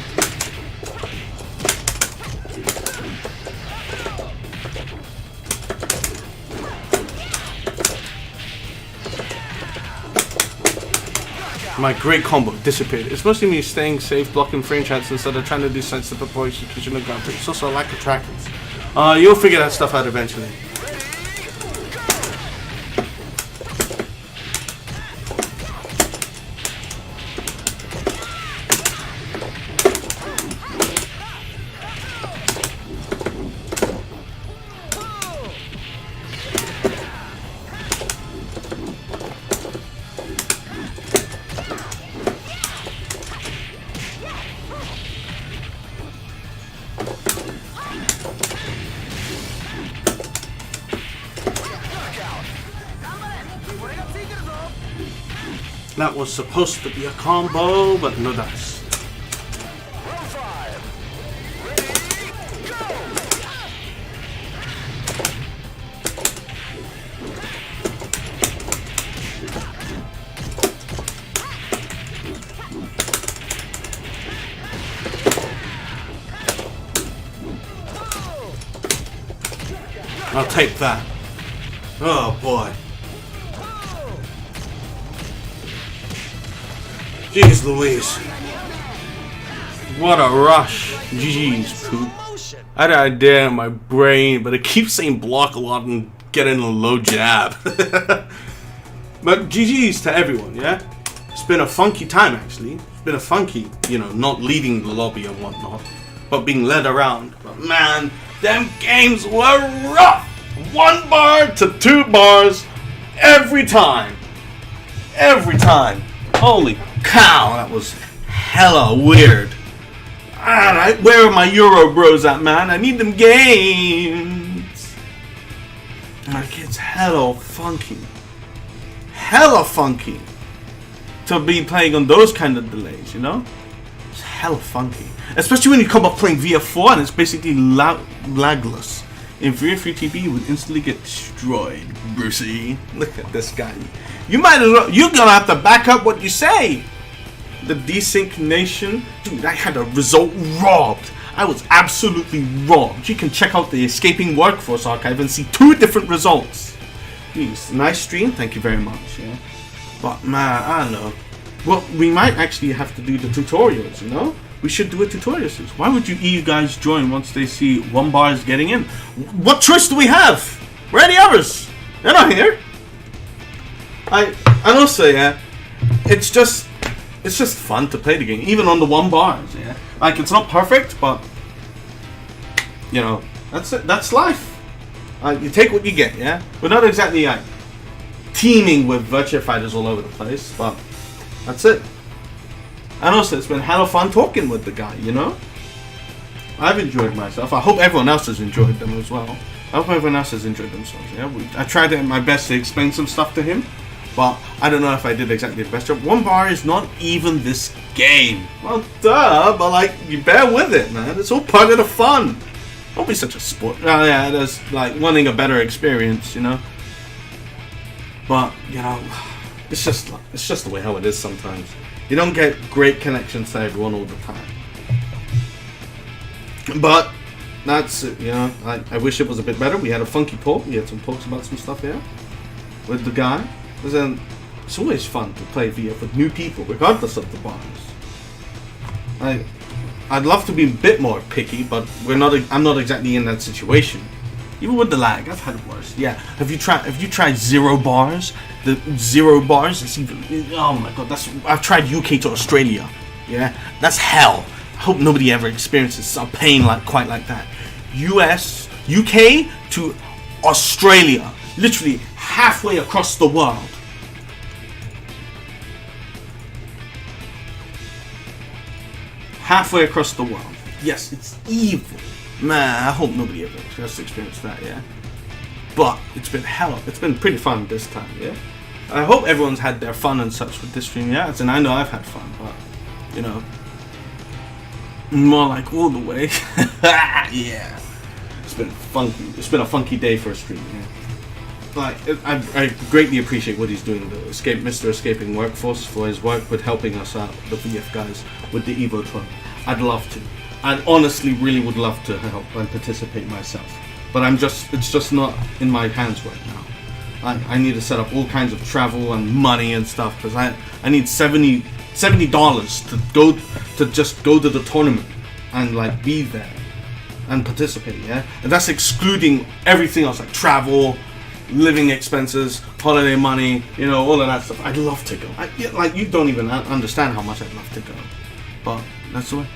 S2: My great combo disappeared. It's mostly me staying safe, blocking frame chats instead of trying to do sensitive execution of gunplay. It's also a lack of trackers. You'll figure that stuff out eventually. That was supposed to be a combo, but no dice.
S4: Round 5. Ready, go!
S2: I'll take that. Oh boy. Jeez Louise. What a rush. GG's poop. I had an idea in my brain, but it keeps saying block a lot and get in a low jab. But GG's to everyone, yeah? It's been a funky time actually. It's been a funky, you know, not leading the lobby and whatnot, but being led around. But man, them games were rough! 1 bar to 2 bars every time. Every time. Holy cow, that was hella weird. Alright, where are my Euro bros at, man? I need them games. Like, it's hella funky. Hella funky to be playing on those kind of delays, you know? It's hella funky. Especially when you come up playing VF4 and it's basically lagless. In VF3TB, you would instantly get destroyed, Brucey. Look at this guy. You might as well, you're gonna have to back up what you say. The desync nation, dude, I had a result robbed. I was absolutely robbed. You can check out the Escaping Workforce archive and see 2 different results. Jeez, nice stream, thank you very much. Yeah, but man, I don't know. Well, we might actually have to do the tutorials, you know? We should do a tutorial series. Why would you guys join once they see 1 bar is getting in? What choice do we have? Where are the others? They're not here. I also, yeah, it's just fun to play the game, even on the 1 bars, yeah. Like, it's not perfect, but you know, that's it. That's life. You take what you get, yeah. We're not exactly like teeming with Virtua Fighters all over the place, but that's it. And also, it's been hella fun talking with the guy, you know? I've enjoyed myself. I hope everyone else has enjoyed them as well. I hope everyone else has enjoyed themselves, yeah? I tried my best to explain some stuff to him, but I don't know if I did exactly the best job. 1 bar is not even this game. Well, duh, but like, you bear with it, man. It's all part of the fun. Don't be such a sport. Oh yeah, there's like wanting a better experience, you know? But, you know, it's just the way how it is sometimes. You don't get great connections to everyone all the time. But that's it, you know. I wish it was a bit better. We had a funky talk. We had some talks about some stuff here with the guy. It's always fun to play VF with new people, regardless of the bars. I'd love to be a bit more picky, but I'm not exactly in that situation. Even with the lag, I've had worse. Yeah. Have you tried 0 bars? The 0 bars is even, oh my god, I've tried UK to Australia. Yeah, that's hell. I hope nobody ever experiences a pain quite like that. UK to Australia, literally halfway across the world. Halfway across the world. Yes, it's evil. Man, I hope nobody ever has to experience that, yeah. But it's been hella. It's been pretty fun this time, yeah. I hope everyone's had their fun and such with this stream, yeah. And I know I've had fun, but you know, more like all the way. Yeah, it's been funky. It's been a funky day for a stream, yeah. Like, I greatly appreciate what he's doing, Mr. Escaping Workforce, for his work with helping us out, the VF guys, with the Evo Club. I'd love to. I honestly really would love to help and participate myself. But it's just not in my hands right now. I need to set up all kinds of travel and money and stuff because I need $70 to just go to the tournament and like be there and participate. Yeah, and that's excluding everything else like travel, living expenses, holiday money, you know, all of that stuff. I'd love to go. Like you don't even understand how much I'd love to go, but that's the way.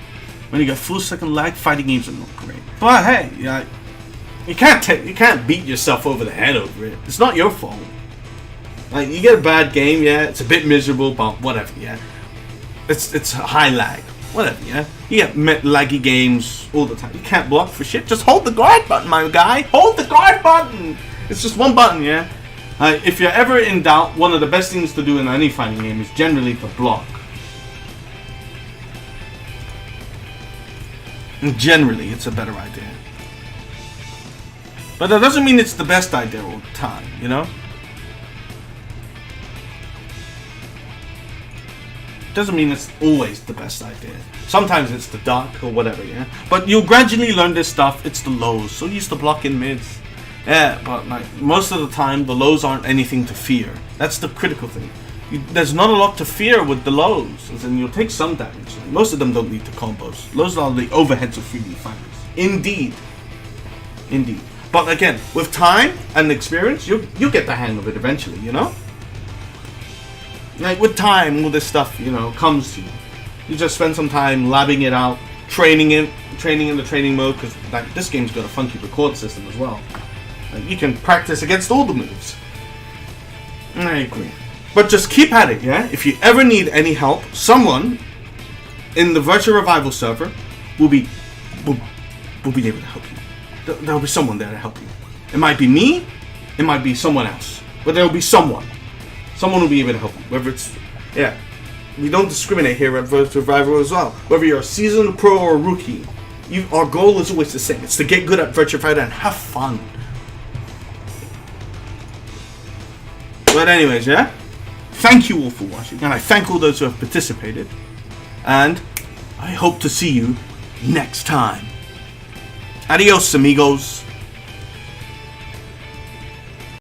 S2: When you get full second lag, fighting games are not great. But hey, yeah, you can't beat yourself over the head over it. It's not your fault. Like you get a bad game, yeah, it's a bit miserable, but whatever, yeah. It's high lag, whatever, yeah. You get laggy games all the time. You can't block for shit. Just hold the guard button, my guy. Hold the guard button. It's just one button, yeah. If you're ever in doubt, one of the best things to do in any fighting game is generally to block. And generally, it's a better idea. But that doesn't mean it's the best idea all the time, you know? Doesn't mean it's always the best idea. Sometimes it's the dark or whatever, yeah? But you'll gradually learn this stuff. It's the lows. So used to block in mids. Yeah, but like most of the time, the lows aren't anything to fear. That's the critical thing. There's not a lot to fear with the lows. As in, you'll take some damage. Most of them don't lead to combos. Those are the overheads of 3D fighters. Indeed. Indeed. But again, with time and experience, you'll get the hang of it eventually, you know? Like with time, all this stuff, you know, comes to you. You just spend some time labbing it out, training in the training mode, because like, this game's got a funky record system as well. Like, you can practice against all the moves. I agree. But just keep at it, yeah? If you ever need any help, someone in the Virtua Revival server will be able to help you. There'll be someone there to help you. It might be me, it might be someone else. But there'll be someone. Someone will be able to help you. Whether it's, yeah. We don't discriminate here at Virtua Revival as well. Whether you're a seasoned pro or a rookie, our goal is always the same. It's to get good at Virtua Fighter and have fun. But anyways, yeah? Thank you all for watching, and I thank all those who have participated, and I hope to see you next time. Adios, amigos.